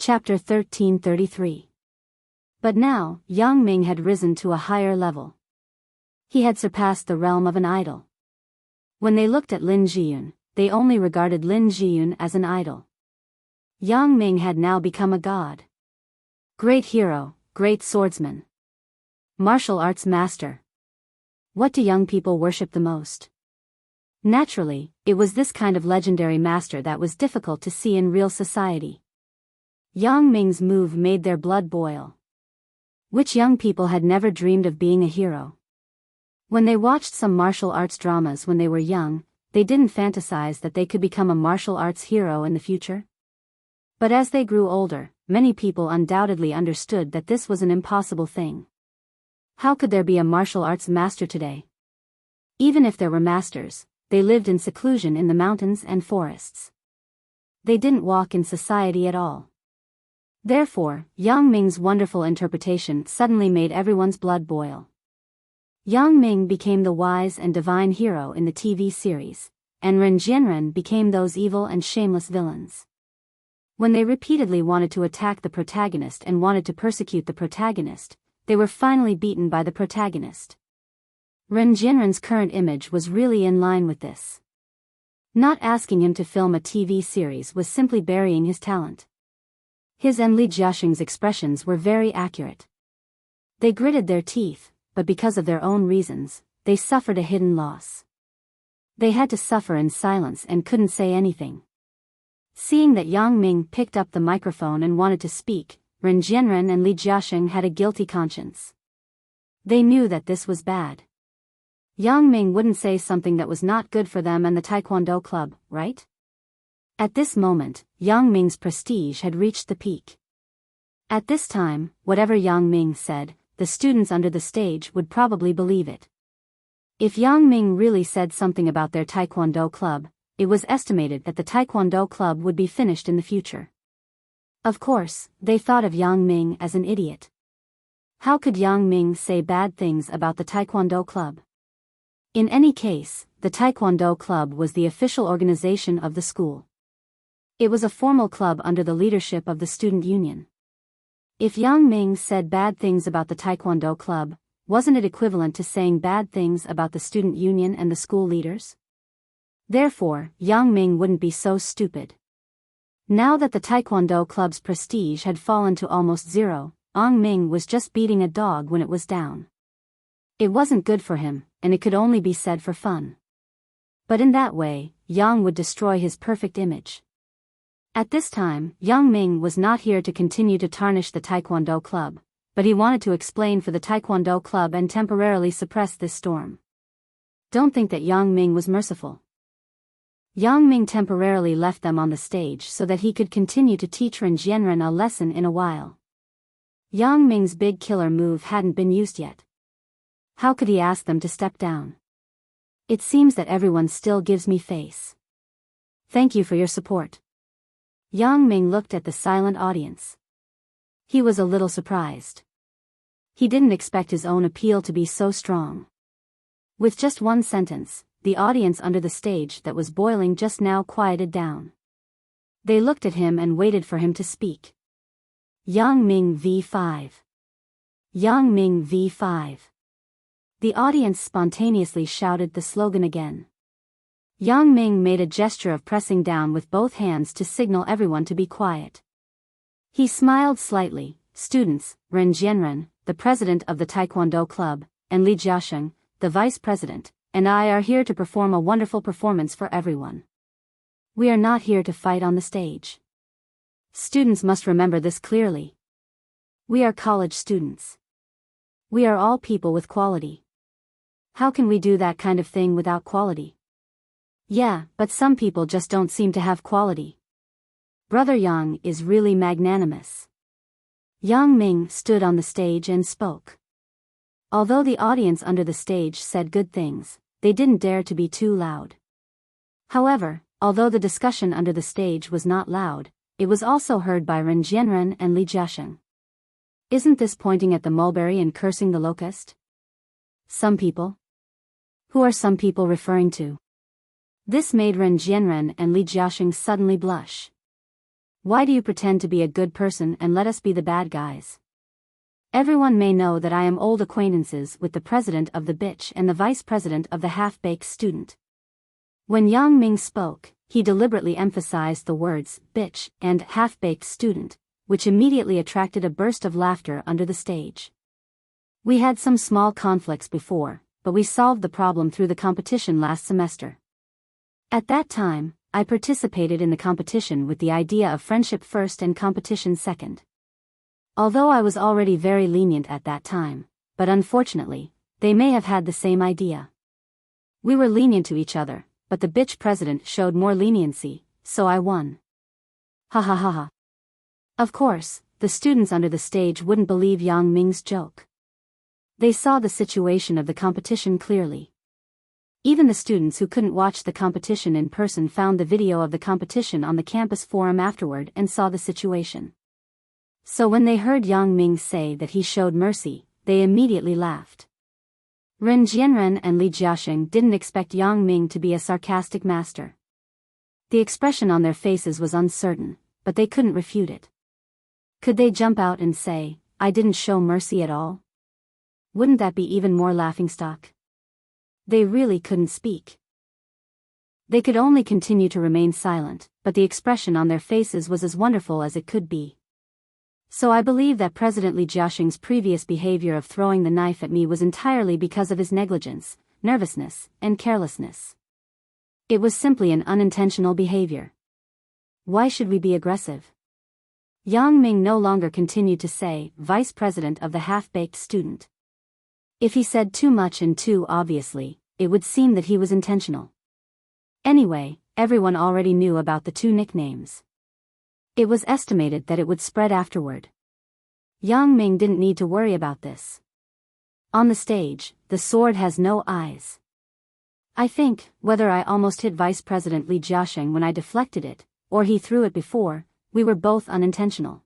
Chapter 1333. But now, Yang Ming had risen to a higher level. He had surpassed the realm of an idol. When they looked at Lin Jiyun, they only regarded Lin Jiyun as an idol. Yang Ming had now become a god. Great hero, great swordsman. Martial arts master. What do young people worship the most? Naturally, it was this kind of legendary master that was difficult to see in real society. Yang Ming's move made their blood boil. Which young people had never dreamed of being a hero? When they watched some martial arts dramas when they were young, they didn't fantasize that they could become a martial arts hero in the future. But as they grew older, many people undoubtedly understood that this was an impossible thing. How could there be a martial arts master today? Even if there were masters, they lived in seclusion in the mountains and forests. They didn't walk in society at all. Therefore, Yang Ming's wonderful interpretation suddenly made everyone's blood boil. Yang Ming became the wise and divine hero in the TV series, and Ren Jianren became those evil and shameless villains. When they repeatedly wanted to attack the protagonist and wanted to persecute the protagonist, they were finally beaten by the protagonist. Ren Jianren's current image was really in line with this. Not asking him to film a TV series was simply burying his talent. His and Li Jiaxing's expressions were very accurate. They gritted their teeth, but because of their own reasons, they suffered a hidden loss. They had to suffer in silence and couldn't say anything. Seeing that Yang Ming picked up the microphone and wanted to speak, Ren Jianren and Li Jiaxing had a guilty conscience. They knew that this was bad. Yang Ming wouldn't say something that was not good for them and the Taekwondo club, right? At this moment, Yang Ming's prestige had reached the peak. At this time, whatever Yang Ming said, the students under the stage would probably believe it. If Yang Ming really said something about their Taekwondo club, it was estimated that the Taekwondo club would be finished in the future. Of course, they thought of Yang Ming as an idiot. How could Yang Ming say bad things about the Taekwondo club? In any case, the Taekwondo club was the official organization of the school. It was a formal club under the leadership of the student union. If Yang Ming said bad things about the Taekwondo club, wasn't it equivalent to saying bad things about the student union and the school leaders? Therefore, Yang Ming wouldn't be so stupid. Now that the Taekwondo club's prestige had fallen to almost zero, Yang Ming was just beating a dog when it was down. It wasn't good for him, and it could only be said for fun. But in that way, Yang would destroy his perfect image. At this time, Yang Ming was not here to continue to tarnish the Taekwondo club, but he wanted to explain for the Taekwondo club and temporarily suppress this storm. Don't think that Yang Ming was merciful. Yang Ming temporarily left them on the stage so that he could continue to teach Ren Jianren a lesson in a while. Yang Ming's big killer move hadn't been used yet. How could he ask them to step down? It seems that everyone still gives me face. Thank you for your support. Yang Ming looked at the silent audience. He was a little surprised. He didn't expect his own appeal to be so strong. With just one sentence, the audience under the stage that was boiling just now quieted down. They looked at him and waited for him to speak. Yang Ming v5. Yang Ming v5. The audience spontaneously shouted the slogan again. Yang Ming made a gesture of pressing down with both hands to signal everyone to be quiet. He smiled slightly. Students, Ren Jianren, the president of the Taekwondo club, and Li Jiaxing, the vice president, and I are here to perform a wonderful performance for everyone. We are not here to fight on the stage. Students must remember this clearly. We are college students. We are all people with quality. How can we do that kind of thing without quality? Yeah, but some people just don't seem to have quality. Brother Yang is really magnanimous. Yang Ming stood on the stage and spoke. Although the audience under the stage said good things, they didn't dare to be too loud. However, although the discussion under the stage was not loud, it was also heard by Ren Jianren and Li Jiaxing. Isn't this pointing at the mulberry and cursing the locust? Some people? Who are some people referring to? This made Ren Jianren and Li Jiaxing suddenly blush. Why do you pretend to be a good person and let us be the bad guys? Everyone may know that I am old acquaintances with the president of the bitch and the vice president of the half-baked student. When Yang Ming spoke, he deliberately emphasized the words bitch and half-baked student, which immediately attracted a burst of laughter under the stage. We had some small conflicts before, but we solved the problem through the competition last semester. At that time, I participated in the competition with the idea of friendship first and competition second. Although I was already very lenient at that time, but unfortunately, they may have had the same idea. We were lenient to each other, but the bitch president showed more leniency, so I won. Ha ha ha ha. Of course, the students under the stage wouldn't believe Yang Ming's joke. They saw the situation of the competition clearly. Even the students who couldn't watch the competition in person found the video of the competition on the campus forum afterward and saw the situation. So when they heard Yang Ming say that he showed mercy, they immediately laughed. Ren Jianren and Li Jiaxing didn't expect Yang Ming to be a sarcastic master. The expression on their faces was uncertain, but they couldn't refute it. Could they jump out and say, "I didn't show mercy at all"? Wouldn't that be even more laughingstock? They really couldn't speak. They could only continue to remain silent, but the expression on their faces was as wonderful as it could be. So I believe that President Li Jiaxing's previous behavior of throwing the knife at me was entirely because of his negligence, nervousness, and carelessness. It was simply an unintentional behavior. Why should we be aggressive? Yang Ming no longer continued to say, "Vice President of the half-baked student." If he said too much and too obviously, it would seem that he was intentional. Anyway, everyone already knew about the two nicknames. It was estimated that it would spread afterward. Yang Ming didn't need to worry about this. On the stage, the sword has no eyes. I think, whether I almost hit Vice President Li Jiaxing when I deflected it, or he threw it before, we were both unintentional.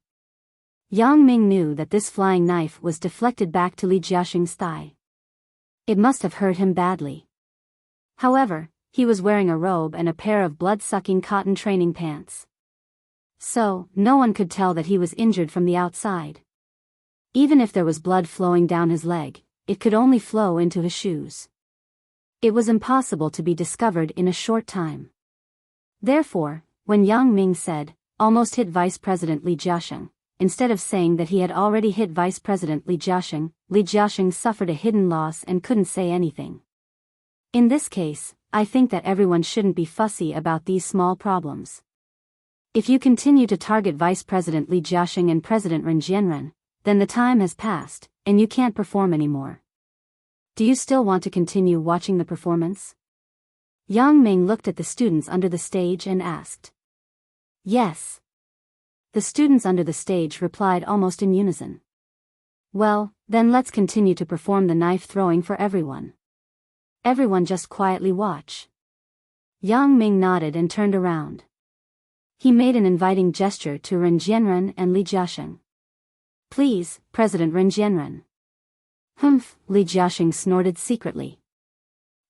Yang Ming knew that this flying knife was deflected back to Li Jiaxing's thigh. It must have hurt him badly. However, he was wearing a robe and a pair of blood-sucking cotton training pants. So, no one could tell that he was injured from the outside. Even if there was blood flowing down his leg, it could only flow into his shoes. It was impossible to be discovered in a short time. Therefore, when Yang Ming said, "Almost hit Vice President Li Jiaxing," instead of saying that he had already hit Vice President Li Jiaxing suffered a hidden loss and couldn't say anything. In this case, I think that everyone shouldn't be fussy about these small problems. If you continue to target Vice President Li Jiaxing and President Ren Jianren, then the time has passed, and you can't perform anymore. Do you still want to continue watching the performance? Yang Ming looked at the students under the stage and asked. Yes. The students under the stage replied almost in unison. Well, then let's continue to perform the knife throwing for everyone. Everyone just quietly watch. Yang Ming nodded and turned around. He made an inviting gesture to Ren Jianren and Li Jiaxing. Please, President Ren Jianren. Humph, Li Jiaxing snorted secretly.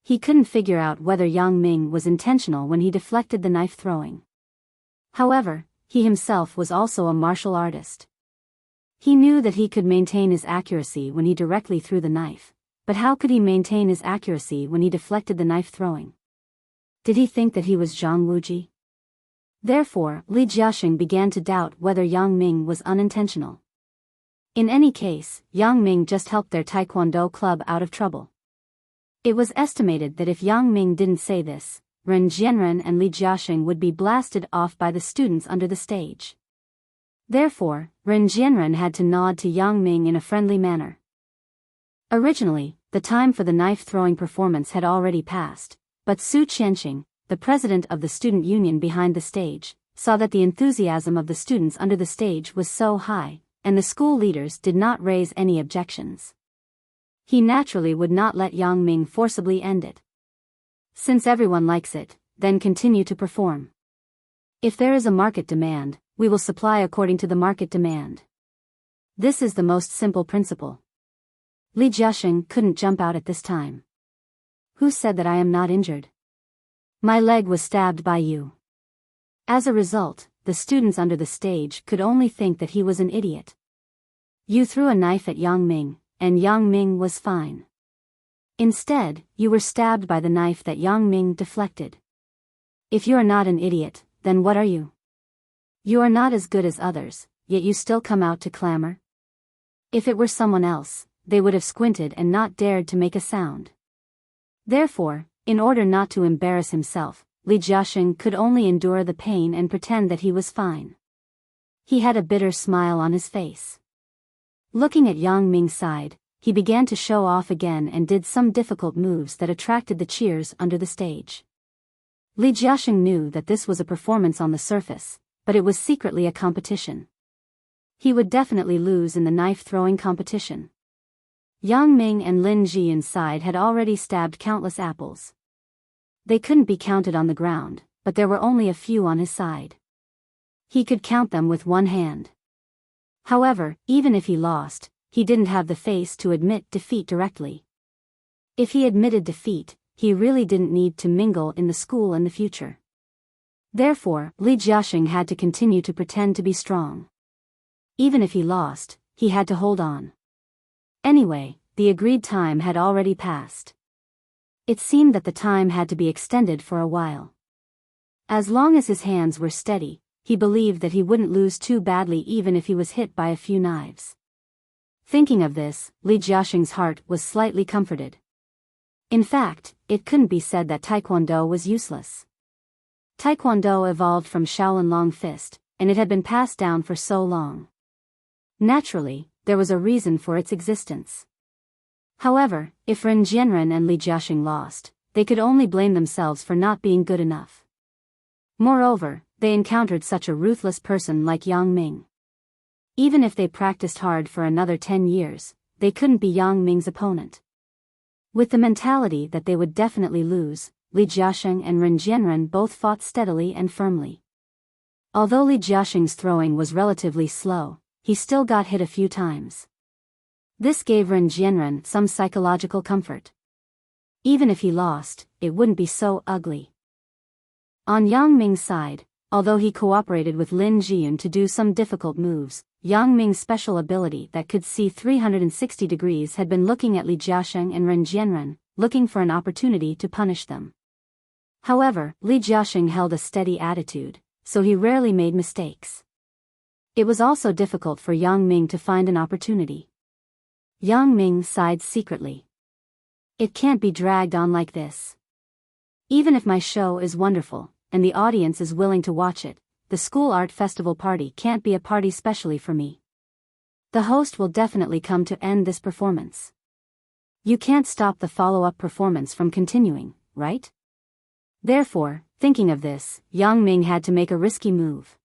He couldn't figure out whether Yang Ming was intentional when he deflected the knife throwing. However, he himself was also a martial artist. He knew that he could maintain his accuracy when he directly threw the knife, but how could he maintain his accuracy when he deflected the knife throwing? Did he think that he was Zhang Wuji? Therefore, Li Jiaxing began to doubt whether Yang Ming was unintentional. In any case, Yang Ming just helped their Taekwondo club out of trouble. It was estimated that if Yang Ming didn't say this, Ren Jianren and Li Jiaxing would be blasted off by the students under the stage. Therefore, Ren Jianren had to nod to Yang Ming in a friendly manner. Originally, the time for the knife-throwing performance had already passed, but Su Qianqing, the president of the student union behind the stage, saw that the enthusiasm of the students under the stage was so high, and the school leaders did not raise any objections. He naturally would not let Yang Ming forcibly end it. Since everyone likes it, then continue to perform. If there is a market demand, we will supply according to the market demand. This is the most simple principle. Li Jiaxing couldn't jump out at this time. Who said that I am not injured? My leg was stabbed by you. As a result, the students under the stage could only think that he was an idiot. You threw a knife at Yang Ming, and Yang Ming was fine. Instead, you were stabbed by the knife that Yang Ming deflected. If you are not an idiot, then what are you? You are not as good as others, yet you still come out to clamor? If it were someone else, they would have squinted and not dared to make a sound. Therefore, in order not to embarrass himself, Li Jiaxing could only endure the pain and pretend that he was fine. He had a bitter smile on his face. Looking at Yang Ming's side, he began to show off again and did some difficult moves that attracted the cheers under the stage. Li Jiaxing knew that this was a performance on the surface, but it was secretly a competition. He would definitely lose in the knife-throwing competition. Yang Ming and Lin Jiyun's side had already stabbed countless apples. They couldn't be counted on the ground, but there were only a few on his side. He could count them with one hand. However, even if he lost, he didn't have the face to admit defeat directly. If he admitted defeat, he really didn't need to mingle in the school in the future. Therefore, Li Jiaxing had to continue to pretend to be strong. Even if he lost, he had to hold on. Anyway, the agreed time had already passed. It seemed that the time had to be extended for a while. As long as his hands were steady, he believed that he wouldn't lose too badly even if he was hit by a few knives. Thinking of this, Li Jiaxing's heart was slightly comforted. In fact, it couldn't be said that Taekwondo was useless. Taekwondo evolved from Shaolin Long Fist, and it had been passed down for so long. Naturally, there was a reason for its existence. However, if Ren Jianren and Li Jiaxing lost, they could only blame themselves for not being good enough. Moreover, they encountered such a ruthless person like Yang Ming. Even if they practiced hard for another 10 years, they couldn't be Yang Ming's opponent. With the mentality that they would definitely lose, Li Jiaxing and Ren Jianren both fought steadily and firmly. Although Li Jiaxing's throwing was relatively slow, he still got hit a few times. This gave Ren Jianren some psychological comfort. Even if he lost, it wouldn't be so ugly. On Yang Ming's side, although he cooperated with Lin Jiyun to do some difficult moves, Yang Ming's special ability that could see 360 degrees had been looking at Li Jiaxing and Ren Jianren, looking for an opportunity to punish them. However, Li Jiaxing held a steady attitude, so he rarely made mistakes. It was also difficult for Yang Ming to find an opportunity. Yang Ming sighed secretly. It can't be dragged on like this. Even if my show is wonderful, and the audience is willing to watch it, the school art festival party can't be a party specially for me. The host will definitely come to end this performance. You can't stop the follow-up performance from continuing, right? Therefore, thinking of this, Yang Ming had to make a risky move.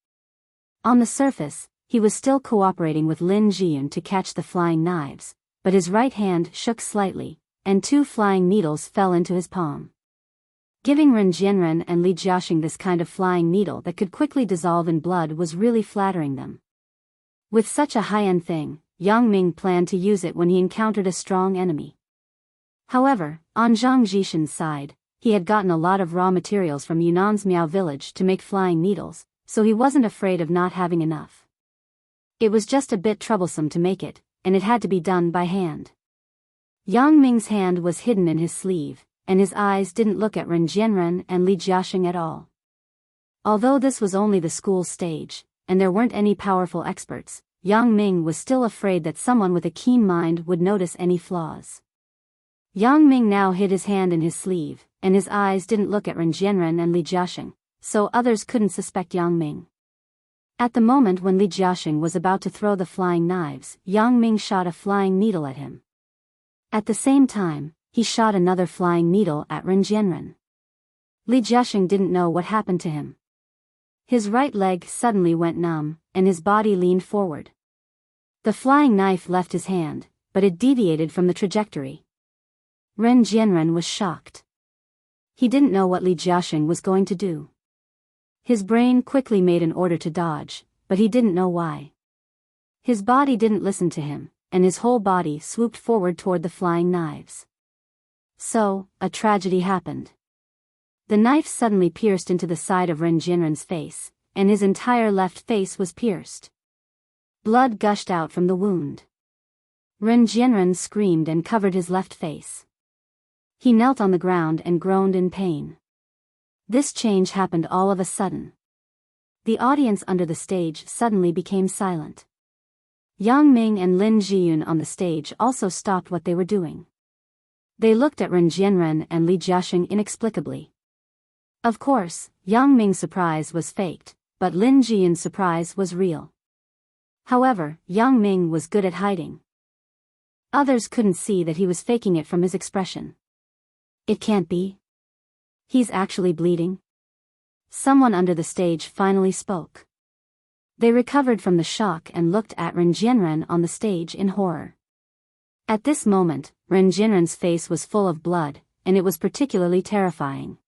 On the surface, he was still cooperating with Lin Jiyun to catch the flying knives, but his right hand shook slightly, and 2 flying needles fell into his palm. Giving Ren Jianren and Li Jiaxing this kind of flying needle that could quickly dissolve in blood was really flattering them. With such a high-end thing, Yang Ming planned to use it when he encountered a strong enemy. However, on Zhang Jishin's side, he had gotten a lot of raw materials from Yunan's Miao village to make flying needles, so he wasn't afraid of not having enough. It was just a bit troublesome to make it, and it had to be done by hand. Yang Ming's hand was hidden in his sleeve, and his eyes didn't look at Ren Jianren and Li Jiaxing at all. Although this was only the school stage, and there weren't any powerful experts, Yang Ming was still afraid that someone with a keen mind would notice any flaws. Yang Ming now hid his hand in his sleeve, and his eyes didn't look at Ren Jianren and Li Jiaxing, so others couldn't suspect Yang Ming. At the moment when Li Jiaxing was about to throw the flying knives, Yang Ming shot a flying needle at him. At the same time, he shot another flying needle at Ren Jianren. Li Jiaxing didn't know what happened to him. His right leg suddenly went numb, and his body leaned forward. The flying knife left his hand, but it deviated from the trajectory. Ren Jianren was shocked. He didn't know what Li Jiaxing was going to do. His brain quickly made an order to dodge, but he didn't know why. His body didn't listen to him, and his whole body swooped forward toward the flying knives. So, a tragedy happened. The knife suddenly pierced into the side of Ren Jianren's face, and his entire left face was pierced. Blood gushed out from the wound. Ren Jianren screamed and covered his left face. He knelt on the ground and groaned in pain. This change happened all of a sudden. The audience under the stage suddenly became silent. Yang Ming and Lin Jiyun on the stage also stopped what they were doing. They looked at Ren Jianren and Li Jiaxing inexplicably. Of course, Yang Ming's surprise was faked, but Lin Jiyun's surprise was real. However, Yang Ming was good at hiding. Others couldn't see that he was faking it from his expression. It can't be. He's actually bleeding. Someone under the stage finally spoke. They recovered from the shock and looked at Ren Jianren on the stage in horror. At this moment, Ren Jianren's face was full of blood, and it was particularly terrifying.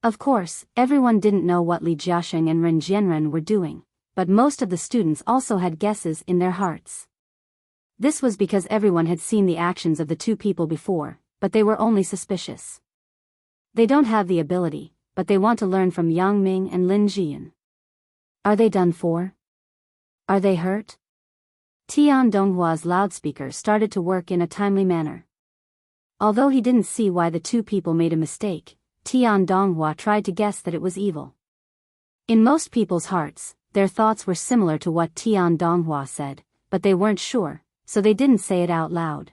Of course, everyone didn't know what Li Jiaxing and Ren Jianren were doing, but most of the students also had guesses in their hearts. This was because everyone had seen the actions of the two people before, but they were only suspicious. They don't have the ability, but they want to learn from Yang Ming and Lin Jiyun. Are they done for? Are they hurt? Tian Donghua's loudspeaker started to work in a timely manner. Although he didn't see why the two people made a mistake, Tian Donghua tried to guess that it was evil. In most people's hearts, their thoughts were similar to what Tian Donghua said, but they weren't sure, so they didn't say it out loud.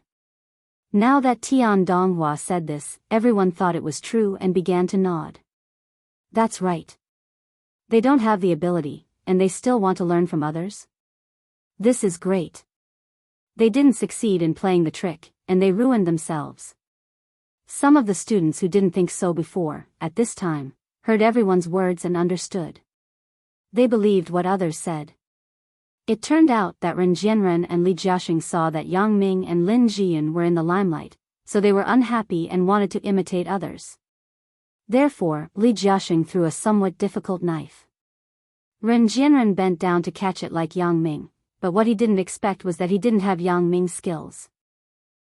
Now that Tian Donghua said this, everyone thought it was true and began to nod. That's right. They don't have the ability, and they still want to learn from others? This is great. They didn't succeed in playing the trick, and they ruined themselves. Some of the students who didn't think so before, at this time, heard everyone's words and understood. They believed what others said. It turned out that Ren Jianren and Li Jiaxing saw that Yang Ming and Lin Jiyun were in the limelight, so they were unhappy and wanted to imitate others. Therefore, Li Jiaxing threw a somewhat difficult knife. Ren Jianren bent down to catch it like Yang Ming, but what he didn't expect was that he didn't have Yang Ming's skills.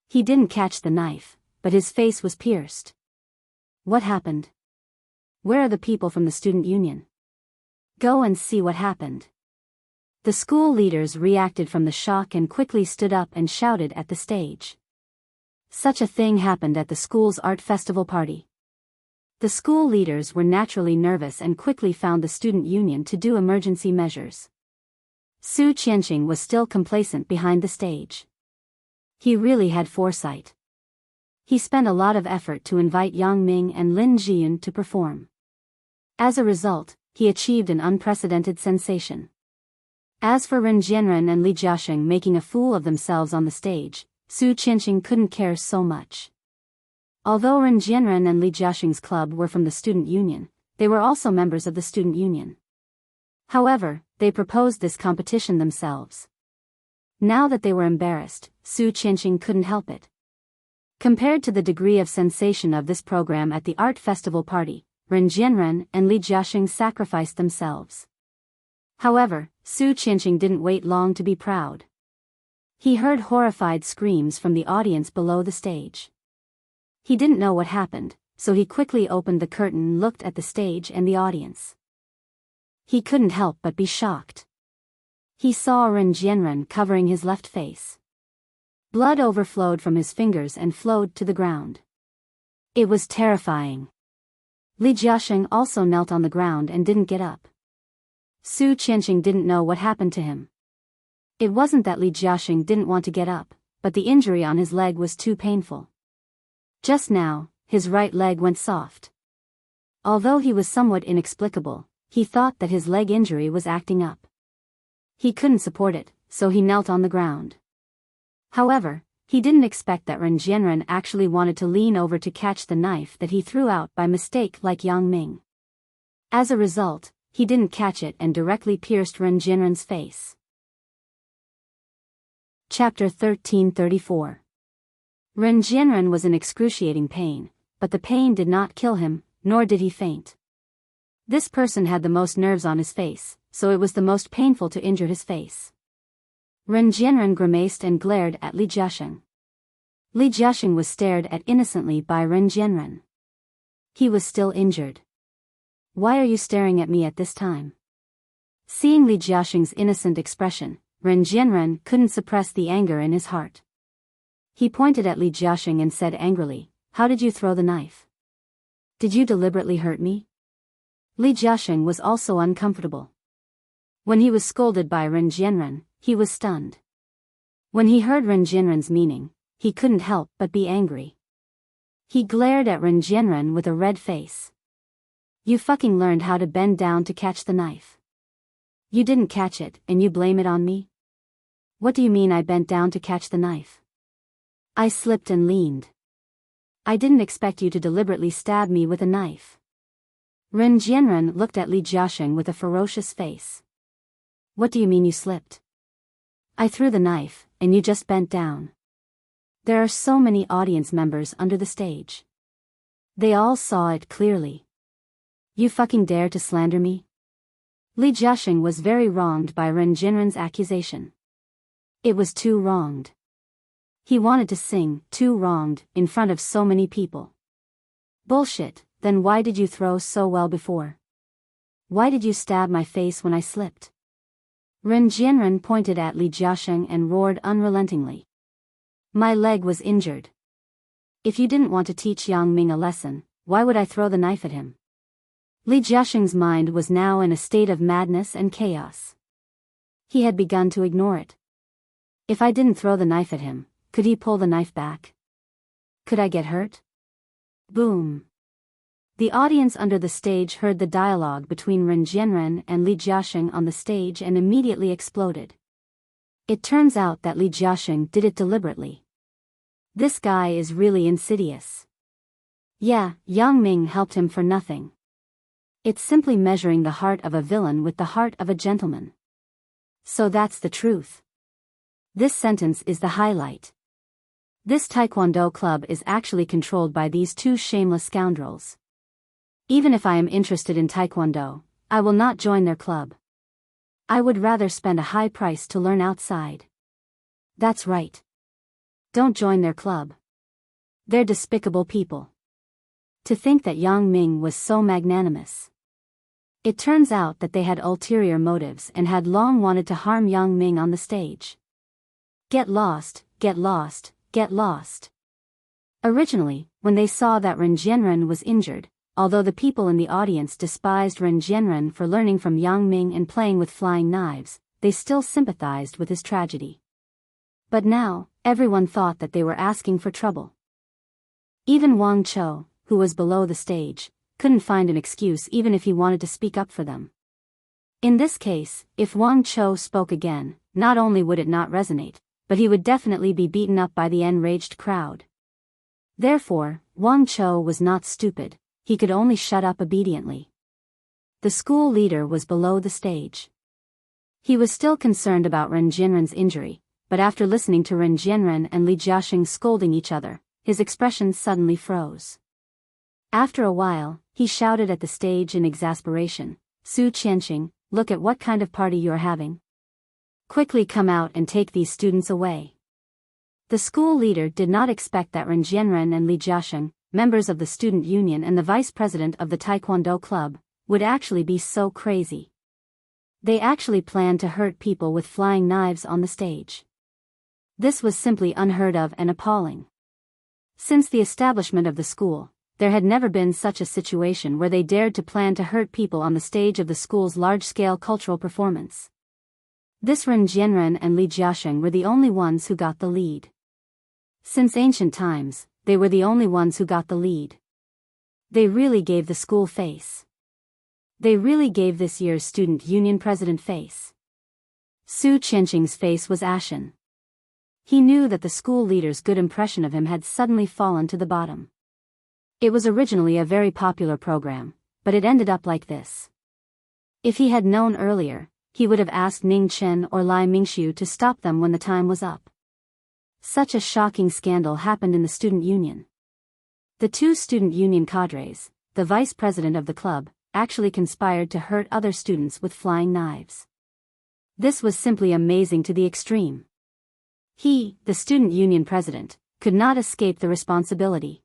He didn't catch the knife, but his face was pierced. What happened? Where are the people from the student union? Go and see what happened. The school leaders reacted from the shock and quickly stood up and shouted at the stage. Such a thing happened at the school's art festival party. The school leaders were naturally nervous and quickly found the student union to do emergency measures. Su Qianqing was still complacent behind the stage. He really had foresight. He spent a lot of effort to invite Yang Ming and Lin Jiyun to perform. As a result, he achieved an unprecedented sensation. As for Ren Jianren and Li Jiaxing making a fool of themselves on the stage, Su Qianqing couldn't care so much. Although Ren Jianren and Li Jiaxing's club were from the student union, they were also members of the student union. However, they proposed this competition themselves. Now that they were embarrassed, Su Qianqing couldn't help it. Compared to the degree of sensation of this program at the art festival party, Ren Jianren and Li Jiaxing sacrificed themselves. However, Su Qianqing didn't wait long to be proud. He heard horrified screams from the audience below the stage. He didn't know what happened, so he quickly opened the curtain and looked at the stage and the audience. He couldn't help but be shocked. He saw Ren Jianren covering his left face. Blood overflowed from his fingers and flowed to the ground. It was terrifying. Li Jiaxing also knelt on the ground and didn't get up. Su Qianqing didn't know what happened to him. It wasn't that Li Jiaxing didn't want to get up, but the injury on his leg was too painful. Just now, his right leg went soft. Although he was somewhat inexplicable, he thought that his leg injury was acting up. He couldn't support it, so he knelt on the ground. However, he didn't expect that Ren Jianren actually wanted to lean over to catch the knife that he threw out by mistake like Yang Ming. As a result, he didn't catch it and directly pierced Ren Jianren's face. Chapter 1334. Ren Jianren was in excruciating pain, but the pain did not kill him, nor did he faint. This person had the most nerves on his face, so it was the most painful to injure his face. Ren Jianren grimaced and glared at Li Jiaxing. Li Jiaxing was stared at innocently by Ren Jianren. He was still injured. Why are you staring at me at this time? Seeing Li Jiaxing's innocent expression, Ren Jianren couldn't suppress the anger in his heart. He pointed at Li Jiaxing and said angrily, "How did you throw the knife? Did you deliberately hurt me?" Li Jiaxing was also uncomfortable. When he was scolded by Ren Jianren, he was stunned. When he heard Ren Jianren's meaning, he couldn't help but be angry. He glared at Ren Jianren with a red face. "You fucking learned how to bend down to catch the knife. You didn't catch it, and you blame it on me? What do you mean I bent down to catch the knife? I slipped and leaned. I didn't expect you to deliberately stab me with a knife." Ren Jianren looked at Li Jiaxing with a ferocious face. "What do you mean you slipped? I threw the knife, and you just bent down." There are so many audience members under the stage. They all saw it clearly. "You fucking dare to slander me?" Li Jiaxing was very wronged by Ren Jianren's accusation. It was too wronged. He wanted to sing, "Too wronged," in front of so many people. "Bullshit, then why did you throw so well before? Why did you stab my face when I slipped?" Ren Jianren pointed at Li Jiaxing and roared unrelentingly. "My leg was injured. If you didn't want to teach Yang Ming a lesson, why would I throw the knife at him?" Li Jiaxing's mind was now in a state of madness and chaos. He had begun to ignore it. If I didn't throw the knife at him, could he pull the knife back? Could I get hurt? Boom. The audience under the stage heard the dialogue between Ren Jianren and Li Jiaxing on the stage and immediately exploded. It turns out that Li Jiaxing did it deliberately. This guy is really insidious. Yeah, Yang Ming helped him for nothing. It's simply measuring the heart of a villain with the heart of a gentleman. So that's the truth. This sentence is the highlight. This Taekwondo club is actually controlled by these two shameless scoundrels. Even if I am interested in Taekwondo, I will not join their club. I would rather spend a high price to learn outside. That's right. Don't join their club. They're despicable people. To think that Yang Ming was so magnanimous. It turns out that they had ulterior motives and had long wanted to harm Yang Ming on the stage. Get lost, get lost, get lost. Originally, when they saw that Ren Jianren was injured, although the people in the audience despised Ren Jianren for learning from Yang Ming and playing with flying knives, they still sympathized with his tragedy. But now, everyone thought that they were asking for trouble. Even Wang Chou, who was below the stage, couldn't find an excuse even if he wanted to speak up for them. In this case, if Wang Chou spoke again, not only would it not resonate, but he would definitely be beaten up by the enraged crowd. Therefore, Wang Chou was not stupid. He could only shut up obediently. The school leader was below the stage. He was still concerned about Ren Jianren's injury, but after listening to Ren Jianren and Li Jiaxing scolding each other, his expression suddenly froze. After a while, he shouted at the stage in exasperation, "Su Qianqing, look at what kind of party you are having. Quickly come out and take these students away." The school leader did not expect that Ren Jianren and Li Jiaxing, members of the student union and the vice president of the Taekwondo club, would actually be so crazy. They actually planned to hurt people with flying knives on the stage. This was simply unheard of and appalling. Since the establishment of the school, there had never been such a situation where they dared to plan to hurt people on the stage of the school's large-scale cultural performance. This Ren Jianren and Li Jiaxing were the only ones who got the lead. Since ancient times, they were the only ones who got the lead. They really gave the school face. They really gave this year's student union president face. Su Qianqing's face was ashen. He knew that the school leader's good impression of him had suddenly fallen to the bottom. It was originally a very popular program, but it ended up like this. If he had known earlier, he would have asked Ning Chen or Lai Mingxiu to stop them when the time was up. Such a shocking scandal happened in the student union. The two student union cadres, the vice president of the club, actually conspired to hurt other students with flying knives. This was simply amazing to the extreme. He, the student union president, could not escape the responsibility.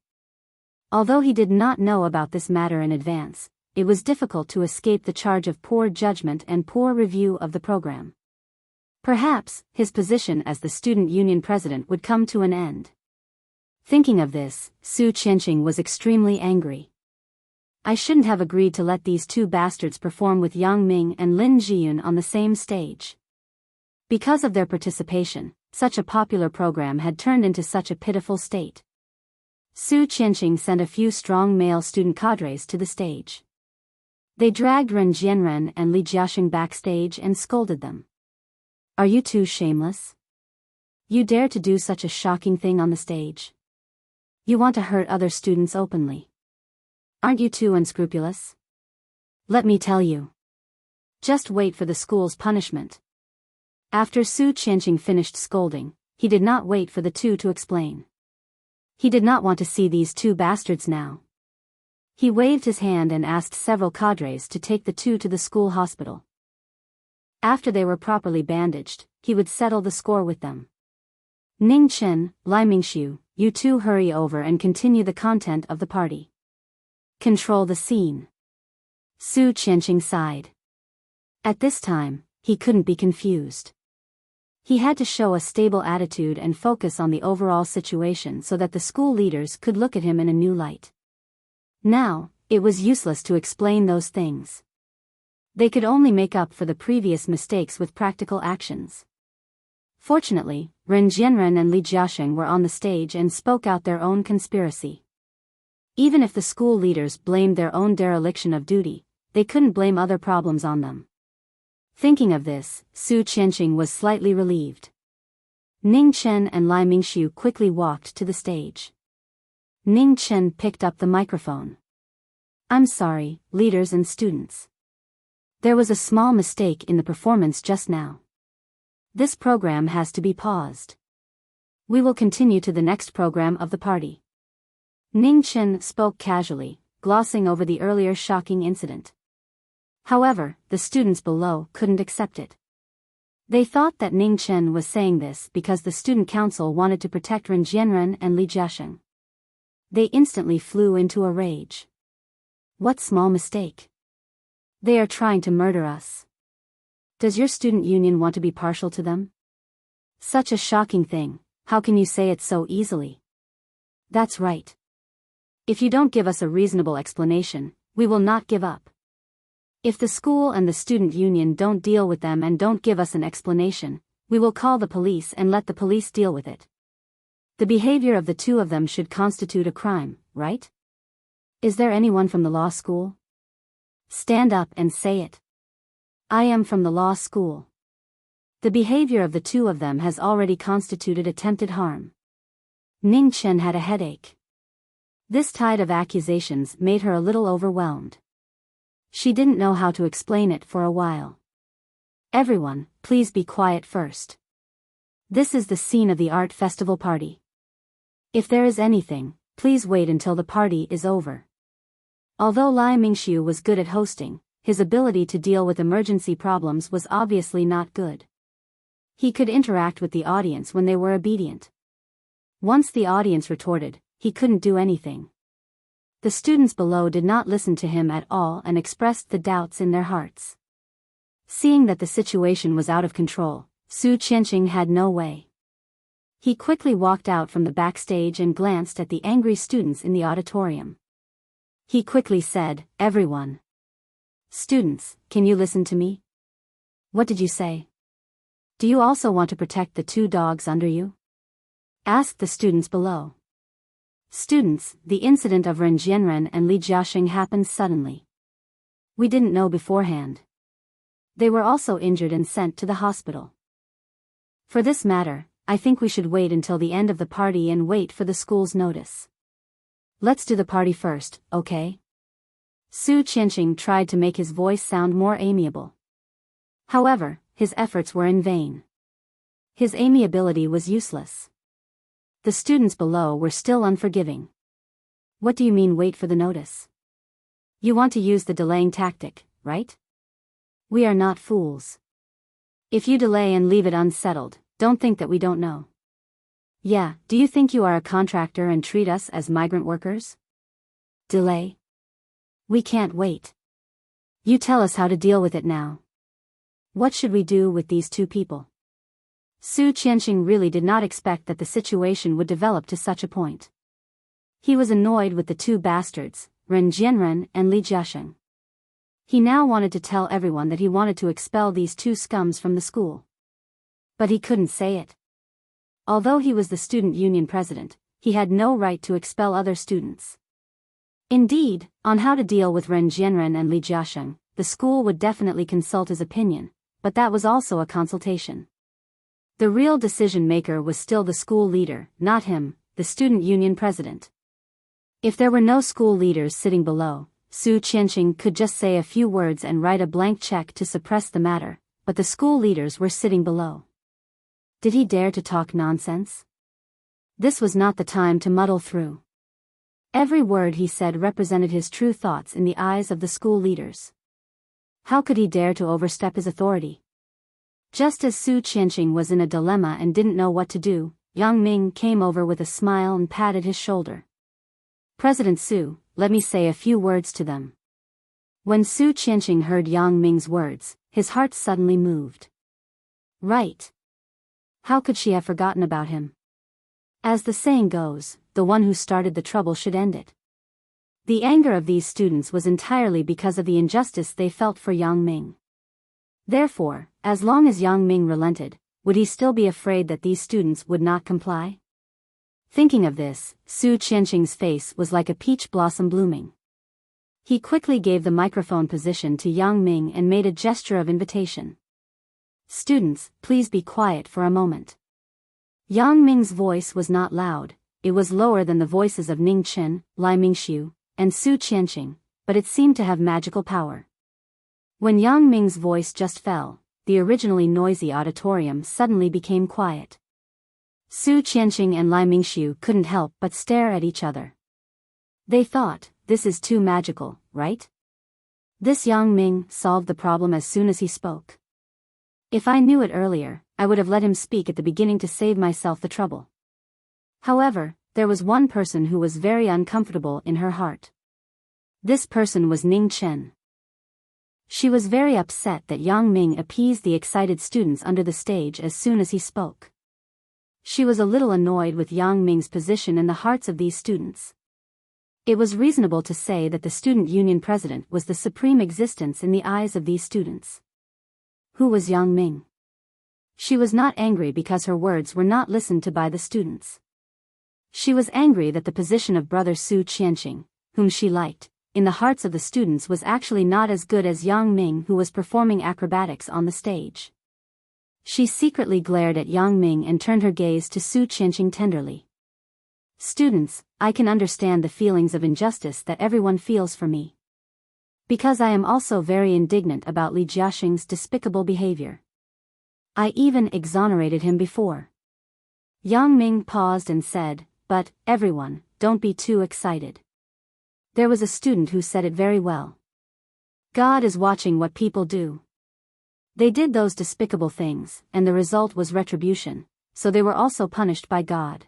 Although he did not know about this matter in advance, it was difficult to escape the charge of poor judgment and poor review of the program. Perhaps, his position as the student union president would come to an end. Thinking of this, Su Qianqing was extremely angry. I shouldn't have agreed to let these two bastards perform with Yang Ming and Lin Jiyun on the same stage. Because of their participation, such a popular program had turned into such a pitiful state. Su Qianqing sent a few strong male student cadres to the stage. They dragged Ren Jianren and Li Jiaxing backstage and scolded them. Are you two shameless? You dare to do such a shocking thing on the stage? You want to hurt other students openly. Aren't you too unscrupulous? Let me tell you. Just wait for the school's punishment. After Su Qianqing finished scolding, he did not wait for the two to explain. He did not want to see these two bastards now. He waved his hand and asked several cadres to take the two to the school hospital. After they were properly bandaged, he would settle the score with them. Ning Chen, Lai Mingxiu, you two hurry over and continue the content of the party. Control the scene. Su Qianqing sighed. At this time, he couldn't be confused. He had to show a stable attitude and focus on the overall situation so that the school leaders could look at him in a new light. Now, it was useless to explain those things. They could only make up for the previous mistakes with practical actions. Fortunately, Ren Jianren and Li Jiaxing were on the stage and spoke out their own conspiracy. Even if the school leaders blamed their own dereliction of duty, they couldn't blame other problems on them. Thinking of this, Su Qianqing was slightly relieved. Ning Chen and Lai Mingxiu quickly walked to the stage. Ning Chen picked up the microphone. I'm sorry, leaders and students. There was a small mistake in the performance just now. This program has to be paused. We will continue to the next program of the party. Ning Chen spoke casually, glossing over the earlier shocking incident. However, the students below couldn't accept it. They thought that Ning Chen was saying this because the student council wanted to protect Ren Jianren and Li Jiaxing. They instantly flew into a rage. What small mistake? They are trying to murder us. Does your student union want to be partial to them? Such a shocking thing, how can you say it so easily? That's right. If you don't give us a reasonable explanation, we will not give up. If the school and the student union don't deal with them and don't give us an explanation, we will call the police and let the police deal with it. The behavior of the two of them should constitute a crime, right? Is there anyone from the law school? Stand up and say it. I am from the law school. The behavior of the two of them has already constituted attempted harm. Ning Chen had a headache. This tide of accusations made her a little overwhelmed. She didn't know how to explain it for a while. Everyone, please be quiet first. This is the scene of the art festival party. If there is anything, please wait until the party is over. Although Lai Mingxiu was good at hosting, his ability to deal with emergency problems was obviously not good. He could interact with the audience when they were obedient. Once the audience retorted, he couldn't do anything. The students below did not listen to him at all and expressed the doubts in their hearts. Seeing that the situation was out of control, Su Qianqing had no way. He quickly walked out from the backstage and glanced at the angry students in the auditorium. He quickly said, "Everyone. Students, can you listen to me? What did you say? Do you also want to protect the two dogs under you?" asked the students below. Students, the incident of Ren Jianren and Li Jiaxing happened suddenly. We didn't know beforehand. They were also injured and sent to the hospital. For this matter, I think we should wait until the end of the party and wait for the school's notice. Let's do the party first, okay? Su Qianqing tried to make his voice sound more amiable. However, his efforts were in vain. His amiability was useless. The students below were still unforgiving. What do you mean wait for the notice? You want to use the delaying tactic, right? We are not fools. If you delay and leave it unsettled, don't think that we don't know. Yeah, do you think you are a contractor and treat us as migrant workers? Delay? We can't wait. You tell us how to deal with it now. What should we do with these two people? Su Qianqing really did not expect that the situation would develop to such a point. He was annoyed with the two bastards, Ren Jianren and Li Jiasheng. He now wanted to tell everyone that he wanted to expel these two scums from the school. But he couldn't say it. Although he was the student union president, he had no right to expel other students. Indeed, on how to deal with Ren Jianren and Li Jiasheng, the school would definitely consult his opinion, but that was also a consultation. The real decision-maker was still the school leader, not him, the student union president. If there were no school leaders sitting below, Su Qianqing could just say a few words and write a blank check to suppress the matter, but the school leaders were sitting below. Did he dare to talk nonsense? This was not the time to muddle through. Every word he said represented his true thoughts in the eyes of the school leaders. How could he dare to overstep his authority? Just as Su Qianqing was in a dilemma and didn't know what to do, Yang Ming came over with a smile and patted his shoulder. President Su, let me say a few words to them. When Su Qianqing heard Yang Ming's words, his heart suddenly moved. Right. How could she have forgotten about him? As the saying goes, the one who started the trouble should end it. The anger of these students was entirely because of the injustice they felt for Yang Ming. Therefore, as long as Yang Ming relented, would he still be afraid that these students would not comply? Thinking of this, Su Qianqing's face was like a peach blossom blooming. He quickly gave the microphone position to Yang Ming and made a gesture of invitation. Students, please be quiet for a moment. Yang Ming's voice was not loud, it was lower than the voices of Ning Chen, Lai Mingxiu, and Su Qianqing, but it seemed to have magical power. When Yang Ming's voice just fell, the originally noisy auditorium suddenly became quiet. Su Qianqing and Lai Mingxiu couldn't help but stare at each other. They thought, this is too magical, right? This Yang Ming solved the problem as soon as he spoke. If I knew it earlier, I would have let him speak at the beginning to save myself the trouble. However, there was one person who was very uncomfortable in her heart. This person was Ning Chen. She was very upset that Yang Ming appeased the excited students under the stage as soon as he spoke. She was a little annoyed with Yang Ming's position in the hearts of these students. It was reasonable to say that the student union president was the supreme existence in the eyes of these students. Who was Yang Ming? She was not angry because her words were not listened to by the students. She was angry that the position of brother Su Qianqing, whom she liked, in the hearts of the students was actually not as good as Yang Ming, who was performing acrobatics on the stage. She secretly glared at Yang Ming and turned her gaze to Su Qianqing tenderly. Students, I can understand the feelings of injustice that everyone feels for me. Because I am also very indignant about Li Jiasheng's despicable behavior. I even exonerated him before. Yang Ming paused and said, but, everyone, don't be too excited. There was a student who said it very well. God is watching what people do. They did those despicable things, and the result was retribution, so they were also punished by God.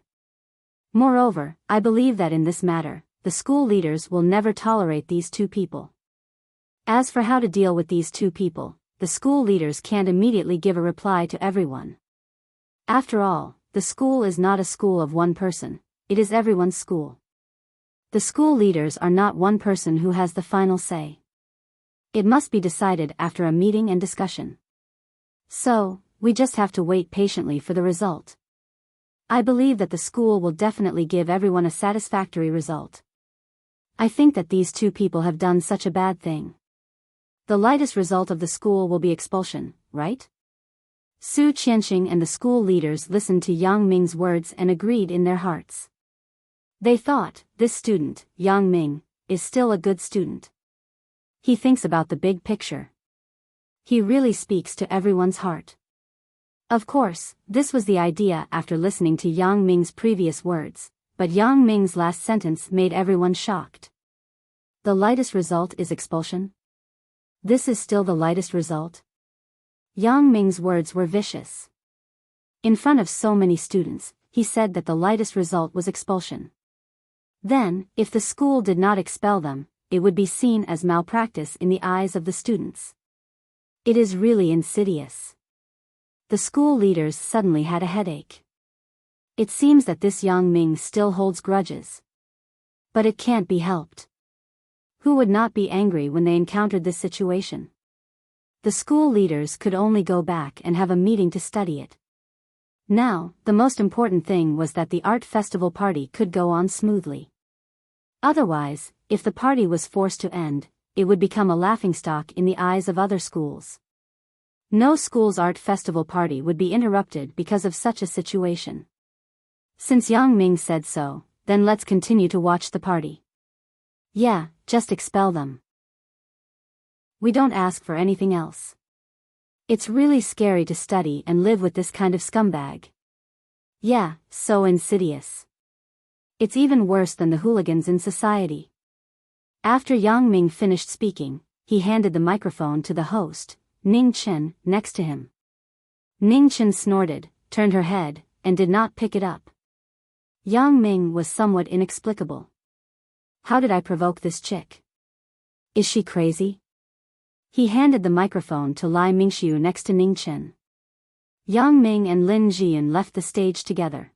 Moreover, I believe that in this matter, the school leaders will never tolerate these two people. As for how to deal with these two people, the school leaders can't immediately give a reply to everyone. After all, the school is not a school of one person, it is everyone's school. The school leaders are not one person who has the final say. It must be decided after a meeting and discussion. So, we just have to wait patiently for the result. I believe that the school will definitely give everyone a satisfactory result. I think that these two people have done such a bad thing. The lightest result of the school will be expulsion, right? Su Qianqing and the school leaders listened to Yang Ming's words and agreed in their hearts. They thought, this student, Yang Ming, is still a good student. He thinks about the big picture. He really speaks to everyone's heart. Of course, this was the idea after listening to Yang Ming's previous words, but Yang Ming's last sentence made everyone shocked. The lightest result is expulsion? This is still the lightest result? Yang Ming's words were vicious. In front of so many students, he said that the lightest result was expulsion. Then, if the school did not expel them, it would be seen as malpractice in the eyes of the students. It is really insidious. The school leaders suddenly had a headache. It seems that this young Ming still holds grudges. But it can't be helped. Who would not be angry when they encountered this situation? The school leaders could only go back and have a meeting to study it. Now, the most important thing was that the art festival party could go on smoothly. Otherwise, if the party was forced to end, it would become a laughingstock in the eyes of other schools. No school's art festival party would be interrupted because of such a situation. Since Yang Ming said so, then let's continue to watch the party. Yeah, just expel them. We don't ask for anything else. It's really scary to study and live with this kind of scumbag. Yeah, so insidious. It's even worse than the hooligans in society. After Yang Ming finished speaking, he handed the microphone to the host, Ning Chen, next to him. Ning Chen snorted, turned her head, and did not pick it up. Yang Ming was somewhat inexplicable. How did I provoke this chick? Is she crazy? He handed the microphone to Lai Mingxiu next to Ning Chen. Yang Ming and Lin Jian left the stage together.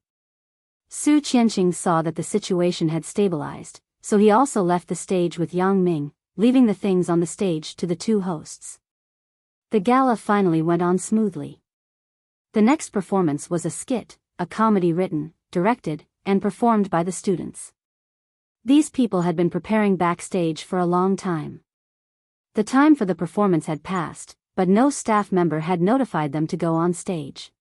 Su Qianqing saw that the situation had stabilized, so he also left the stage with Yang Ming, leaving the things on the stage to the two hosts. The gala finally went on smoothly. The next performance was a skit, a comedy written, directed, and performed by the students. These people had been preparing backstage for a long time. The time for the performance had passed, but no staff member had notified them to go on stage.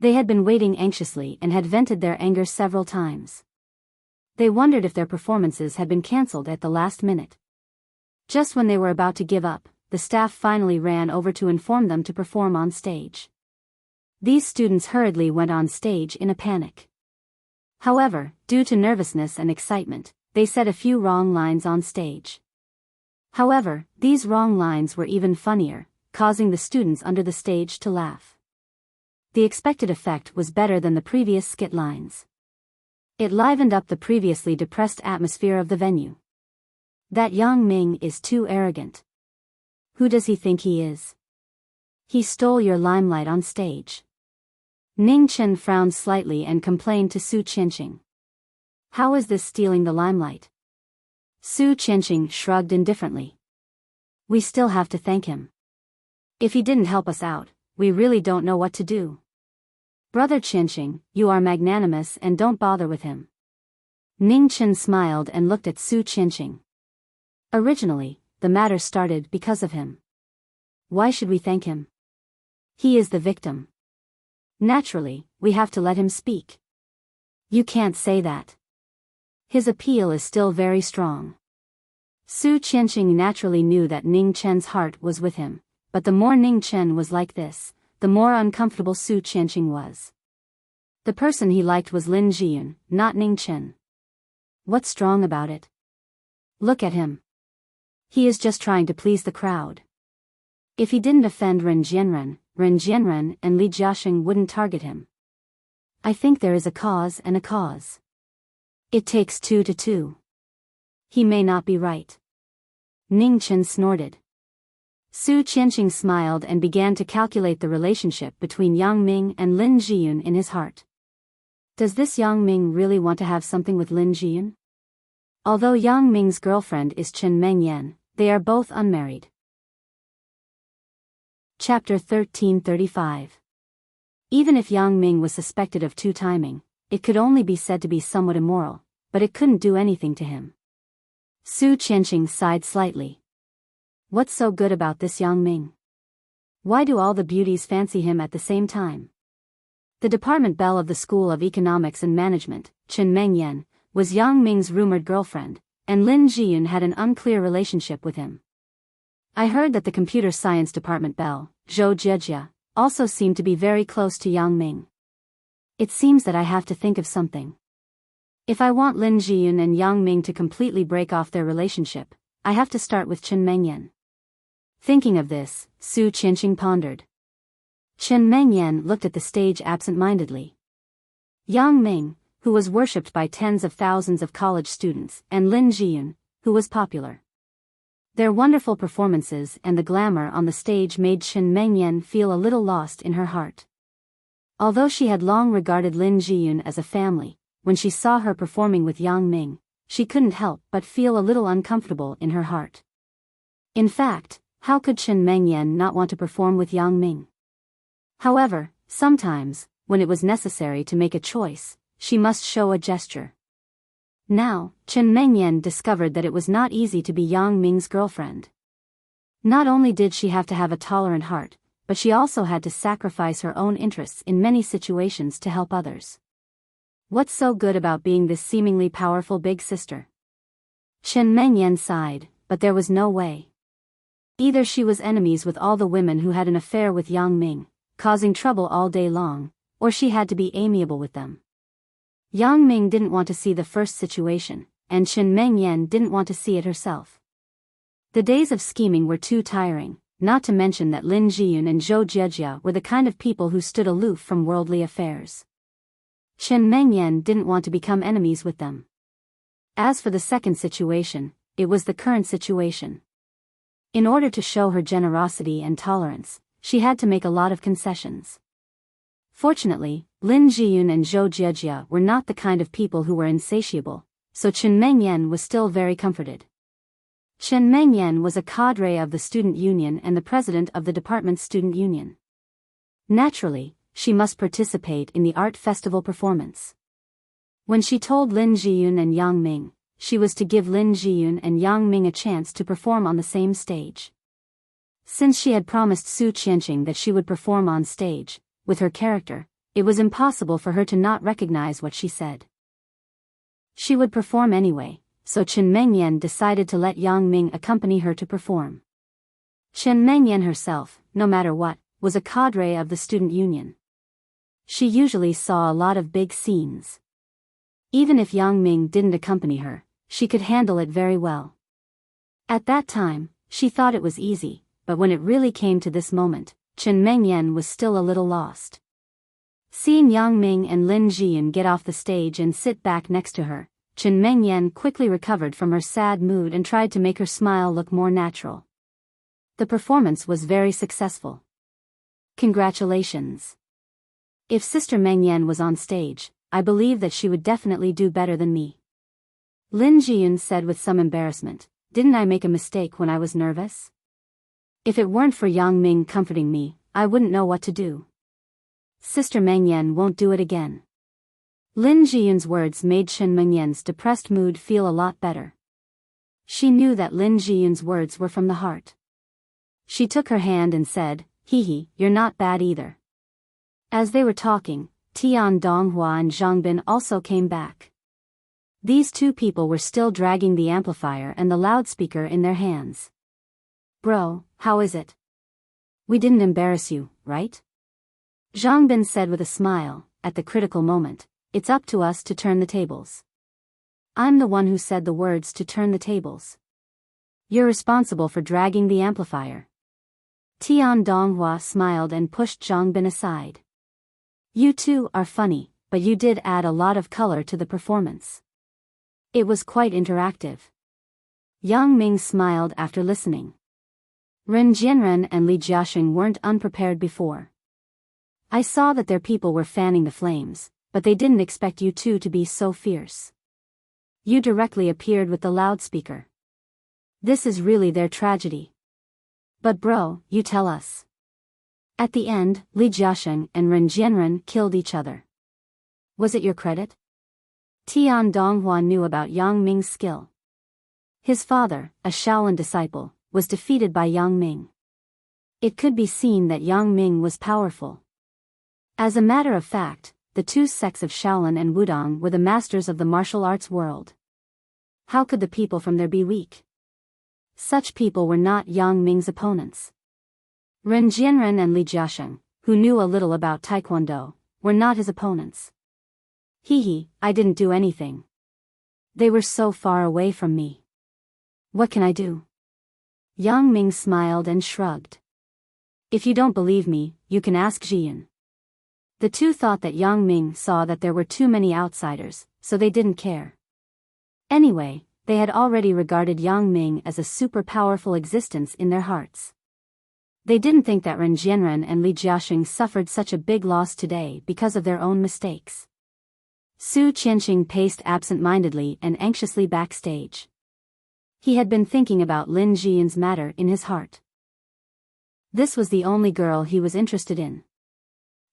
They had been waiting anxiously and had vented their anger several times. They wondered if their performances had been cancelled at the last minute. Just when they were about to give up, the staff finally ran over to inform them to perform on stage. These students hurriedly went on stage in a panic. However, due to nervousness and excitement, they said a few wrong lines on stage. However, these wrong lines were even funnier, causing the students under the stage to laugh. The expected effect was better than the previous skit lines. It livened up the previously depressed atmosphere of the venue. That Yang Ming is too arrogant. Who does he think he is? He stole your limelight on stage. Ning Chen frowned slightly and complained to Su Qianqing. How is this stealing the limelight? Su Qianqing shrugged indifferently. We still have to thank him. If he didn't help us out, we really don't know what to do. Brother Qianqing, you are magnanimous and don't bother with him. Ning Chen smiled and looked at Su Qianqing. Originally, the matter started because of him. Why should we thank him? He is the victim. Naturally, we have to let him speak. You can't say that. His appeal is still very strong. Su Qianqing naturally knew that Ning Chen's heart was with him, but the more Ning Chen was like this, the more uncomfortable Su Qianqing was. The person he liked was Lin Jian, not Ning Chen. What's strong about it? Look at him. He is just trying to please the crowd. If he didn't offend Ren Jianren, and Li Jiaxing wouldn't target him. I think there is a cause and a cause. It takes 2 to 2. He may not be right. Ning Chen snorted. Su Qianqing smiled and began to calculate the relationship between Yang Ming and Lin Jian in his heart. Does this Yang Ming really want to have something with Lin Jian? Although Yang Ming's girlfriend is Chen Mengyan, they are both unmarried. Chapter 1335. Even if Yang Ming was suspected of two-timing, it could only be said to be somewhat immoral, but it couldn't do anything to him. Su Qianqing sighed slightly. What's so good about this Yang Ming? Why do all the beauties fancy him at the same time? The department belle of the School of Economics and Management, Chen Mengyan, was Yang Ming's rumored girlfriend, and Lin Jian had an unclear relationship with him. I heard that the computer science department belle, Zhou Jiejia, also seemed to be very close to Yang Ming. It seems that I have to think of something. If I want Lin Jian and Yang Ming to completely break off their relationship, I have to start with Chen Mengyan. Thinking of this, Su Qianqing pondered. Chen Mengyan looked at the stage absent-mindedly. Yang Ming, who was worshipped by tens of thousands of college students, and Lin Jian, who was popular. Their wonderful performances and the glamour on the stage made Chen Mengyan feel a little lost in her heart. Although she had long regarded Lin Jiyun as a family, when she saw her performing with Yang Ming, she couldn't help but feel a little uncomfortable in her heart. In fact, how could Chen Mengyan not want to perform with Yang Ming? However, sometimes, when it was necessary to make a choice, she must show a gesture. Now, Chen Mengyan discovered that it was not easy to be Yang Ming's girlfriend. Not only did she have to have a tolerant heart, but she also had to sacrifice her own interests in many situations to help others. What's so good about being this seemingly powerful big sister? Chen Mengyan sighed, but there was no way. Either she was enemies with all the women who had an affair with Yang Ming, causing trouble all day long, or she had to be amiable with them. Yang Ming didn't want to see the first situation, and Chen Mengyan didn't want to see it herself. The days of scheming were too tiring, not to mention that Lin Jiyun and Zhou Jiejia were the kind of people who stood aloof from worldly affairs. Chen Mengyan didn't want to become enemies with them. As for the second situation, it was the current situation. In order to show her generosity and tolerance, she had to make a lot of concessions. Fortunately, Lin Jiyun and Zhou Jiejia were not the kind of people who were insatiable, so Chen Mengyan was still very comforted. Chen Mengyan was a cadre of the student union and the president of the department's student union. Naturally, she must participate in the art festival performance. When she told Lin Jiyun and Yang Ming, she was to give Lin Jiyun and Yang Ming a chance to perform on the same stage. Since she had promised Su Qianqing that she would perform on stage, with her character, it was impossible for her to not recognize what she said. She would perform anyway, so Chen Mengyan decided to let Yang Ming accompany her to perform. Chen Mengyan herself, no matter what, was a cadre of the student union. She usually saw a lot of big scenes. Even if Yang Ming didn't accompany her, she could handle it very well. At that time, she thought it was easy, but when it really came to this moment, Chen Mengyan was still a little lost. Seeing Yang Ming and Lin Jiyun get off the stage and sit back next to her, Chen Mengyan quickly recovered from her sad mood and tried to make her smile look more natural. The performance was very successful. Congratulations. If Sister Mengyan was on stage, I believe that she would definitely do better than me. Lin Jiyun said with some embarrassment, "Didn't I make a mistake when I was nervous? If it weren't for Yang Ming comforting me, I wouldn't know what to do. Sister Mengyan won't do it again." Lin Jiyun's words made Chen Mengyan's depressed mood feel a lot better. She knew that Lin Jiyun's words were from the heart. She took her hand and said, "Hee, you're not bad either." As they were talking, Tian Donghua and Zhang Bin also came back. These two people were still dragging the amplifier and the loudspeaker in their hands. "Bro, how is it? We didn't embarrass you, right?" Zhang Bin said with a smile. At the critical moment, it's up to us to turn the tables. I'm the one who said the words to turn the tables. You're responsible for dragging the amplifier. Tian Donghua smiled and pushed Zhang Bin aside. You two are funny, but you did add a lot of color to the performance. It was quite interactive. Yang Ming smiled after listening. Ren Jianren and Li Jiaxing weren't unprepared before. I saw that their people were fanning the flames, but they didn't expect you two to be so fierce. You directly appeared with the loudspeaker. This is really their tragedy. But bro, you tell us. At the end, Li Jiaxing and Ren Jianren killed each other. Was it your credit? Tian Donghua knew about Yang Ming's skill. His father, a Shaolin disciple, was defeated by Yang Ming. It could be seen that Yang Ming was powerful. As a matter of fact, the two sects of Shaolin and Wudong were the masters of the martial arts world. How could the people from there be weak? Such people were not Yang Ming's opponents. Ren Jianren and Li Jiaxing, who knew a little about Taekwondo, were not his opponents. I didn't do anything. They were so far away from me. What can I do? Yang Ming smiled and shrugged. If you don't believe me, you can ask Jian. The two thought that Yang Ming saw that there were too many outsiders, so they didn't care. Anyway, they had already regarded Yang Ming as a super powerful existence in their hearts. They didn't think that Ren Jianren and Li Jiaxing suffered such a big loss today because of their own mistakes. Su Qianqing paced absent-mindedly and anxiously backstage. He had been thinking about Lin Jian's matter in his heart. This was the only girl he was interested in.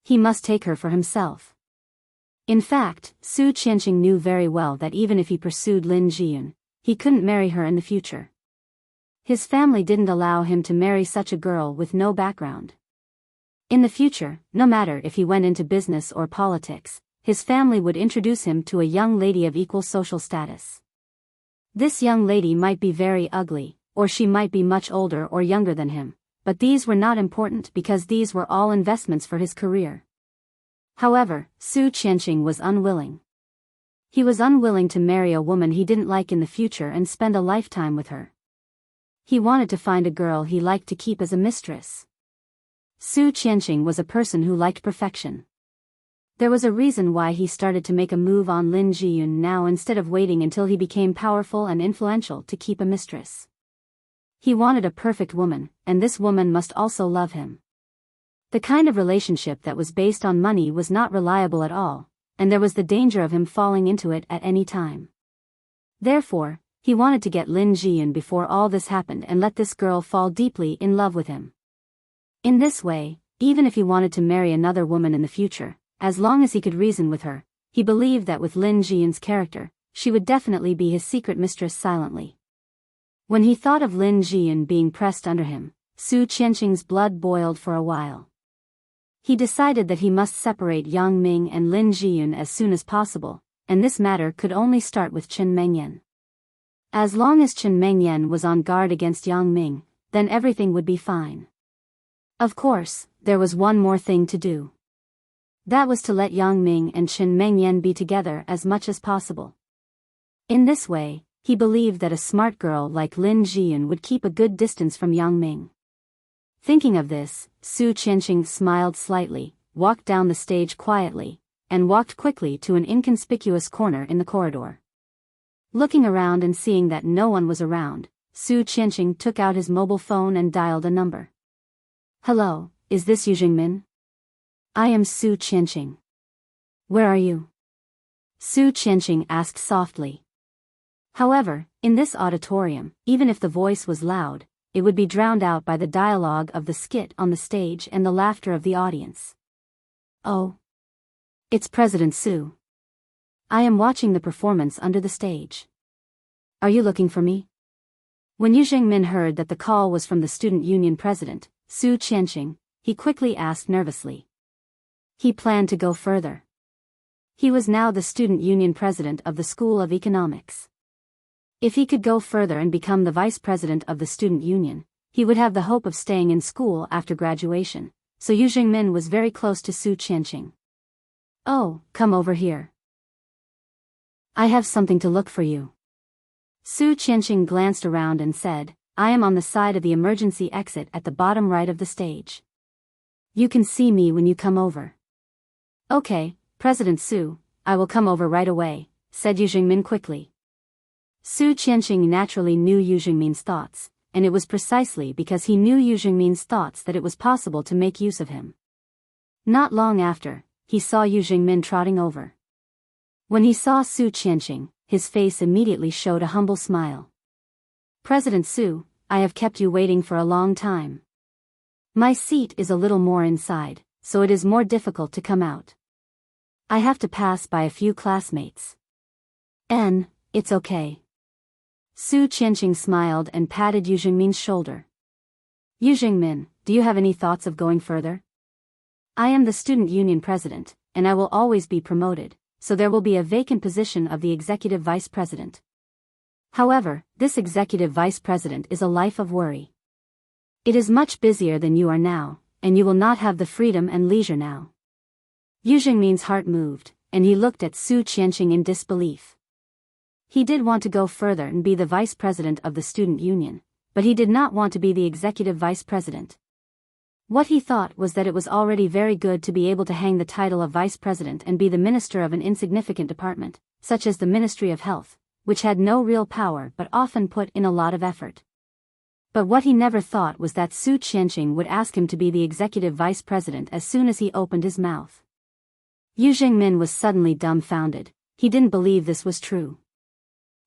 He must take her for himself. In fact, Su Qianqing knew very well that even if he pursued Lin Jian, he couldn't marry her in the future. His family didn't allow him to marry such a girl with no background. In the future, no matter if he went into business or politics, his family would introduce him to a young lady of equal social status. This young lady might be very ugly, or she might be much older or younger than him, but these were not important because these were all investments for his career. However, Su Qianqing was unwilling. He was unwilling to marry a woman he didn't like in the future and spend a lifetime with her. He wanted to find a girl he liked to keep as a mistress. Su Qianqing was a person who liked perfection. There was a reason why he started to make a move on Lin Jian now instead of waiting until he became powerful and influential to keep a mistress. He wanted a perfect woman, and this woman must also love him. The kind of relationship that was based on money was not reliable at all, and there was the danger of him falling into it at any time. Therefore, he wanted to get Lin Jian before all this happened and let this girl fall deeply in love with him. In this way, even if he wanted to marry another woman in the future, as long as he could reason with her, he believed that with Lin Jian's character, she would definitely be his secret mistress silently. When he thought of Lin Jian being pressed under him, Su Qianqing's blood boiled for a while. He decided that he must separate Yang Ming and Lin Jian as soon as possible, and this matter could only start with Chen Mengyan. As long as Chen Mengyan was on guard against Yang Ming, then everything would be fine. Of course, there was one more thing to do. That was to let Yang Ming and Chen Mengyan be together as much as possible. In this way, he believed that a smart girl like Lin Jian would keep a good distance from Yang Ming. Thinking of this, Su Qianqing smiled slightly, walked down the stage quietly, and walked quickly to an inconspicuous corner in the corridor. Looking around and seeing that no one was around, Su Qianqing took out his mobile phone and dialed a number. "Hello, is this Yu Jingmin? I am Su Qianqing. Where are you?" Su Qianqing asked softly. However, in this auditorium, even if the voice was loud, it would be drowned out by the dialogue of the skit on the stage and the laughter of the audience. "Oh. It's President Su. I am watching the performance under the stage. Are you looking for me?" When Yu Jingmin heard that the call was from the student union president, Su Qianqing, he quickly asked nervously. He planned to go further. He was now the student union president of the School of Economics. If he could go further and become the vice president of the student union, he would have the hope of staying in school after graduation, so Yu Jingmin was very close to Su Qianqing. "Oh, come over here. I have something to look for you." Su Qianqing glanced around and said, "I am on the side of the emergency exit at the bottom right of the stage. You can see me when you come over." "Okay, President Su, I will come over right away," said Yu Jingmin quickly. Su Qianqing naturally knew Yu Jingmin's thoughts, and it was precisely because he knew Yu Jingmin's thoughts that it was possible to make use of him. Not long after, he saw Yu Jingmin trotting over. When he saw Su Qianqing, his face immediately showed a humble smile. "President Su, I have kept you waiting for a long time. My seat is a little more inside, so it is more difficult to come out. I have to pass by a few classmates. It's okay." Su Qianqing smiled and patted Yu Jingmin's shoulder. "Yu Jingmin, do you have any thoughts of going further? I am the student union president, and I will always be promoted, so there will be a vacant position of the executive vice president. However, this executive vice president is a life of worry. It is much busier than you are now, and you will not have the freedom and leisure now." Yu Jingmin's heart moved, and he looked at Su Qianqing in disbelief. He did want to go further and be the vice president of the student union, but he did not want to be the executive vice president. What he thought was that it was already very good to be able to hang the title of vice president and be the minister of an insignificant department, such as the Ministry of Health, which had no real power but often put in a lot of effort. But what he never thought was that Su Qianqing would ask him to be the executive vice president as soon as he opened his mouth. Yu Jingmin was suddenly dumbfounded. He didn't believe this was true.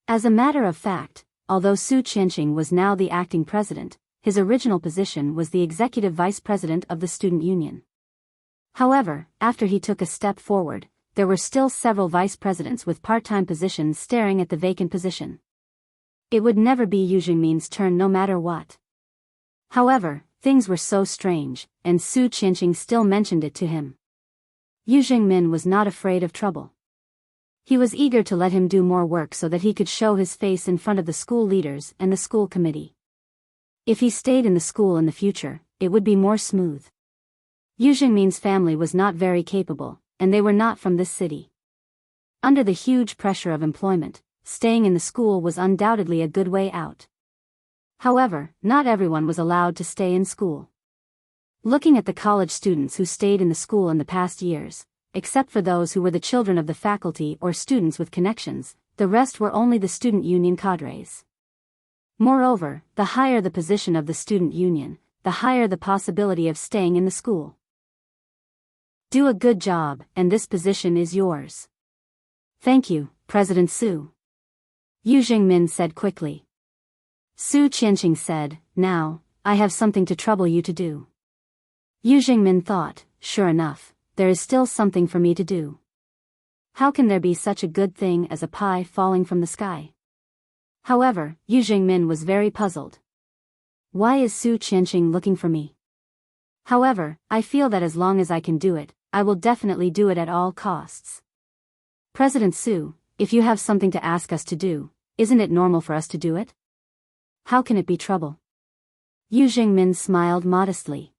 As a matter of fact, although Su Qianqing was now the acting president, his original position was the executive vice president of the student union. However, after he took a step forward, there were still several vice presidents with part-time positions staring at the vacant position. It would never be Yu Jingmin's turn no matter what. However, things were so strange, and Su Qianqing still mentioned it to him. Yu Jingmin was not afraid of trouble. He was eager to let him do more work so that he could show his face in front of the school leaders and the school committee. If he stayed in the school in the future, it would be more smooth. Yu Jingmin's family was not very capable, and they were not from this city. Under the huge pressure of employment, staying in the school was undoubtedly a good way out. However, not everyone was allowed to stay in school. Looking at the college students who stayed in the school in the past years, except for those who were the children of the faculty or students with connections, the rest were only the student union cadres. Moreover, the higher the position of the student union, the higher the possibility of staying in the school. Do a good job, and this position is yours. Thank you, President Su. Yu Jingmin said quickly. Su Qianqing said, now, I have something to trouble you to do. Yu Jingmin thought, sure enough, there is still something for me to do. How can there be such a good thing as a pie falling from the sky? However, Yu Jingmin was very puzzled. Why is Su Qianqing looking for me? However, I feel that as long as I can do it, I will definitely do it at all costs. President Su, if you have something to ask us to do, isn't it normal for us to do it? How can it be trouble? Yu Jingmin smiled modestly.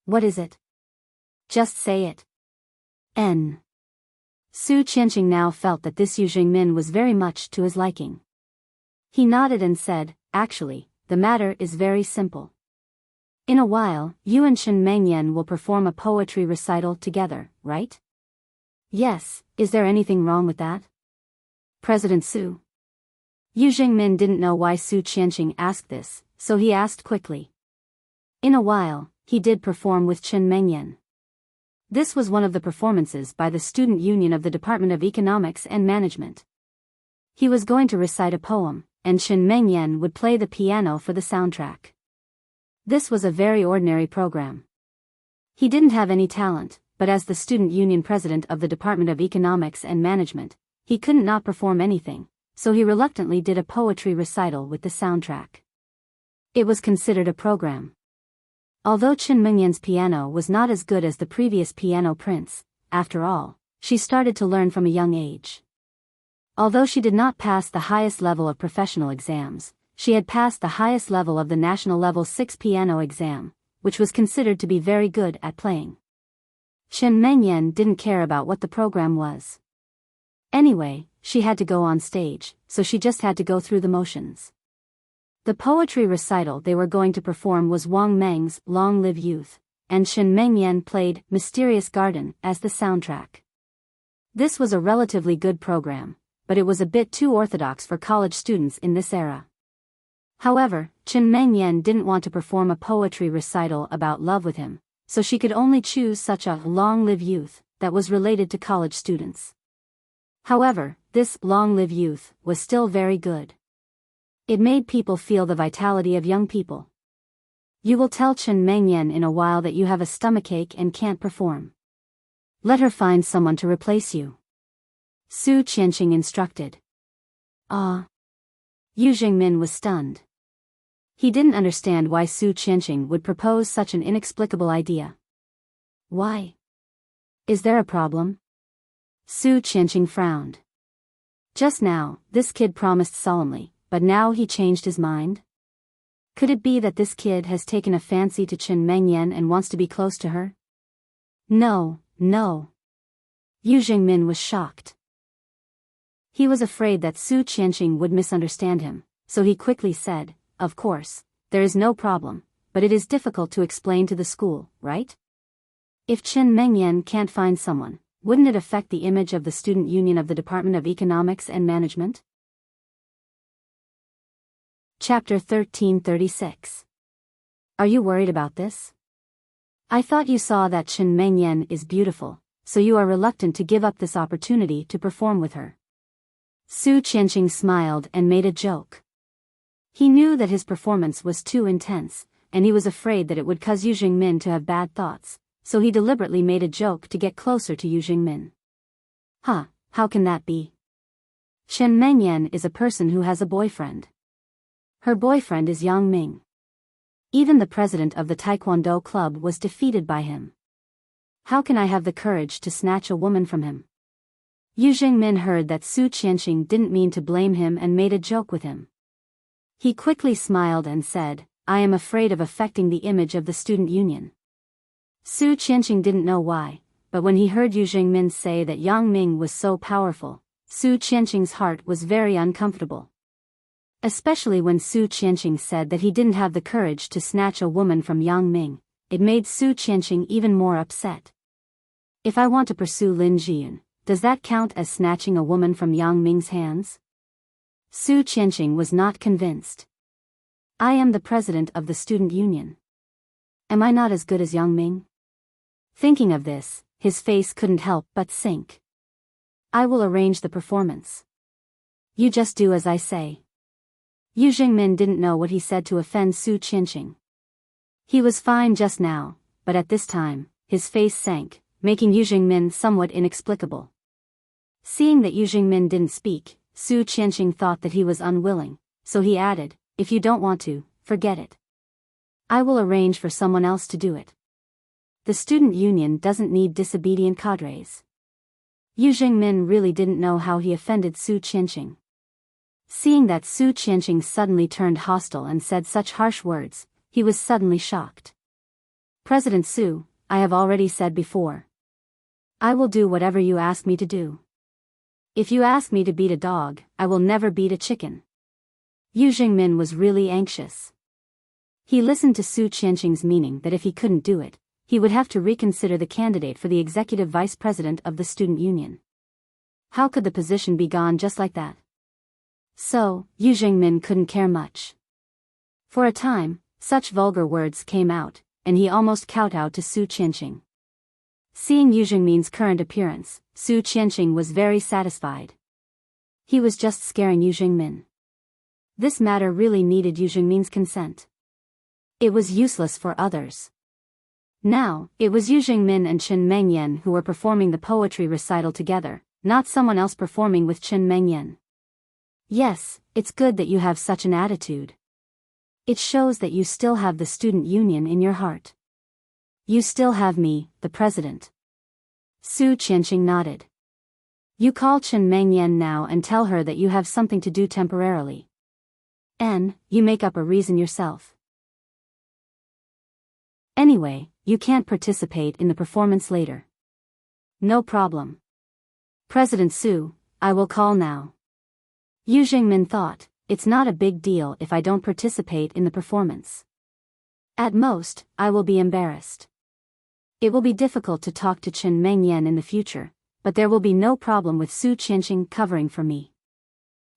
What is it? Just say it. Su Qianqing now felt that this Yu Jingmin was very much to his liking. He nodded and said, actually, the matter is very simple. In a while, you and Chen Mengyan will perform a poetry recital together, right? Yes, is there anything wrong with that? President Su. Yu Jingmin didn't know why Su Qianqing asked this, so he asked quickly. In a while, he did perform with Chen Mengyan. This was one of the performances by the Student Union of the Department of Economics and Management. He was going to recite a poem, and Chen Mengyan would play the piano for the soundtrack. This was a very ordinary program. He didn't have any talent, but as the Student Union President of the Department of Economics and Management, he couldn't not perform anything, so he reluctantly did a poetry recital with the soundtrack. It was considered a program. Although Chen Mengyan's piano was not as good as the previous piano prince, after all, she started to learn from a young age. Although she did not pass the highest level of professional exams, she had passed the highest level of the National Level 6 piano exam, which was considered to be very good at playing. Chen Mengyan didn't care about what the program was. Anyway, she had to go on stage, so she just had to go through the motions. The poetry recital they were going to perform was Wang Meng's Long Live Youth, and Chen Mengyan played Mysterious Garden as the soundtrack. This was a relatively good program, but it was a bit too orthodox for college students in this era. However, Chen Mengyan didn't want to perform a poetry recital about love with him, so she could only choose such a Long Live Youth that was related to college students. However, this Long Live Youth was still very good. It made people feel the vitality of young people. You will tell Chen Mengyan in a while that you have a stomachache and can't perform. Let her find someone to replace you. Su Qianqing instructed. Yu Jingmin was stunned. He didn't understand why Su Qianqing would propose such an inexplicable idea. Why? Is there a problem? Su Qianqing frowned. Just now, this kid promised solemnly, but now he changed his mind? Could it be that this kid has taken a fancy to Chen Mengyan and wants to be close to her? No. Yu Jingmin was shocked. He was afraid that Su Qianqing would misunderstand him, so he quickly said, of course, there is no problem, but it is difficult to explain to the school, right? If Chen Mengyan can't find someone, wouldn't it affect the image of the Student Union of the Department of Economics and Management? Chapter 1336. Are you worried about this? I thought you saw that Chen Mengyan is beautiful, so you are reluctant to give up this opportunity to perform with her. Su Qianqing smiled and made a joke. He knew that his performance was too intense, and he was afraid that it would cause Yu Jingmin to have bad thoughts, so he deliberately made a joke to get closer to Yu Jingmin. Huh, how can that be? Chen Mengyan is a person who has a boyfriend. Her boyfriend is Yang Ming. Even the president of the Taekwondo club was defeated by him. How can I have the courage to snatch a woman from him? Yu Jingmin heard that Su Qianqing didn't mean to blame him and made a joke with him. He quickly smiled and said, I am afraid of affecting the image of the student union. Su Qianqing didn't know why, but when he heard Yu Jingmin say that Yang Ming was so powerful, Su Qianqing's heart was very uncomfortable. Especially when Su Qianqing said that he didn't have the courage to snatch a woman from Yang Ming, it made Su Qianqing even more upset. If I want to pursue Lin Jiyun, does that count as snatching a woman from Yang Ming's hands? Su Qianqing was not convinced. I am the president of the student union. Am I not as good as Yang Ming? Thinking of this, his face couldn't help but sink. I will arrange the performance. You just do as I say. Yu Jingmin didn't know what he said to offend Su Qianqing. He was fine just now, but at this time, his face sank, making Yu Jingmin somewhat inexplicable. Seeing that Yu Jingmin didn't speak, Su Qianqing thought that he was unwilling, so he added, if you don't want to, forget it. I will arrange for someone else to do it. The student union doesn't need disobedient cadres. Yu Jingmin really didn't know how he offended Su Qianqing. Seeing that Su Qianqing suddenly turned hostile and said such harsh words, he was suddenly shocked. President Su, I have already said before. I will do whatever you ask me to do. If you ask me to beat a dog, I will never beat a chicken. Yu Jingmin was really anxious. He listened to Su Qianqing's meaning that if he couldn't do it, he would have to reconsider the candidate for the executive vice president of the student union. How could the position be gone just like that? So, Yu Jingmin couldn't care much. For a time, such vulgar words came out, and he almost kowtowed to Su Qianqing. Seeing Yu Jingmin's current appearance, Su Qianqing was very satisfied. He was just scaring Yu Jingmin. This matter really needed Yu Jingmin's consent. It was useless for others. Now, it was Yu Jingmin and Chen Mengyan who were performing the poetry recital together, not someone else performing with Chen Mengyan. Yes, it's good that you have such an attitude. It shows that you still have the student union in your heart. You still have me, the president. Su Qianqing nodded. You call Chen Mengyan now and tell her that you have something to do temporarily. You make up a reason yourself. Anyway, you can't participate in the performance later. No problem. President Su, I will call now. Yu Jingmin thought, it's not a big deal if I don't participate in the performance. At most, I will be embarrassed. It will be difficult to talk to Chen Mengyan in the future, but there will be no problem with Su Qianqing covering for me.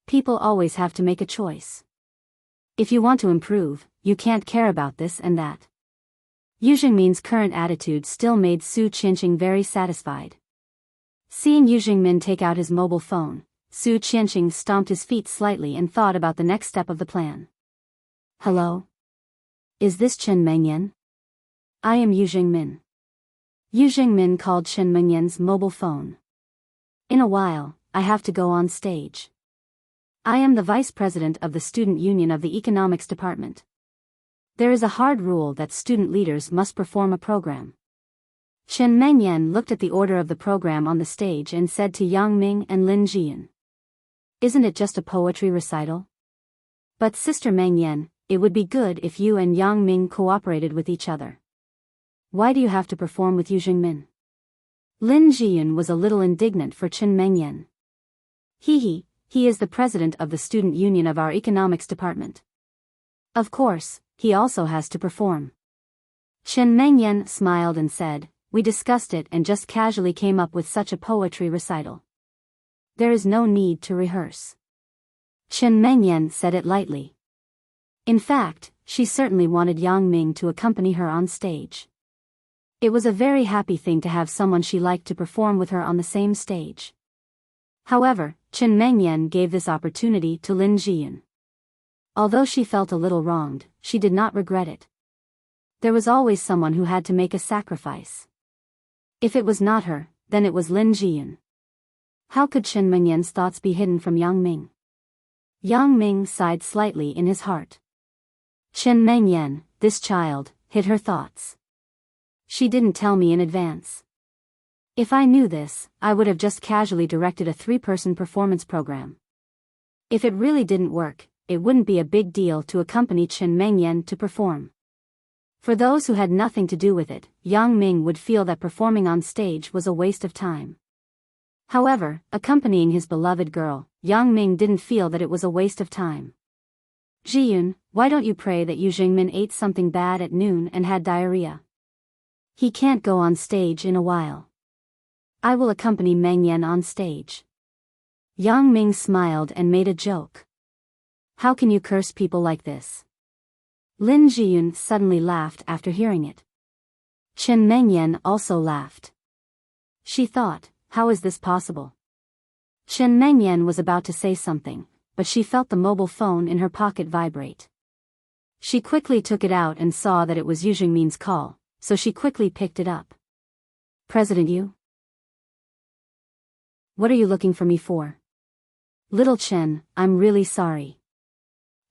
People always have to make a choice. If you want to improve, you can't care about this and that. Yu Jingmin's current attitude still made Su Qianqing very satisfied. Seeing Yu Jingmin take out his mobile phone, Su Qianqing stomped his feet slightly and thought about the next step of the plan. Hello? Is this Chen Mengyan? I am Yu Jingmin. Yu Jingmin called Chen Mengyan's mobile phone. In a while, I have to go on stage. I am the vice president of the student union of the economics department. There is a hard rule that student leaders must perform a program. Chen Mengyan looked at the order of the program on the stage and said to Yang Ming and Lin Jiyun. Isn't it just a poetry recital? But Sister Mengyan, it would be good if you and Yang Ming cooperated with each other. Why do you have to perform with Yu Jingmin? Lin Jiyun was a little indignant for Chen Mengyan. He is the president of the student union of our economics department. Of course, he also has to perform. Chen Mengyan smiled and said, we discussed it and just casually came up with such a poetry recital. There is no need to rehearse. Chen Mengyan said it lightly. In fact, she certainly wanted Yang Ming to accompany her on stage. It was a very happy thing to have someone she liked to perform with her on the same stage. However, Chen Mengyan gave this opportunity to Lin Jiyun. Although she felt a little wronged, she did not regret it. There was always someone who had to make a sacrifice. If it was not her, then it was Lin Jiyun. How could Chen Mengyan's thoughts be hidden from Yang Ming? Yang Ming sighed slightly in his heart. Chen Mengyan, this child, hid her thoughts. She didn't tell me in advance. If I knew this, I would have just casually directed a 3-person performance program. If it really didn't work, it wouldn't be a big deal to accompany Chen Mengyan to perform. For those who had nothing to do with it, Yang Ming would feel that performing on stage was a waste of time. However, accompanying his beloved girl, Yang Ming didn't feel that it was a waste of time. Jiyun, why don't you pray that Yu Jingmin ate something bad at noon and had diarrhea? He can't go on stage in a while. I will accompany Mengyan on stage. Yang Ming smiled and made a joke. How can you curse people like this? Lin Jiyun suddenly laughed after hearing it. Chen Mengyan also laughed. She thought, how is this possible? Chen Mengyan was about to say something, but she felt the mobile phone in her pocket vibrate. She quickly took it out and saw that it was Yu Jingmin's call, so she quickly picked it up. President Yu? What are you looking for me for? Little Chen, I'm really sorry.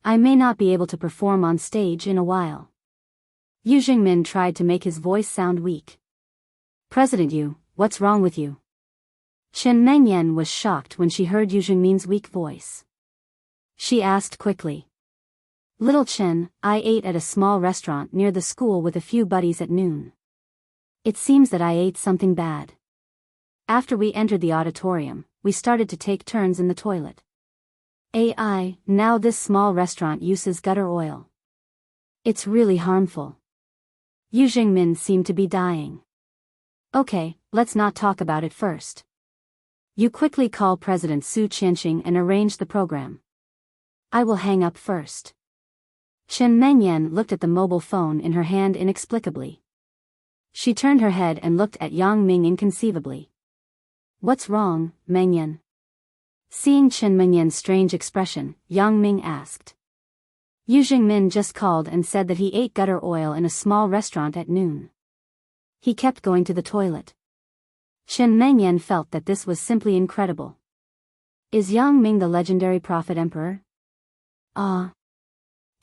I may not be able to perform on stage in a while. Yu Jingmin tried to make his voice sound weak. President Yu, what's wrong with you? Chen Mengyan was shocked when she heard Yu Jingmin's weak voice. She asked quickly. Little Chen, I ate at a small restaurant near the school with a few buddies at noon. It seems that I ate something bad. After we entered the auditorium, we started to take turns in the toilet. Now this small restaurant uses gutter oil. It's really harmful. Yu Jingmin seemed to be dying. Okay, let's not talk about it first. You quickly call President Su Qianqing and arrange the program. I will hang up first. Chen Mengyan looked at the mobile phone in her hand inexplicably. She turned her head and looked at Yang Ming inconceivably. What's wrong, Mengyan? Seeing Chen Mengyan's strange expression, Yang Ming asked. Yu Jingmin just called and said that he ate gutter oil in a small restaurant at noon. He kept going to the toilet. Chen Mengyan felt that this was simply incredible. Is Yang Ming the legendary prophet emperor?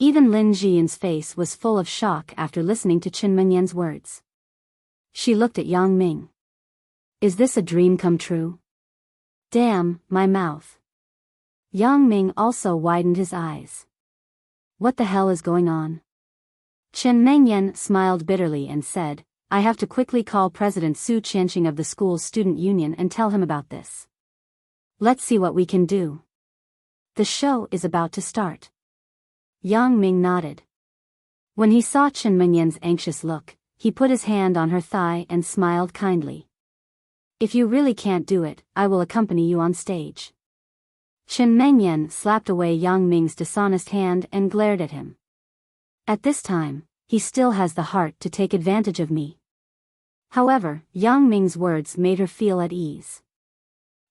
Even Lin Jiyun's face was full of shock after listening to Chen Mengyan's words. She looked at Yang Ming. Is this a dream come true? Damn, my mouth. Yang Ming also widened his eyes. What the hell is going on? Chen Mengyan smiled bitterly and said, I have to quickly call President Su Qianqing of the school's student union and tell him about this. Let's see what we can do. The show is about to start. Yang Ming nodded. When he saw Chen Mengyan's anxious look, he put his hand on her thigh and smiled kindly. If you really can't do it, I will accompany you on stage. Chen Mengyan slapped away Yang Ming's dishonest hand and glared at him. At this time, he still has the heart to take advantage of me. However, Yang Ming's words made her feel at ease.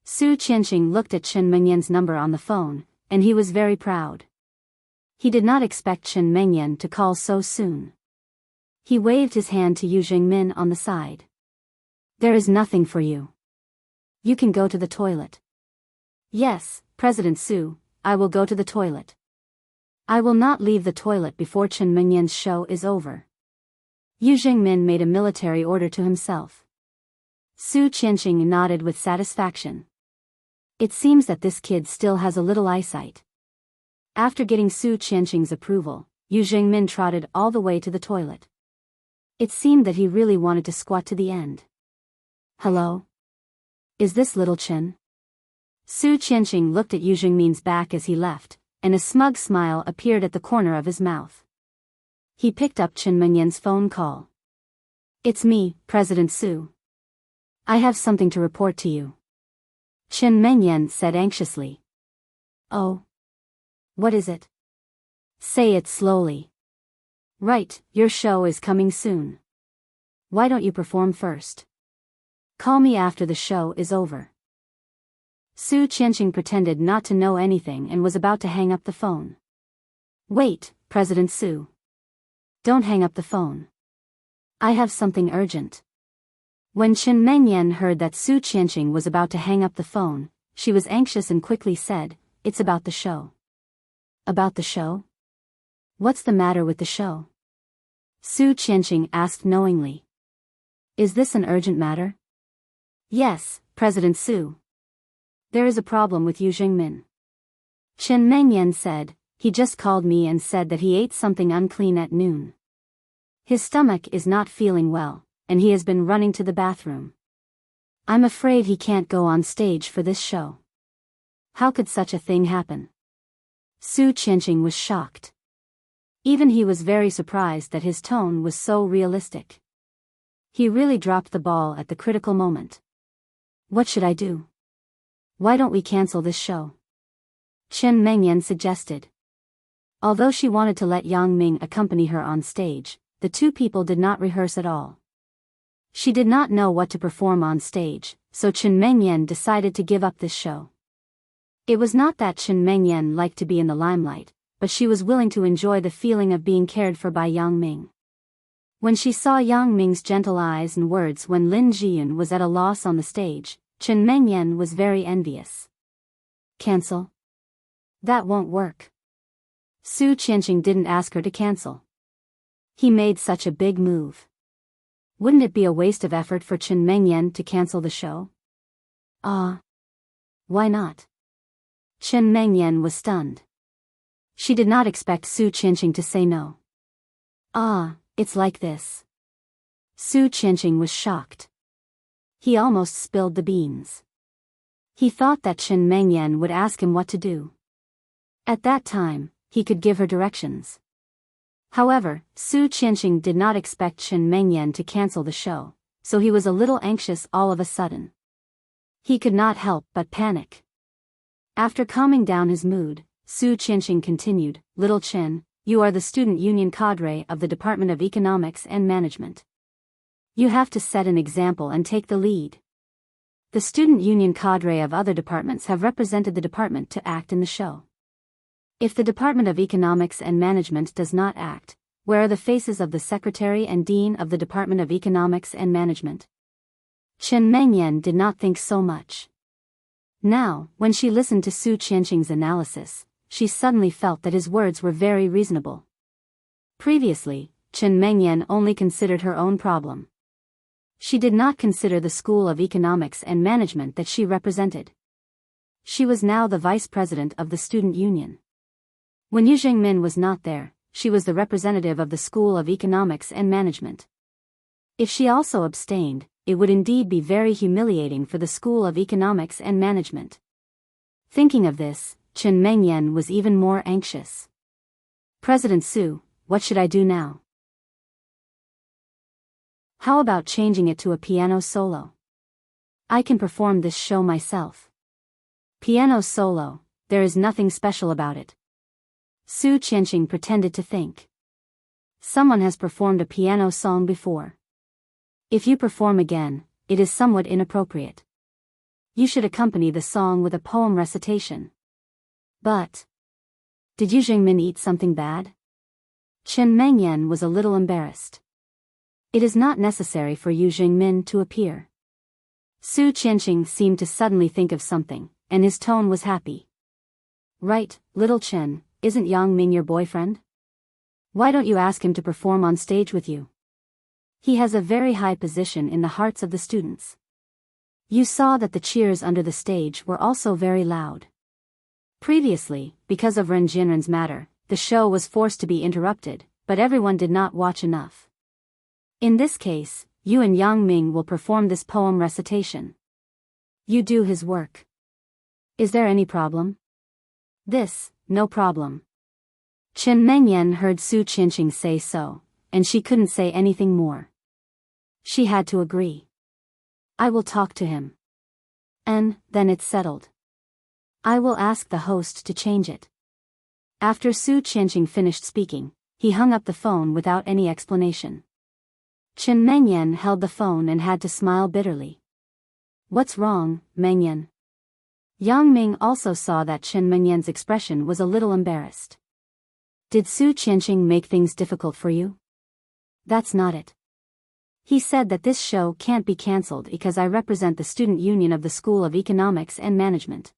Su Qianqing looked at Chen Mengyan's number on the phone, and he was very proud. He did not expect Chen Mengyan to call so soon. He waved his hand to Yu Jingmin on the side. There is nothing for you. You can go to the toilet. Yes, President Su, I will go to the toilet. I will not leave the toilet before Chen Mengyan's show is over. Yu Jingmin made a military order to himself. Su Qianqing nodded with satisfaction. It seems that this kid still has a little eyesight. After getting Su Qianqing's approval, Yu Jingmin trotted all the way to the toilet. It seemed that he really wanted to squat to the end. Hello? Is this little Chen? Su Qianqing looked at Yu Jingmin's back as he left, and a smug smile appeared at the corner of his mouth. He picked up Chen Mengyan's phone call. It's me, President Su. I have something to report to you. Chen Mengyan said anxiously. Oh. What is it? Say it slowly. Right, your show is coming soon. Why don't you perform first? Call me after the show is over. Su Qianqing pretended not to know anything and was about to hang up the phone. Wait, President Su. Don't hang up the phone. I have something urgent. When Chen Mengyan heard that Su Qianqing was about to hang up the phone, she was anxious and quickly said, "It's about the show." About the show? What's the matter with the show? Su Qianqing asked knowingly. Is this an urgent matter? Yes, President Su. There is a problem with Yu Jingmin. Chen Mengyan said, he just called me and said that he ate something unclean at noon. His stomach is not feeling well, and he has been running to the bathroom. I'm afraid he can't go on stage for this show. How could such a thing happen? Su Qianqing was shocked. Even he was very surprised that his tone was so realistic. He really dropped the ball at the critical moment. What should I do? Why don't we cancel this show? Chen Mengyan suggested. Although she wanted to let Yang Ming accompany her on stage, the two people did not rehearse at all. She did not know what to perform on stage, so Chen Mengyan decided to give up this show. It was not that Chen Mengyan liked to be in the limelight, but she was willing to enjoy the feeling of being cared for by Yang Ming. When she saw Yang Ming's gentle eyes and words when Lin Jiyun was at a loss on the stage, Chen Mengyan was very envious. Cancel? That won't work. Su Qianqing didn't ask her to cancel. He made such a big move. Wouldn't it be a waste of effort for Chen Mengyan to cancel the show? Why not? Chen Mengyan was stunned. She did not expect Su Qianqing to say no. It's like this. Su Qianqing was shocked. He almost spilled the beans. He thought that Chen Mengyan would ask him what to do. At that time, he could give her directions. However, Su Qianqing did not expect Chen Mengyan to cancel the show, so he was a little anxious all of a sudden. He could not help but panic. After calming down his mood, Su Qianqing continued, "Little Chen, you are the student union cadre of the Department of Economics and Management. You have to set an example and take the lead. The student union cadre of other departments have represented the department to act in the show. If the Department of Economics and Management does not act, where are the faces of the Secretary and Dean of the Department of Economics and Management?" Chen Mengyan did not think so much. Now, when she listened to Su Qianqing's analysis, she suddenly felt that his words were very reasonable. Previously, Chen Mengyan only considered her own problem. She did not consider the School of Economics and Management that she represented. She was now the vice president of the student union. When Yu Jingmin was not there, she was the representative of the School of Economics and Management. If she also abstained, it would indeed be very humiliating for the School of Economics and Management. Thinking of this, Chen Mengyan was even more anxious. "President Su, what should I do now? How about changing it to a piano solo? I can perform this show myself." Piano solo, there is nothing special about it. Su Qianqing pretended to think. Someone has performed a piano song before. If you perform again, it is somewhat inappropriate. You should accompany the song with a poem recitation. But did Yu Jingmin eat something bad? Chen Mengyan was a little embarrassed. It is not necessary for Yu Jingmin to appear. Su Qianqing seemed to suddenly think of something, and his tone was happy. "Right, little Chen, isn't Yang Ming your boyfriend? Why don't you ask him to perform on stage with you? He has a very high position in the hearts of the students." You saw that the cheers under the stage were also very loud. Previously, because of Ren Jinren's matter, the show was forced to be interrupted, but everyone did not watch enough. In this case, you and Yang Ming will perform this poem recitation. You do his work. Is there any problem? No problem. Chen Mengyan heard Su Qianqing say so, and she couldn't say anything more. She had to agree. "I will talk to him. And then it's settled. I will ask the host to change it." After Su Qianqing finished speaking, he hung up the phone without any explanation. Chen Mengyan held the phone and had to smile bitterly. What's wrong, Mengyan? Yang Ming also saw that Chen Mengyan's expression was a little embarrassed. Did Su Qianqing make things difficult for you? That's not it. He said that this show can't be cancelled because I represent the student union of the School of Economics and Management.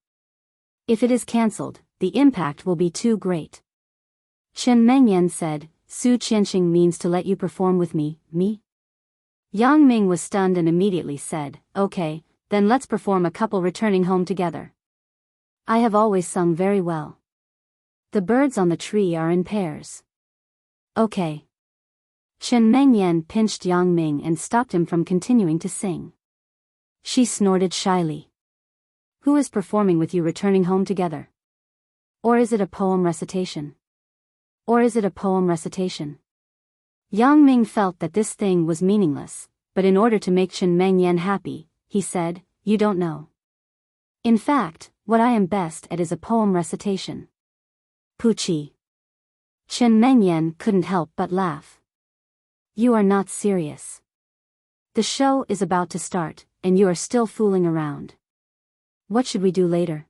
If it is cancelled, the impact will be too great. Chen Mengyan said, Su Qianqing means to let you perform with me, me? Yang Ming was stunned and immediately said, okay, then let's perform a couple returning home together. I have always sung very well. The birds on the tree are in pairs. Okay. Chen Mengyan pinched Yang Ming and stopped him from continuing to sing. She snorted shyly. Who is performing with you returning home together? Or is it a poem recitation? Yang Ming felt that this thing was meaningless, but in order to make Chen Mengyan happy, he said, you don't know. In fact, what I am best at is a poem recitation. Puchi. Chen Mengyan couldn't help but laugh. You are not serious. The show is about to start, and you are still fooling around. What should we do later?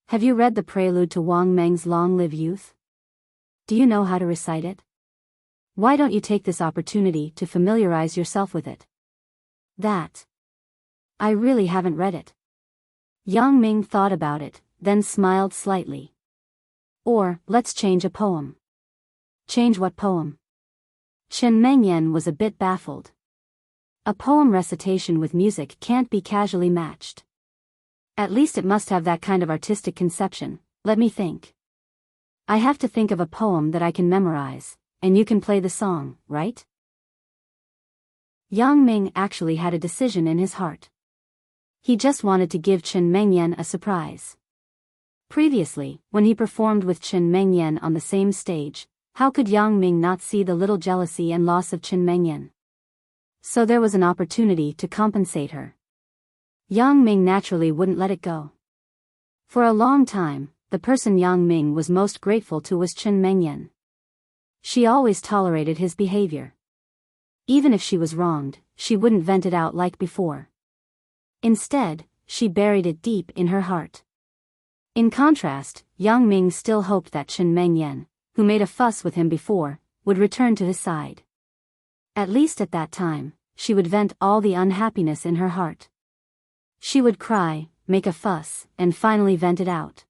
Have you read the prelude to Wang Meng's Long Live Youth? Do you know how to recite it? Why don't you take this opportunity to familiarize yourself with it? That. I really haven't read it. Yang Ming thought about it, then smiled slightly. Or, let's change a poem. Change what poem? Chen Mengyan was a bit baffled. A poem recitation with music can't be casually matched. At least it must have that kind of artistic conception. Let me think. I have to think of a poem that I can memorize, and you can play the song, right? Yang Ming actually had a decision in his heart. He just wanted to give Chen Mengyan a surprise. Previously, when he performed with Chen Mengyan on the same stage, how could Yang Ming not see the little jealousy and loss of Chen Mengyan? So there was an opportunity to compensate her. Yang Ming naturally wouldn't let it go. For a long time, the person Yang Ming was most grateful to was Chen Mengyan. She always tolerated his behavior. Even if she was wronged, she wouldn't vent it out like before. Instead, she buried it deep in her heart. In contrast, Yang Ming still hoped that Chen Mengyan, who made a fuss with him before, would return to his side. At least at that time, she would vent all the unhappiness in her heart. She would cry, make a fuss, and finally vent it out.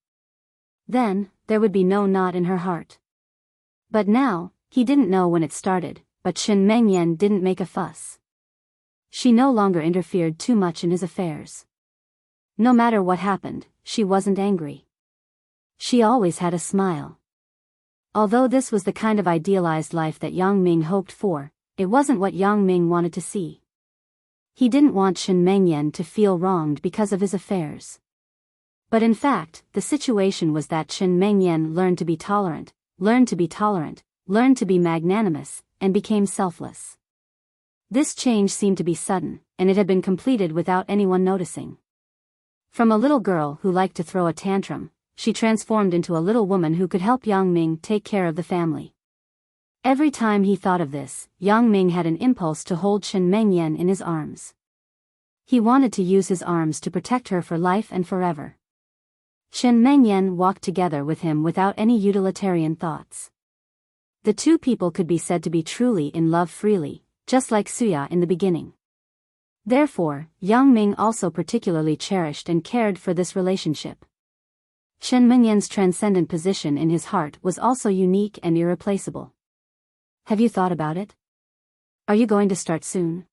Then, there would be no knot in her heart. But now, he didn't know when it started, but Chen Mengyan didn't make a fuss. She no longer interfered too much in his affairs. No matter what happened, she wasn't angry. She always had a smile. Although this was the kind of idealized life that Yang Ming hoped for, it wasn't what Yang Ming wanted to see. He didn't want Chen Mengyan to feel wronged because of his affairs. But in fact, the situation was that Chen Mengyan learned to be tolerant, learned to be magnanimous, and became selfless. This change seemed to be sudden, and it had been completed without anyone noticing. From a little girl who liked to throw a tantrum, she transformed into a little woman who could help Yang Ming take care of the family. Every time he thought of this, Yang Ming had an impulse to hold Chen Mengyan in his arms. He wanted to use his arms to protect her for life and forever. Chen Mengyan walked together with him without any utilitarian thoughts. The two people could be said to be truly in love freely, just like Suya in the beginning. Therefore, Yang Ming also particularly cherished and cared for this relationship. Chen Mengyan's transcendent position in his heart was also unique and irreplaceable. Have you thought about it? Are you going to start soon?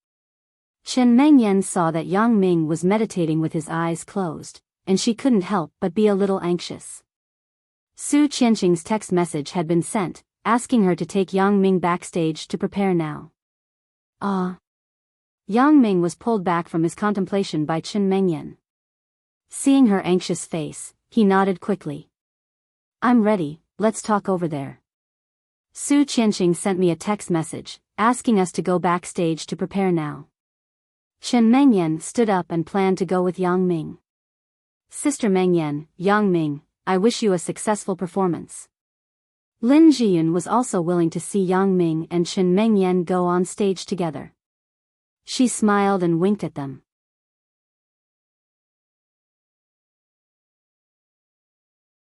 Chen Mengyan saw that Yang Ming was meditating with his eyes closed, and she couldn't help but be a little anxious. Su Qianqing's text message had been sent, asking her to take Yang Ming backstage to prepare now. Yang Ming was pulled back from his contemplation by Chen Mengyan. Seeing her anxious face, he nodded quickly. I'm ready, let's talk over there. Su Qianqing sent me a text message, asking us to go backstage to prepare now. Chen Mengyan stood up and planned to go with Yang Ming. Sister Mengyan, Yang Ming, I wish you a successful performance. Lin Jiyun was also willing to see Yang Ming and Chen Mengyan go on stage together. She smiled and winked at them.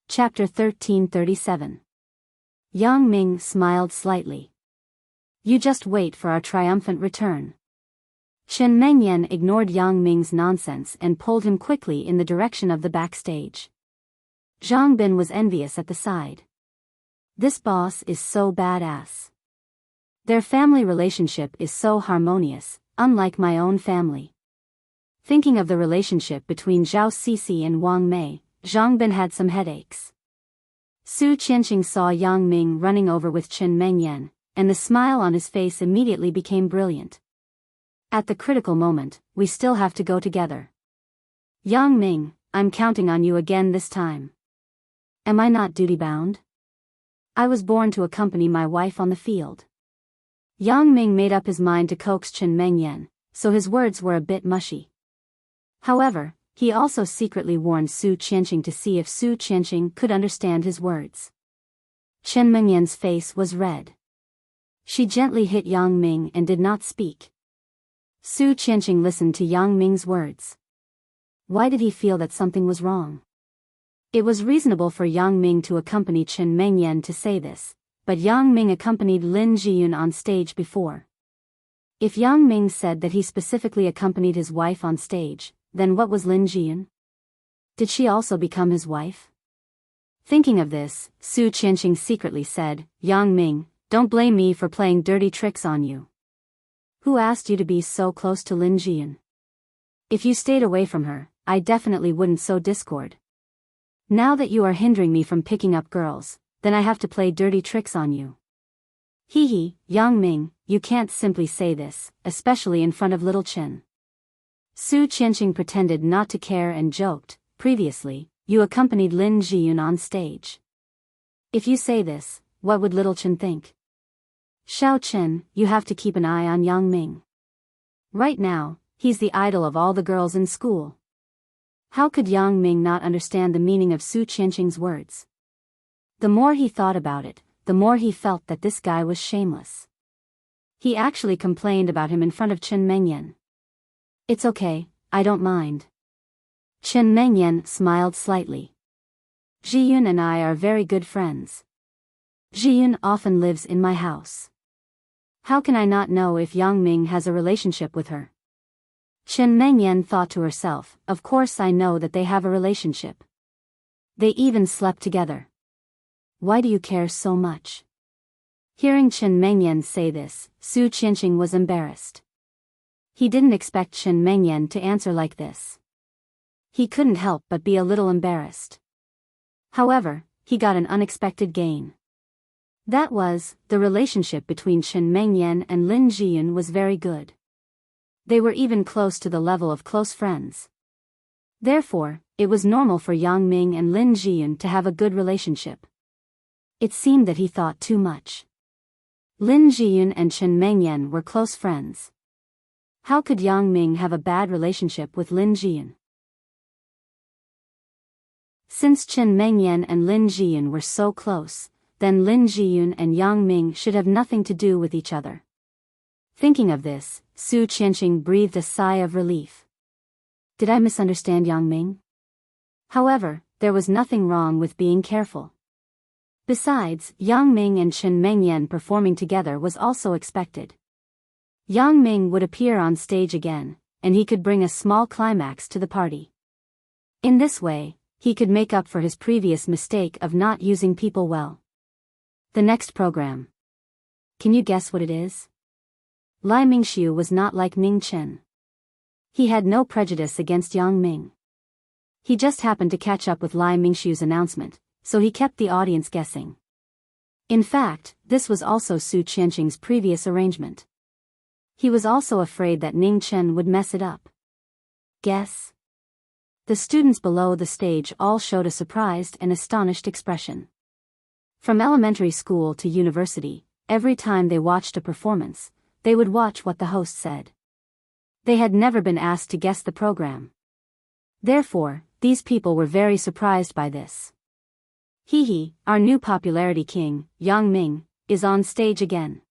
Chapter 1337. Yang Ming smiled slightly. You just wait for our triumphant return. Chen Mengyan ignored Yang Ming's nonsense and pulled him quickly in the direction of the backstage. Zhang Bin was envious at the side. This boss is so badass. Their family relationship is so harmonious, unlike my own family. Thinking of the relationship between Zhao Sisi and Wang Mei, Zhang Bin had some headaches. Su Qianqing saw Yang Ming running over with Chen Mengyan, and the smile on his face immediately became brilliant. At the critical moment, we still have to go together. Yang Ming, I'm counting on you again this time. Am I not duty-bound? I was born to accompany my wife on the field. Yang Ming made up his mind to coax Chen Mengyan, so his words were a bit mushy. However, he also secretly warned Su Qianqing to see if Su Qianqing could understand his words. Chen Mengyan's face was red. She gently hit Yang Ming and did not speak. Su Qianqing listened to Yang Ming's words. Why did he feel that something was wrong? It was reasonable for Yang Ming to accompany Chen Mengyan to say this, but Yang Ming accompanied Lin Jiyun on stage before. If Yang Ming said that he specifically accompanied his wife on stage, then what was Lin Jiyun? Did she also become his wife? Thinking of this, Su Qianqing secretly said, Yang Ming, don't blame me for playing dirty tricks on you. Who asked you to be so close to Lin Jiyun? If you stayed away from her, I definitely wouldn't sow discord. Now that you are hindering me from picking up girls, then I have to play dirty tricks on you. Hee hee, Yang Ming, you can't simply say this, especially in front of little Chen. Su Qianqing pretended not to care and joked, previously, you accompanied Lin Jiyun on stage. If you say this, what would little Chen think? Xiao Chen, you have to keep an eye on Yang Ming. Right now, he's the idol of all the girls in school. How could Yang Ming not understand the meaning of Su Qianqing's words? The more he thought about it, the more he felt that this guy was shameless. He actually complained about him in front of Chen Mengyan. It's okay, I don't mind. Chen Mengyan smiled slightly. Jiyun and I are very good friends. Jiyun often lives in my house. How can I not know if Yang Ming has a relationship with her? Chen Mengyan thought to herself, of course I know that they have a relationship. They even slept together. Why do you care so much? Hearing Chen Mengyan say this, Su Qianqing was embarrassed. He didn't expect Chen Mengyan to answer like this. He couldn't help but be a little embarrassed. However, he got an unexpected gain. That was, the relationship between Chen Mengyan and Lin Jiyun was very good. They were even close to the level of close friends. Therefore, it was normal for Yang Ming and Lin Jiyun to have a good relationship. It seemed that he thought too much. Lin Jiyun and Chen Mengyan were close friends. How could Yang Ming have a bad relationship with Lin Jiyun? Since Chen Mengyan and Lin Jiyun were so close, then Lin Jiyun and Yang Ming should have nothing to do with each other. Thinking of this, Su Qianqing breathed a sigh of relief. Did I misunderstand Yang Ming? However, there was nothing wrong with being careful. Besides, Yang Ming and Chen Mengyan performing together was also expected. Yang Ming would appear on stage again, and he could bring a small climax to the party. In this way, he could make up for his previous mistake of not using people well. The next program. Can you guess what it is? Lai Mingxiu was not like Ning Chen. He had no prejudice against Yang Ming. He just happened to catch up with Lai Mingxiu's announcement, so he kept the audience guessing. In fact, this was also Su Qianqing's previous arrangement. He was also afraid that Ning Chen would mess it up. Guess? The students below the stage all showed a surprised and astonished expression. From elementary school to university, every time they watched a performance, they would watch what the host said. They had never been asked to guess the program. Therefore, these people were very surprised by this. Hee, our new popularity king, Yang Ming, is on stage again.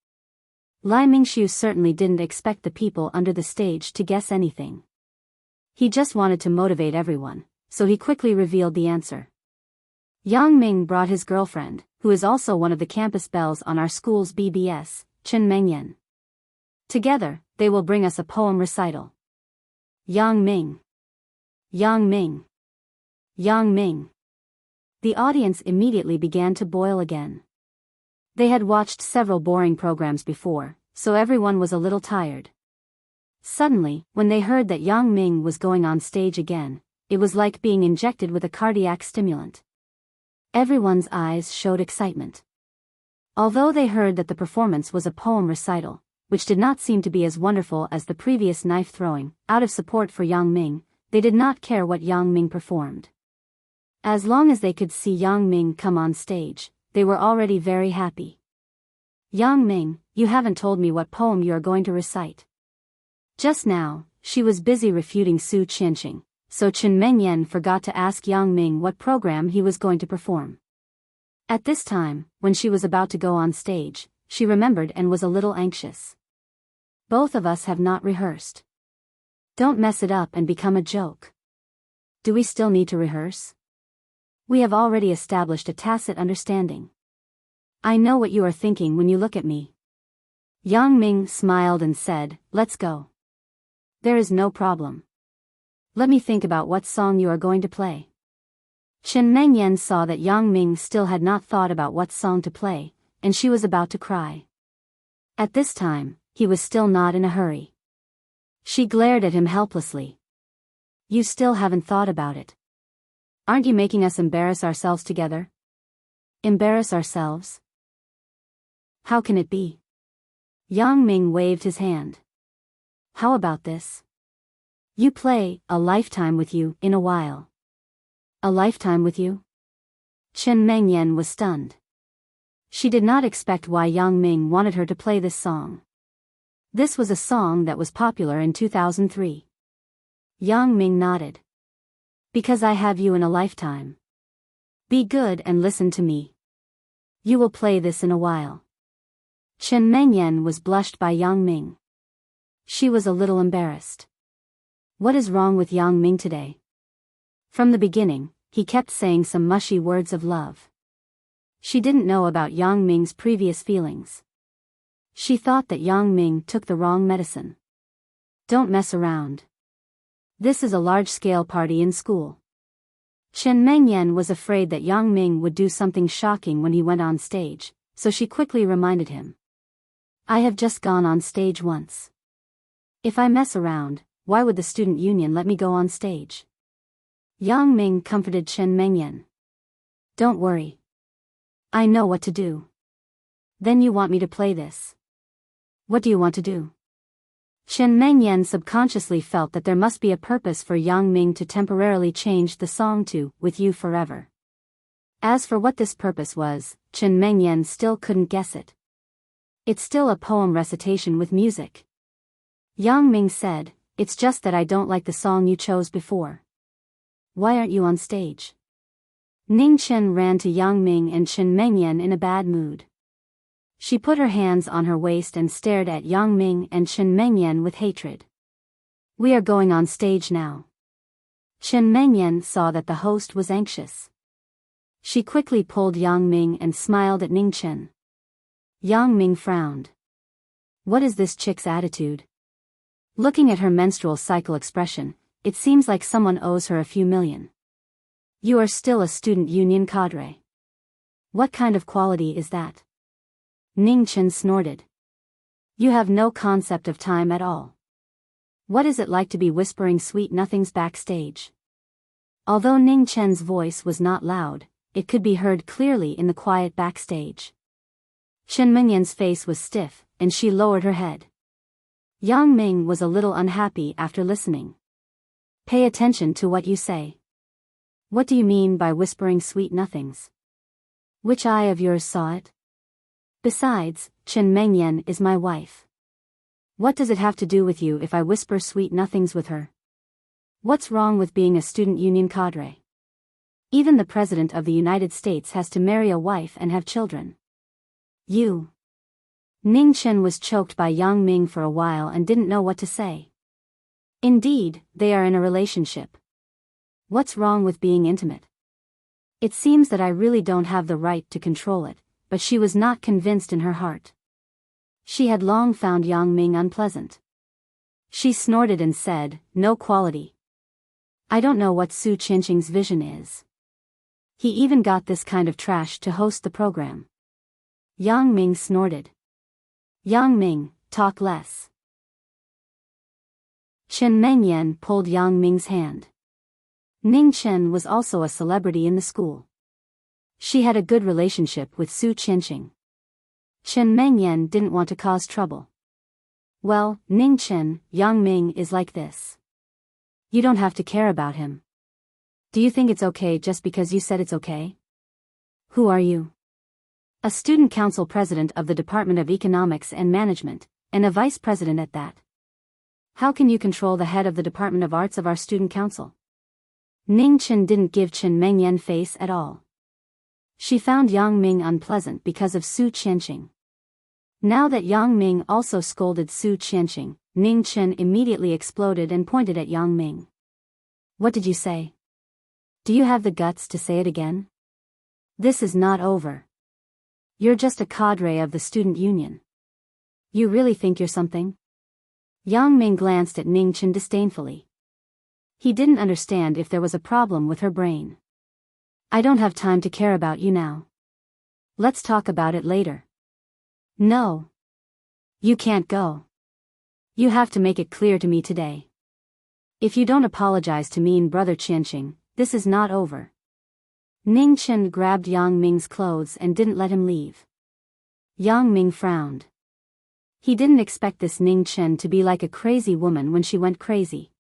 Lai Mingshu certainly didn't expect the people under the stage to guess anything. He just wanted to motivate everyone, so he quickly revealed the answer. Yang Ming brought his girlfriend, who is also one of the campus belles on our school's BBS, Chen Mengyan. Together, they will bring us a poem recital. Yang Ming. Yang Ming. Yang Ming. The audience immediately began to boil again. They had watched several boring programs before, so everyone was a little tired. Suddenly, when they heard that Yang Ming was going on stage again, it was like being injected with a cardiac stimulant. Everyone's eyes showed excitement. Although they heard that the performance was a poem recital, which did not seem to be as wonderful as the previous knife throwing, out of support for Yang Ming, they did not care what Yang Ming performed. As long as they could see Yang Ming come on stage, they were already very happy. Yang Ming, you haven't told me what poem you are going to recite. Just now, she was busy refuting Su Qianqing, so Chen Mengyan forgot to ask Yang Ming what program he was going to perform. At this time, when she was about to go on stage, she remembered and was a little anxious. Both of us have not rehearsed. Don't mess it up and become a joke. Do we still need to rehearse? We have already established a tacit understanding. I know what you are thinking when you look at me. Yang Ming smiled and said, let's go. There is no problem. Let me think about what song you are going to play. Chen Mengyan saw that Yang Ming still had not thought about what song to play, and she was about to cry. At this time, he was still not in a hurry. She glared at him helplessly. You still haven't thought about it. Aren't you making us embarrass ourselves together? Embarrass ourselves? How can it be? Yang Ming waved his hand. How about this? You play A Lifetime with You in a while. A lifetime with you? Chen Mengyan was stunned. She did not expect why Yang Ming wanted her to play this song. This was a song that was popular in 2003. Yang Ming nodded. Because I have you in a lifetime. Be good and listen to me. You will play this in a while. Chen Mengyan was blushed by Yang Ming. She was a little embarrassed. What is wrong with Yang Ming today? From the beginning, he kept saying some mushy words of love. She didn't know about Yang Ming's previous feelings. She thought that Yang Ming took the wrong medicine. Don't mess around. This is a large-scale party in school. Chen Mengyan was afraid that Yang Ming would do something shocking when he went on stage, so she quickly reminded him. I have just gone on stage once. If I mess around, why would the student union let me go on stage? Yang Ming comforted Chen Mengyan. Don't worry. I know what to do. Then you want me to play this. What do you want to do? Chen Mengyan subconsciously felt that there must be a purpose for Yang Ming to temporarily change the song to With You Forever. As for what this purpose was, Chen Mengyan still couldn't guess it. It's still a poem recitation with music. Yang Ming said, it's just that I don't like the song you chose before. Why aren't you on stage? Ning Chen ran to Yang Ming and Chen Mengyan in a bad mood. She put her hands on her waist and stared at Yang Ming and Chen Mengyan with hatred. We are going on stage now. Chen Mengyan saw that the host was anxious. She quickly pulled Yang Ming and smiled at Ning Chen. Yang Ming frowned. What is this chick's attitude? Looking at her menstrual cycle expression, it seems like someone owes her a few million. You are still a student union cadre. What kind of quality is that? Ning Chen snorted. You have no concept of time at all. What is it like to be whispering sweet nothings backstage? Although Ning Chen's voice was not loud, it could be heard clearly in the quiet backstage. Chen Mengyan's face was stiff, and she lowered her head. Yang Ming was a little unhappy after listening. Pay attention to what you say. What do you mean by whispering sweet nothings? Which eye of yours saw it? Besides, Chen Mengyan is my wife. What does it have to do with you if I whisper sweet nothings with her? What's wrong with being a student union cadre? Even the President of the United States has to marry a wife and have children. You. Ning Chen was choked by Yang Ming for a while and didn't know what to say. Indeed, they are in a relationship. What's wrong with being intimate? It seems that I really don't have the right to control it, but she was not convinced in her heart. She had long found Yang Ming unpleasant. She snorted and said, "No quality. I don't know what Su Qianqing's vision is. He even got this kind of trash to host the program." Yang Ming snorted. "Yang Ming, talk less." Chen Mengyan pulled Yang Ming's hand. Ning Chen was also a celebrity in the school. She had a good relationship with Su Qianqing. Chen Mengyan didn't want to cause trouble. "Well, Ning Chen, Yang Ming is like this. You don't have to care about him. Do you think it's okay just because you said it's okay? Who are you?" "A student council president of the Department of Economics and Management, and a vice president at that. How can you control the head of the Department of Arts of our student council?" Ning Chen didn't give Chen Mengyan face at all. She found Yang Ming unpleasant because of Su Qianqing. Now that Yang Ming also scolded Su Qianqing, Ning Chen immediately exploded and pointed at Yang Ming. "What did you say? Do you have the guts to say it again? This is not over. You're just a cadre of the student union. You really think you're something?" Yang Ming glanced at Ning Chen disdainfully. He didn't understand if there was a problem with her brain. "I don't have time to care about you now. Let's talk about it later." "No. You can't go. You have to make it clear to me today. If you don't apologize to me and Brother Qianqing, this is not over." Ning Chen grabbed Yang Ming's clothes and didn't let him leave. Yang Ming frowned. He didn't expect this Ning Chen to be like a crazy woman when she went crazy.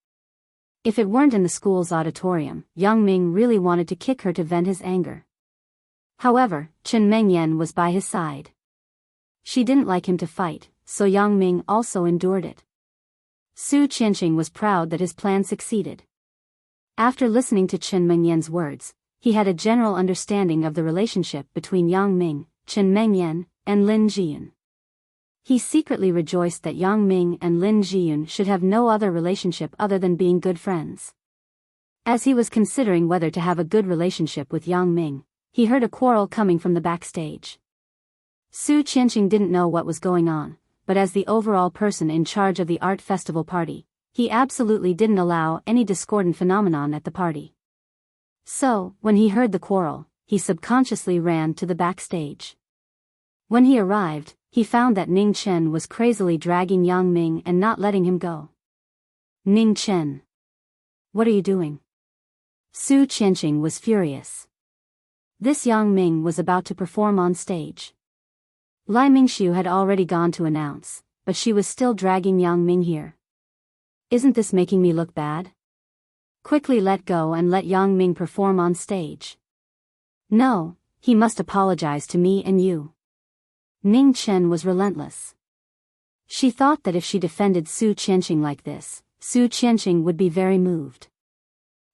If it weren't in the school's auditorium, Yang Ming really wanted to kick her to vent his anger. However, Chen Mengyan was by his side. She didn't like him to fight, so Yang Ming also endured it. Su Qianqing was proud that his plan succeeded. After listening to Chen Mengyan's words, he had a general understanding of the relationship between Yang Ming, Chen Mengyan, and Lin Jiyun. He secretly rejoiced that Yang Ming and Lin Jiyun should have no other relationship other than being good friends. As he was considering whether to have a good relationship with Yang Ming, he heard a quarrel coming from the backstage. Su Qianqing didn't know what was going on, but as the overall person in charge of the art festival party, he absolutely didn't allow any discordant phenomenon at the party. So, when he heard the quarrel, he subconsciously ran to the backstage. When he arrived, he found that Ning Chen was crazily dragging Yang Ming and not letting him go. "Ning Chen. What are you doing?" Su Qianqing was furious. This Yang Ming was about to perform on stage. Lai Mingxiu had already gone to announce, but she was still dragging Yang Ming here. "Isn't this making me look bad? Quickly let go and let Yang Ming perform on stage." "No, he must apologize to me and you." Ning Chen was relentless. She thought that if she defended Su Qianqing like this, Su Qianqing would be very moved.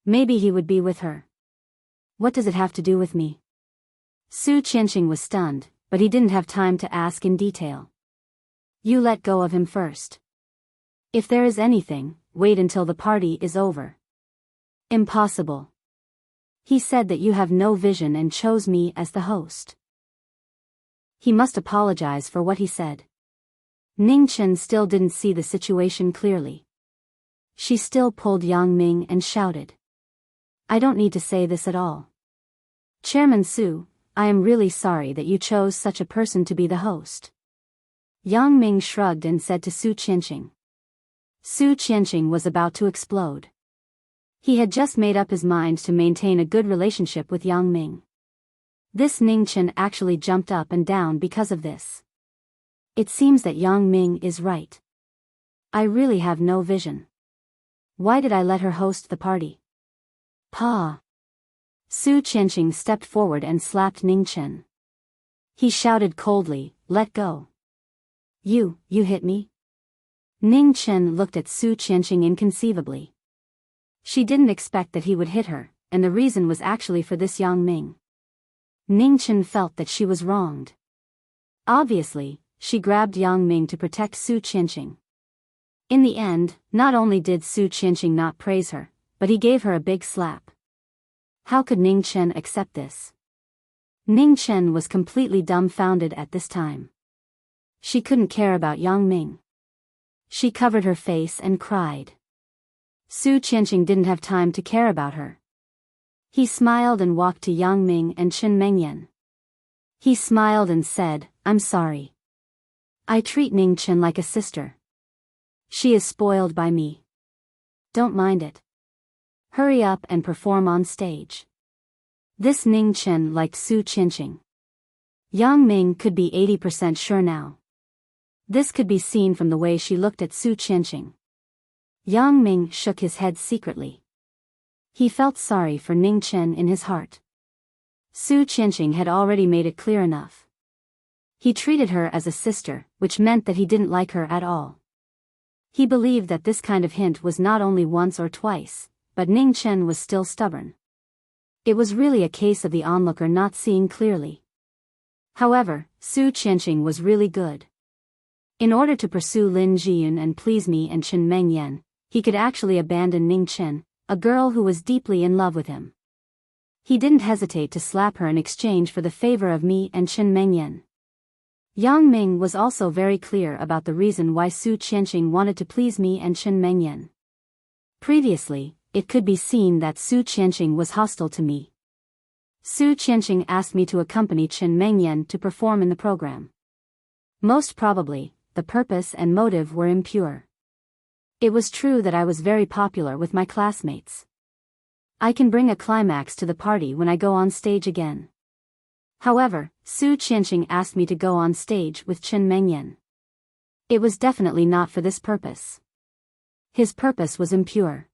Maybe he would be with her. "What does it have to do with me?" Su Qianqing was stunned, but he didn't have time to ask in detail. "You let go of him first. If there is anything, wait until the party is over." "Impossible. He said that you have no vision and chose me as the host. He must apologize for what he said." Ning Chen still didn't see the situation clearly. She still pulled Yang Ming and shouted, "I don't need to say this at all. Chairman Su, I am really sorry that you chose such a person to be the host." Yang Ming shrugged and said to Su Qianqing. Su Qianqing was about to explode. He had just made up his mind to maintain a good relationship with Yang Ming. This Ning Chen actually jumped up and down because of this. It seems that Yang Ming is right. I really have no vision. Why did I let her host the party? Pa! Su Qianqing stepped forward and slapped Ning Chen. He shouted coldly, "Let go. You hit me?" Ning Chen looked at Su Qianqing inconceivably. She didn't expect that he would hit her, and the reason was actually for this Yang Ming. Ning Chen felt that she was wronged. Obviously, she grabbed Yang Ming to protect Su Qianqing. In the end, not only did Su Qianqing not praise her, but he gave her a big slap. How could Ning Chen accept this? Ning Chen was completely dumbfounded at this time. She couldn't care about Yang Ming. She covered her face and cried. Su Qianqing didn't have time to care about her. He smiled and walked to Yang Ming and Chen Mengyan. He smiled and said, "I'm sorry. I treat Ning Chen like a sister. She is spoiled by me. Don't mind it. Hurry up and perform on stage." This Ning Chen liked Su Qianqing. Yang Ming could be 80% sure now. This could be seen from the way she looked at Su Qianqing. Yang Ming shook his head secretly. He felt sorry for Ning Chen in his heart. Su Qianqing had already made it clear enough. He treated her as a sister, which meant that he didn't like her at all. He believed that this kind of hint was not only once or twice, but Ning Chen was still stubborn. It was really a case of the onlooker not seeing clearly. However, Su Qianqing was really good. In order to pursue Lin Jiyun and please me and Chen Mengyan, he could actually abandon Ning Chen, a girl who was deeply in love with him. He didn't hesitate to slap her in exchange for the favor of me and Chen Mengyan. Yang Ming was also very clear about the reason why Su Qianqing wanted to please me and Chen Mengyan. Previously, it could be seen that Su Qianqing was hostile to me. Su Qianqing asked me to accompany Chen Mengyan to perform in the program. Most probably, the purpose and motive were impure. It was true that I was very popular with my classmates. I can bring a climax to the party when I go on stage again. However, Su Qianqing asked me to go on stage with Chen Mengyan. It was definitely not for this purpose. His purpose was impure.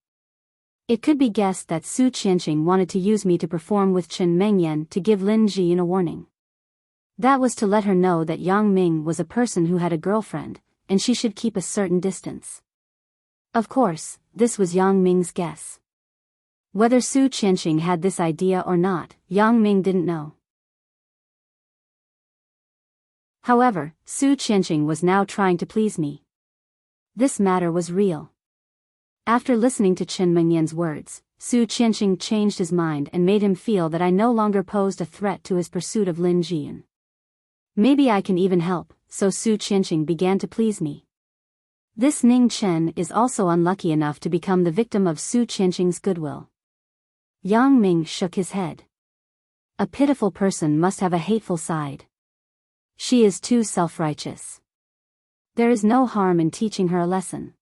It could be guessed that Su Qianqing wanted to use me to perform with Chen Mengyan to give Lin Jiyun a warning. That was to let her know that Yang Ming was a person who had a girlfriend, and she should keep a certain distance. Of course, this was Yang Ming's guess. Whether Su Qianqing had this idea or not, Yang Ming didn't know. However, Su Qianqing was now trying to please me. This matter was real. After listening to Chen Mengyan's words, Su Qianqing changed his mind and made him feel that I no longer posed a threat to his pursuit of Lin Jiyun. Maybe I can even help, so Su Qianqing began to please me. This Ning Chen is also unlucky enough to become the victim of Su Qianqing's goodwill. Yang Ming shook his head. A pitiful person must have a hateful side. She is too self-righteous. There is no harm in teaching her a lesson.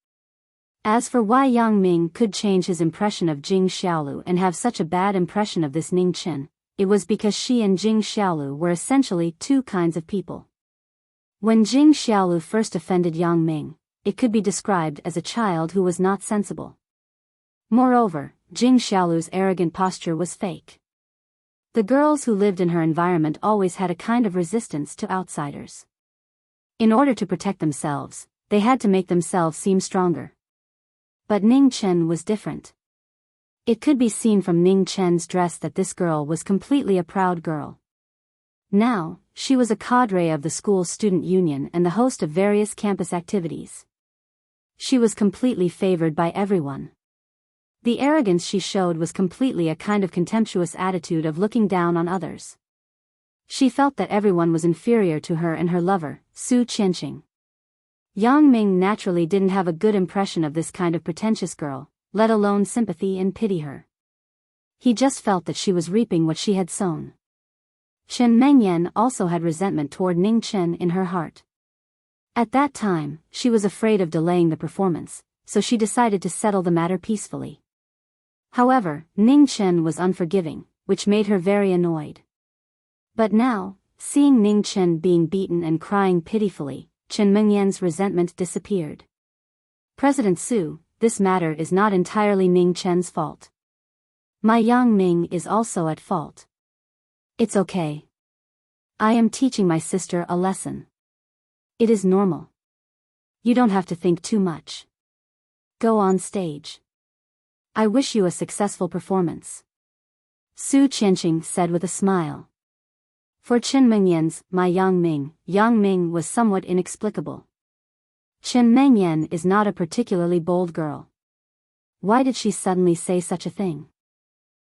As for why Yang Ming could change his impression of Jing Xiaolu and have such a bad impression of this Ning Chen, it was because she and Jing Xiaolu were essentially two kinds of people. When Jing Xiaolu first offended Yang Ming, it could be described as a child who was not sensible. Moreover, Jing Xiaolu's arrogant posture was fake. The girls who lived in her environment always had a kind of resistance to outsiders. In order to protect themselves, they had to make themselves seem stronger. But Ning Chen was different. It could be seen from Ning Chen's dress that this girl was completely a proud girl. Now, she was a cadre of the school's student union and the host of various campus activities. She was completely favored by everyone. The arrogance she showed was completely a kind of contemptuous attitude of looking down on others. She felt that everyone was inferior to her and her lover, Su Qianqing. Yang Ming naturally didn't have a good impression of this kind of pretentious girl, let alone sympathy and pity her. He just felt that she was reaping what she had sown. Chen Mengyan also had resentment toward Ning Chen in her heart. At that time, she was afraid of delaying the performance, so she decided to settle the matter peacefully. However, Ning Chen was unforgiving, which made her very annoyed. But now, seeing Ning Chen being beaten and crying pitifully, Chen Mengyan's resentment disappeared. President Su, this matter is not entirely Ning Chen's fault. My Yang Ming is also at fault. It's okay. I am teaching my sister a lesson. It is normal. You don't have to think too much. Go on stage. I wish you a successful performance. Su Qianqing said with a smile. For Chen Mengyan's, my Yang Ming was somewhat inexplicable. Chen Mengyan is not a particularly bold girl. Why did she suddenly say such a thing?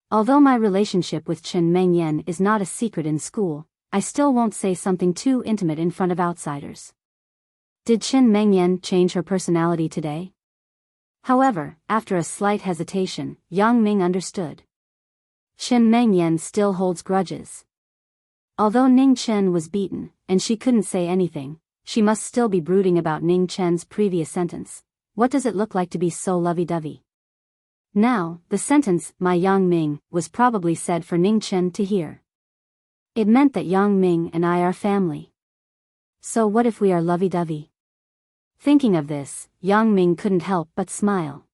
Although my relationship with Chen Mengyan is not a secret in school, I still won't say something too intimate in front of outsiders. Did Chen Mengyan change her personality today? However, after a slight hesitation, Yang Ming understood. Chen Mengyan still holds grudges. Although Ning Chen was beaten, and she couldn't say anything, she must still be brooding about Ning Chen's previous sentence. What does it look like to be so lovey-dovey? Now, the sentence, my Yang Ming, was probably said for Ning Chen to hear. It meant that Yang Ming and I are family. So what if we are lovey-dovey? Thinking of this, Yang Ming couldn't help but smile.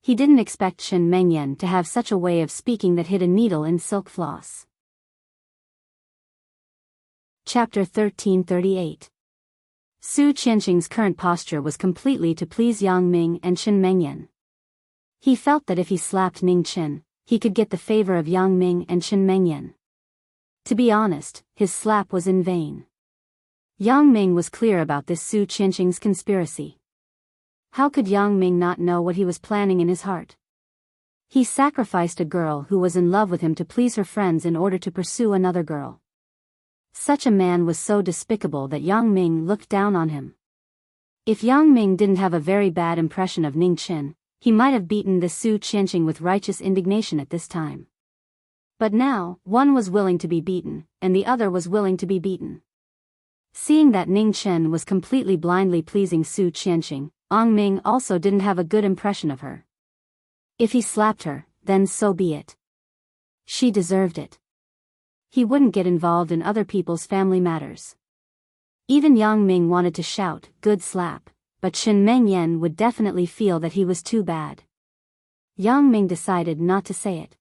He didn't expect Chen Mengyan to have such a way of speaking that hid a needle in silk floss. Chapter 1338. Su Qianqing's current posture was completely to please Yang Ming and Chen Mengyan. He felt that if he slapped Ning Chen, he could get the favor of Yang Ming and Chen Mengyan. To be honest, his slap was in vain. Yang Ming was clear about this Su Qianqing's conspiracy. How could Yang Ming not know what he was planning in his heart? He sacrificed a girl who was in love with him to please her friends in order to pursue another girl. Such a man was so despicable that Yang Ming looked down on him. If Yang Ming didn't have a very bad impression of Ning Chen, he might have beaten the Su Qianqing with righteous indignation at this time. But now, one was willing to be beaten, and the other was willing to be beaten. Seeing that Ning Chen was completely blindly pleasing Su Qianqing, Yang Ming also didn't have a good impression of her. If he slapped her, then so be it. She deserved it. He wouldn't get involved in other people's family matters. Even Yang Ming wanted to shout, good slap, but Chen Mengyan would definitely feel that he was too bad. Yang Ming decided not to say it.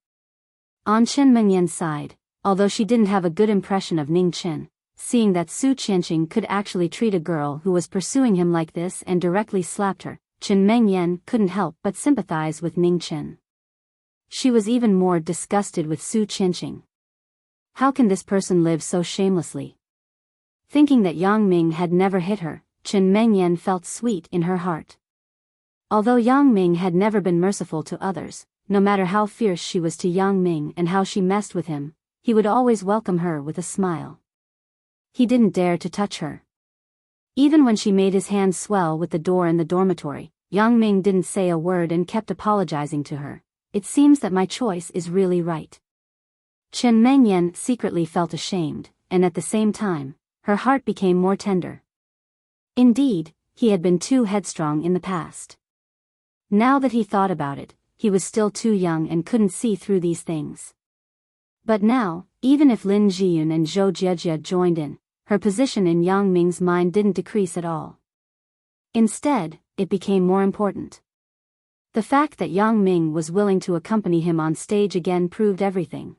On Chen Mengyan's side, although she didn't have a good impression of Ning Chen, seeing that Su Qianqing could actually treat a girl who was pursuing him like this and directly slapped her, Chen Mengyan couldn't help but sympathize with Ning Chen. She was even more disgusted with Su Qianqing. How can this person live so shamelessly? Thinking that Yang Ming had never hit her, Chen Mengyan felt sweet in her heart. Although Yang Ming had never been merciful to others, no matter how fierce she was to Yang Ming and how she messed with him, he would always welcome her with a smile. He didn't dare to touch her. Even when she made his hands swell with the door in the dormitory, Yang Ming didn't say a word and kept apologizing to her. It seems that my choice is really right. Chen Mengyan secretly felt ashamed, and at the same time, her heart became more tender. Indeed, he had been too headstrong in the past. Now that he thought about it, he was still too young and couldn't see through these things. But now, even if Lin Jiyun and Zhou Jiejie joined in, her position in Yang Ming's mind didn't decrease at all. Instead, it became more important. The fact that Yang Ming was willing to accompany him on stage again proved everything.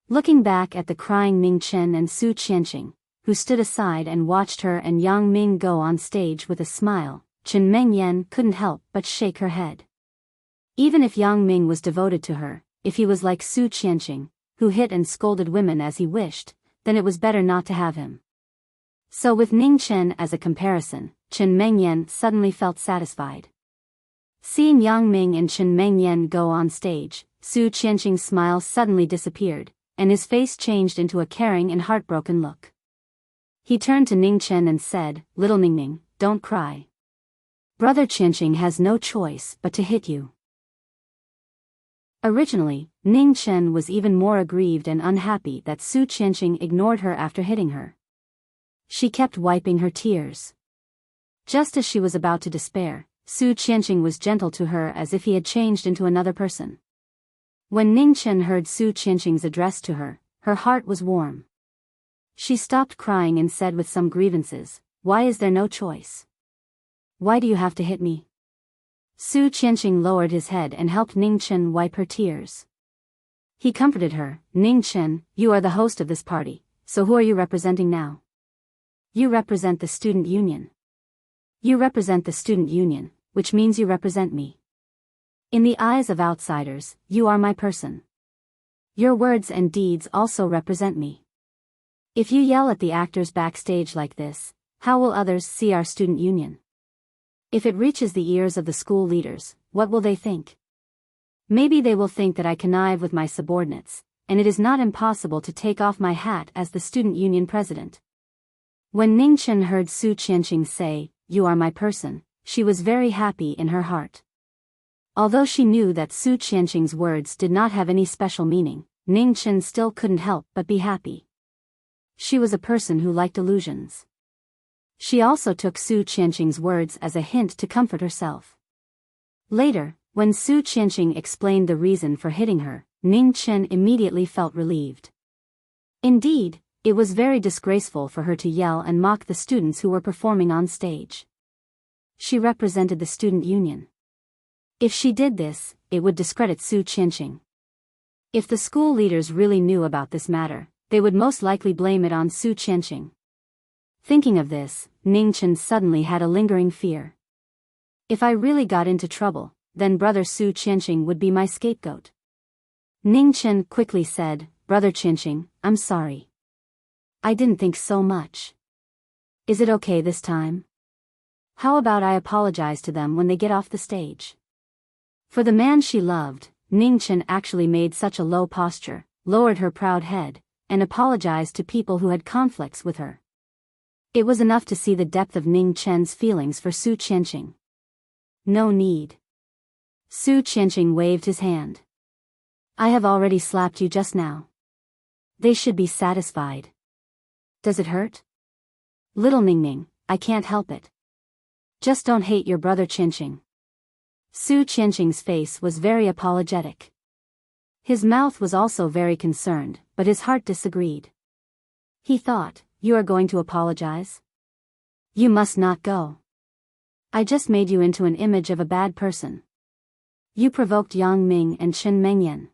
Looking back at the crying Ning Chen and Su Qianqing, who stood aside and watched her and Yang Ming go on stage with a smile, Chen Mengyan couldn't help but shake her head. Even if Yang Ming was devoted to her, if he was like Su Qianqing, who hit and scolded women as he wished, then it was better not to have him. So with Ning Chen as a comparison, Chen Mengyan suddenly felt satisfied. Seeing Yang Ming and Chen Mengyan go on stage, Su Qianqing's smile suddenly disappeared, and his face changed into a caring and heartbroken look. He turned to Ning Chen and said, "Little Ningning, don't cry. Brother Qianqing has no choice but to hit you." Originally, Ning Chen was even more aggrieved and unhappy that Su Qianqing ignored her after hitting her. She kept wiping her tears. Just as she was about to despair, Su Qianqing was gentle to her as if he had changed into another person. When Ning Chen heard Su Qianqing's address to her, her heart was warm. She stopped crying and said with some grievances, "Why is there no choice? Why do you have to hit me?" Su Qianqing lowered his head and helped Ning Chen wipe her tears. He comforted her, "Ning Chen, you are the host of this party, so who are you representing now?" "You represent the student union." "You represent the student union, which means you represent me." In the eyes of outsiders, you are my person. Your words and deeds also represent me. If you yell at the actors backstage like this, how will others see our student union? If it reaches the ears of the school leaders, what will they think? Maybe they will think that I connive with my subordinates, and it is not impossible to take off my hat as the student union president. When Ning Chen heard Su Qianqing say, "You are my person," she was very happy in her heart. Although she knew that Su Qianqing's words did not have any special meaning, Ning Chen still couldn't help but be happy. She was a person who liked illusions. She also took Su Qianqing's words as a hint to comfort herself. Later, when Su Qianqing explained the reason for hitting her, Ning Chen immediately felt relieved. Indeed, it was very disgraceful for her to yell and mock the students who were performing on stage. She represented the student union. If she did this, it would discredit Su Qianqing. If the school leaders really knew about this matter, they would most likely blame it on Su Qianqing. Thinking of this, Ning Chen suddenly had a lingering fear. If I really got into trouble, then brother Su Qianqing would be my scapegoat. Ning Chen quickly said, "Brother Qianqing, I'm sorry. I didn't think so much. Is it okay this time? How about I apologize to them when they get off the stage?" For the man she loved, Ning Chen actually made such a low posture, lowered her proud head, and apologized to people who had conflicts with her. It was enough to see the depth of Ning Chen's feelings for Su Qianqing. No need. Su Qianqing waved his hand. I have already slapped you just now. They should be satisfied. Does it hurt? Little Ningning, I can't help it. Just don't hate your brother Qianqing. Su Qianqing's face was very apologetic. His mouth was also very concerned, but his heart disagreed. He thought, you are going to apologize? You must not go. I just made you into an image of a bad person. You provoked Yang Ming and Chen Mengyan.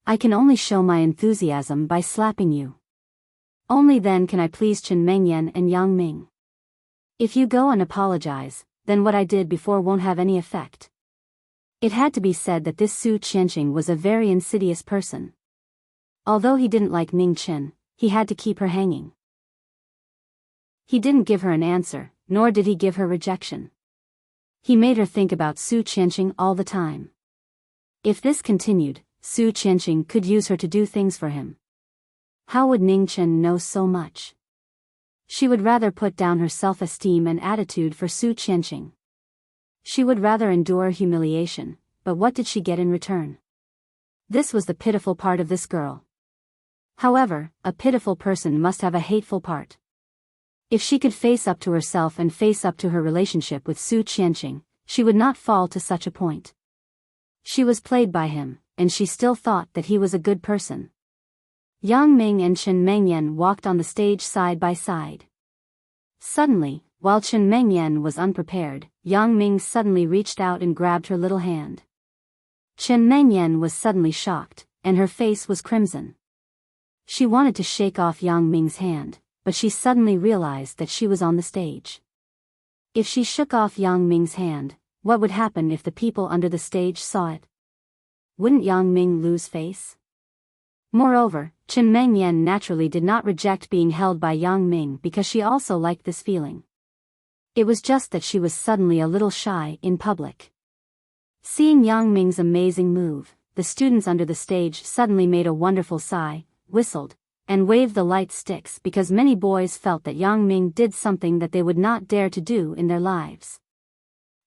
I can only show my enthusiasm by slapping you. Only then can I please Chen Mengyan and Yang Ming. If you go and apologize, then what I did before won't have any effect. It had to be said that this Su Qianqing was a very insidious person. Although he didn't like Ning Chen, he had to keep her hanging. He didn't give her an answer, nor did he give her rejection. He made her think about Su Qianqing all the time. If this continued, Su Qianqing could use her to do things for him. How would Ning Chen know so much? She would rather put down her self-esteem and attitude for Su Qianqing. She would rather endure humiliation, but what did she get in return? This was the pitiful part of this girl. However, a pitiful person must have a hateful part. If she could face up to herself and face up to her relationship with Su Qianqing, she would not fall to such a point. She was played by him, and she still thought that he was a good person. Yang Ming and Chen Mengyan walked on the stage side by side. Suddenly, while Chen Mengyan was unprepared, Yang Ming suddenly reached out and grabbed her little hand. Chen Mengyan was suddenly shocked, and her face was crimson. She wanted to shake off Yang Ming's hand, but she suddenly realized that she was on the stage. If she shook off Yang Ming's hand, what would happen if the people under the stage saw it? Wouldn't Yang Ming lose face? Moreover, Chen Mengyan naturally did not reject being held by Yang Ming because she also liked this feeling. It was just that she was suddenly a little shy in public. Seeing Yang Ming's amazing move, the students under the stage suddenly made a wonderful sigh, whistled, and waved the light sticks because many boys felt that Yang Ming did something that they would not dare to do in their lives.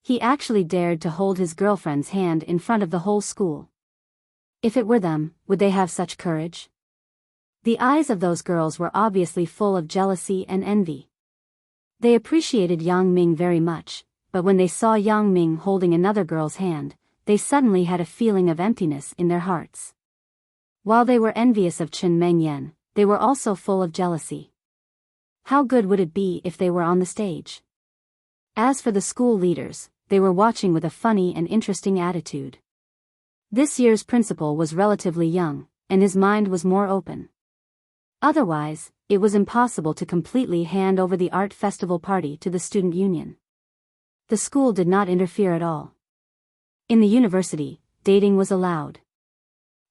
He actually dared to hold his girlfriend's hand in front of the whole school. If it were them, would they have such courage? The eyes of those girls were obviously full of jealousy and envy. They appreciated Yang Ming very much, but when they saw Yang Ming holding another girl's hand, they suddenly had a feeling of emptiness in their hearts. While they were envious of Chen Mengyan, they were also full of jealousy. How good would it be if they were on the stage? As for the school leaders, they were watching with a funny and interesting attitude. This year's principal was relatively young, and his mind was more open. Otherwise, it was impossible to completely hand over the art festival party to the student union. The school did not interfere at all. In the university, dating was allowed.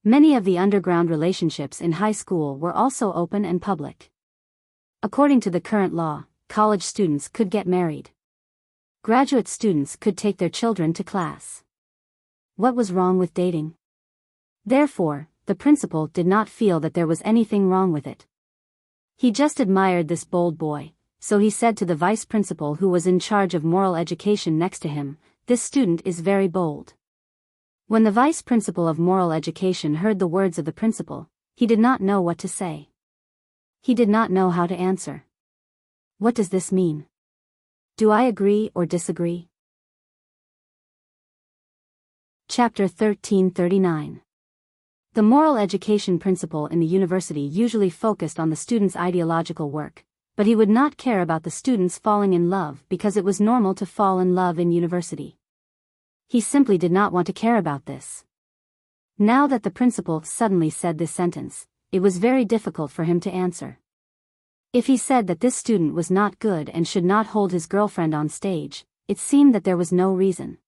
Many of the underground relationships in high school were also open and public. According to the current law, college students could get married. Graduate students could take their children to class. What was wrong with dating? Therefore, the principal did not feel that there was anything wrong with it. He just admired this bold boy, so he said to the vice principal who was in charge of moral education next to him, "This student is very bold." When the vice principal of moral education heard the words of the principal, he did not know what to say. He did not know how to answer. What does this mean? Do I agree or disagree? Chapter 1339. The moral education principal in the university usually focused on the students' ideological work, but he would not care about the students falling in love because it was normal to fall in love in university. He simply did not want to care about this. Now that the principal suddenly said this sentence, it was very difficult for him to answer. If he said that this student was not good and should not hold his girlfriend on stage, it seemed that there was no reason.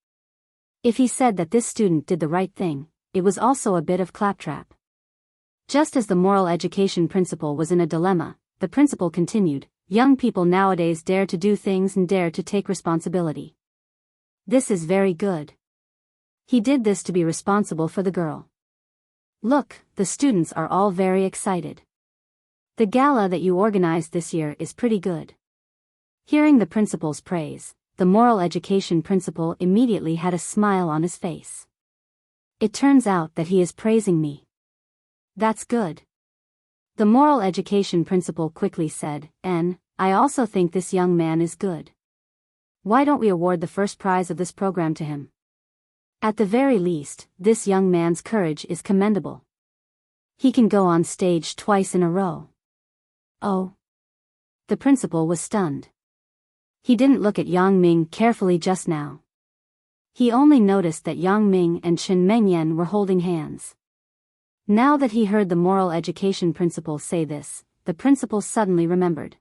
If he said that this student did the right thing, it was also a bit of claptrap. Just as the moral education principal was in a dilemma, the principal continued, "Young people nowadays dare to do things and dare to take responsibility. This is very good." He did this to be responsible for the girl. "Look, the students are all very excited. The gala that you organized this year is pretty good." Hearing the principal's praise, the moral education principal immediately had a smile on his face. "It turns out that he is praising me. That's good." The moral education principal quickly said, "I also think this young man is good. Why don't we award the first prize of this program to him? At the very least, this young man's courage is commendable. He can go on stage twice in a row." "Oh." The principal was stunned. He didn't look at Yang Ming carefully just now. He only noticed that Yang Ming and Chen Mengyan were holding hands. Now that he heard the moral education principal say this, the principal suddenly remembered.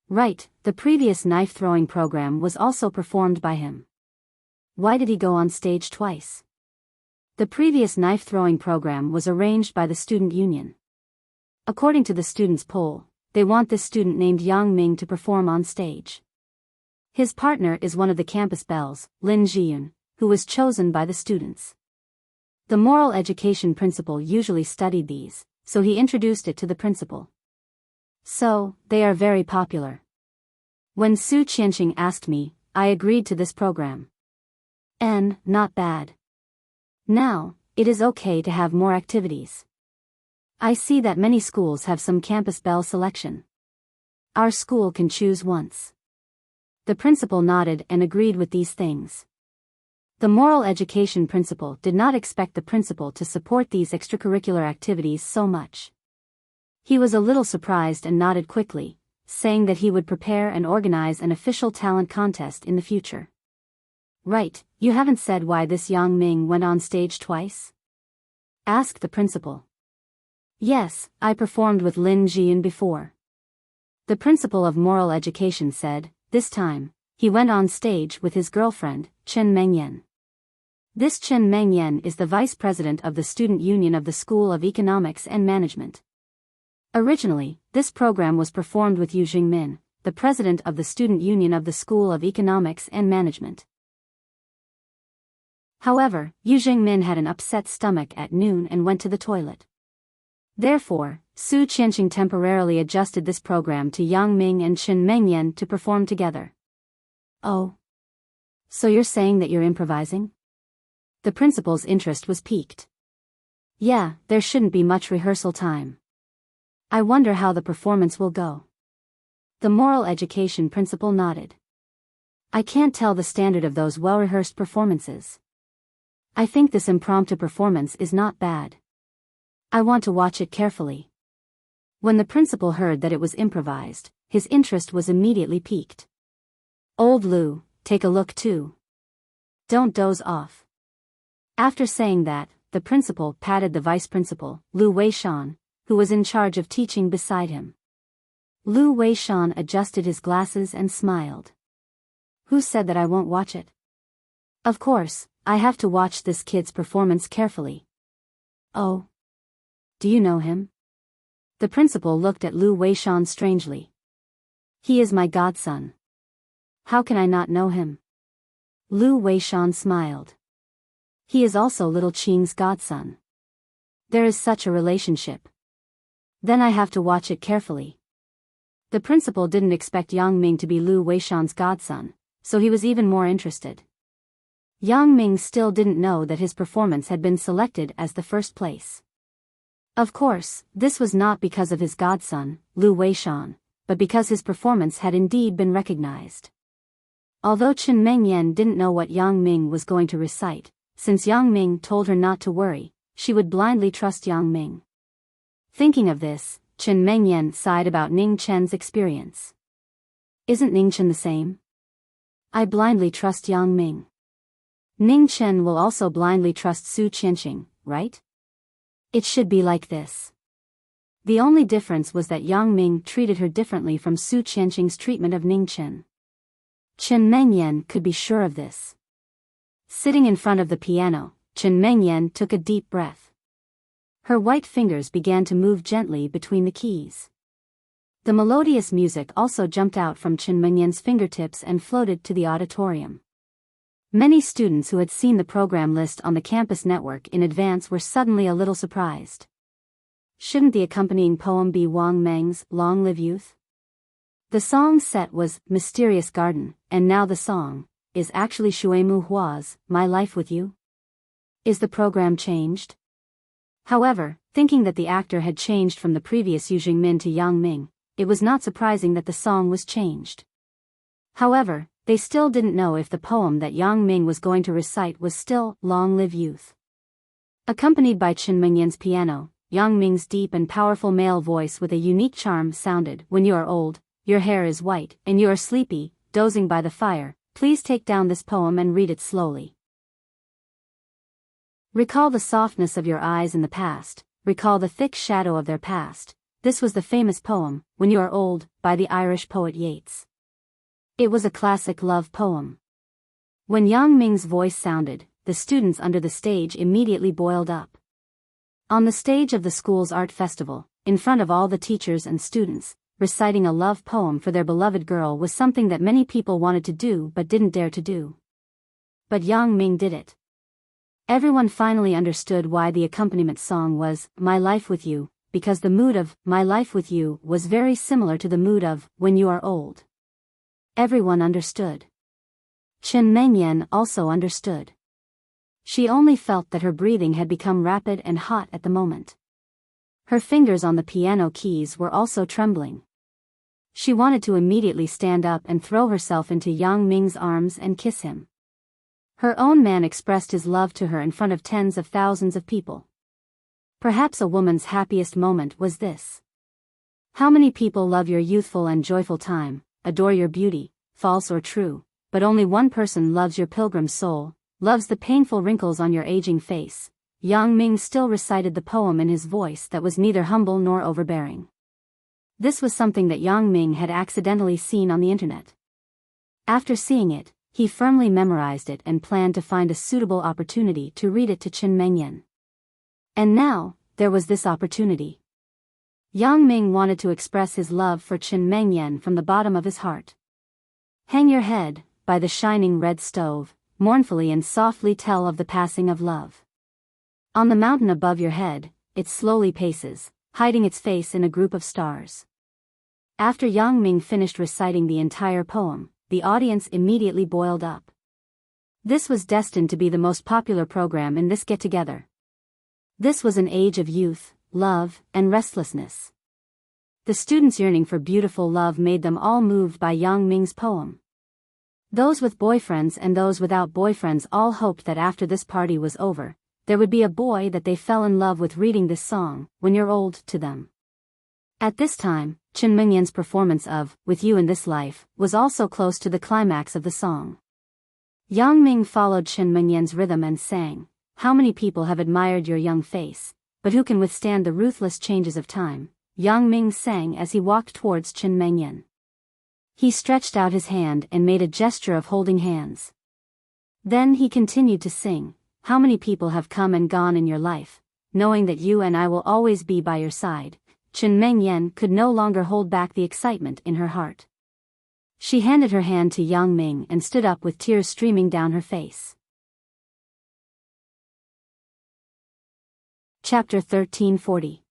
Right, the previous knife-throwing program was also performed by him. Why did he go on stage twice? The previous knife-throwing program was arranged by the student union. According to the students' poll, they want this student named Yang Ming to perform on stage. His partner is one of the campus belles, Lin Jiyun, who was chosen by the students. The moral education principal usually studied these, so he introduced it to the principal. "So, they are very popular. When Su Qianqing asked me, I agreed to this program. Not bad. Now, it is okay to have more activities. I see that many schools have some campus belle selection. Our school can choose once." The principal nodded and agreed with these things. The moral education principal did not expect the principal to support these extracurricular activities so much. He was a little surprised and nodded quickly, saying that he would prepare and organize an official talent contest in the future. "Right, you haven't said why this Yang Ming went on stage twice?" asked the principal. "Yes, I performed with Lin Jiyun before." The principal of moral education said, "This time, he went on stage with his girlfriend, Chen Mengyan. This Chen Mengyan is the vice president of the student union of the School of Economics and Management. Originally, this program was performed with Yu Jingmin, the president of the student union of the School of Economics and Management. However, Yu Jingmin had an upset stomach at noon and went to the toilet. Therefore, Su Qianqing temporarily adjusted this program to Yang Ming and Chen Mengyan to perform together." "Oh. So you're saying that you're improvising?" The principal's interest was piqued. "Yeah, there shouldn't be much rehearsal time. I wonder how the performance will go." The moral education principal nodded. "I can't tell the standard of those well-rehearsed performances. I think this impromptu performance is not bad. I want to watch it carefully." When the principal heard that it was improvised, his interest was immediately piqued. "Old Lu, take a look too. Don't doze off." After saying that, the principal patted the vice principal, Lu Weishan, who was in charge of teaching beside him. Lu Weishan adjusted his glasses and smiled. "Who said that I won't watch it? Of course, I have to watch this kid's performance carefully. Oh. Do you know him? The principal looked at Lu Weishan strangely. He is my godson. How can I not know him? Lu Weishan smiled. He is also little Qing's godson. There is such a relationship. Then I have to watch it carefully. The principal didn't expect Yang Ming to be Lu Weishan's godson, so he was even more interested. Yang Ming still didn't know that his performance had been selected as the first place. Of course, this was not because of his godson, Lu Weishan, but because his performance had indeed been recognized. Although Chen Mengyan didn't know what Yang Ming was going to recite, since Yang Ming told her not to worry, she would blindly trust Yang Ming. Thinking of this, Chen Mengyan sighed about Ning Chen's experience. Isn't Ning Chen the same? I blindly trust Yang Ming. Ning Chen will also blindly trust Su Qianqing, right? It should be like this. The only difference was that Yang Ming treated her differently from Su Qianqing's treatment of Ning Chen. Chen Mengyan could be sure of this. Sitting in front of the piano, Chen Mengyan took a deep breath. Her white fingers began to move gently between the keys. The melodious music also jumped out from Chen Mengyan's fingertips and floated to the auditorium. Many students who had seen the program list on the campus network in advance were suddenly a little surprised. Shouldn't the accompanying poem be Wang Meng's Long Live Youth? The song set was Mysterious Garden, and now the song is actually Shuimu Hua's My Life with You. Is the program changed? However, thinking that the actor had changed from the previous Yu Jingmin to Yang Ming, it was not surprising that the song was changed. However, they still didn't know if the poem that Yang Ming was going to recite was still Long Live Youth. Accompanied by Chen Mengyan's piano, Yang Ming's deep and powerful male voice with a unique charm sounded, When you are old, your hair is white, and you are sleepy, dozing by the fire, please take down this poem and read it slowly. Recall the softness of your eyes in the past, recall the thick shadow of their past. This was the famous poem, When You Are Old, by the Irish poet Yeats. It was a classic love poem. When Yang Ming's voice sounded, the students under the stage immediately boiled up. On the stage of the school's art festival, in front of all the teachers and students, reciting a love poem for their beloved girl was something that many people wanted to do but didn't dare to do. But Yang Ming did it. Everyone finally understood why the accompaniment song was My Life with You, because the mood of My Life with You was very similar to the mood of When You Are Old. Everyone understood. Chen Mengyan also understood. She only felt that her breathing had become rapid and hot at the moment. Her fingers on the piano keys were also trembling. She wanted to immediately stand up and throw herself into Yang Ming's arms and kiss him. Her own man expressed his love to her in front of tens of thousands of people. Perhaps a woman's happiest moment was this. How many people love your youthful and joyful time, adore your beauty, false or true, but only one person loves your pilgrim soul, loves the painful wrinkles on your aging face. Yang Ming still recited the poem in his voice that was neither humble nor overbearing. This was something that Yang Ming had accidentally seen on the internet. After seeing it, he firmly memorized it and planned to find a suitable opportunity to read it to Chen Mengyan. And now, there was this opportunity. Yang Ming wanted to express his love for Chen Mengyan from the bottom of his heart. Hang your head, by the shining red stove, mournfully and softly tell of the passing of love. On the mountain above your head, it slowly paces, hiding its face in a group of stars. After Yang Ming finished reciting the entire poem, the audience immediately boiled up. This was destined to be the most popular program in this get-together. This was an age of youth, love, and restlessness. The students' yearning for beautiful love made them all moved by Yang Ming's poem. Those with boyfriends and those without boyfriends all hoped that after this party was over, there would be a boy that they fell in love with reading this song, When You're Old, to them. At this time, Chen Mengyan's performance of With You in This Life was also close to the climax of the song. Yang Ming followed Chen Mengyan's rhythm and sang, How many people have admired your young face, but who can withstand the ruthless changes of time? Yang Ming sang as he walked towards Chen Mengyan. He stretched out his hand and made a gesture of holding hands. Then he continued to sing, "How many people have come and gone in your life, knowing that you and I will always be by your side." Chen Mengyan could no longer hold back the excitement in her heart. She handed her hand to Yang Ming and stood up with tears streaming down her face. Chapter 1340.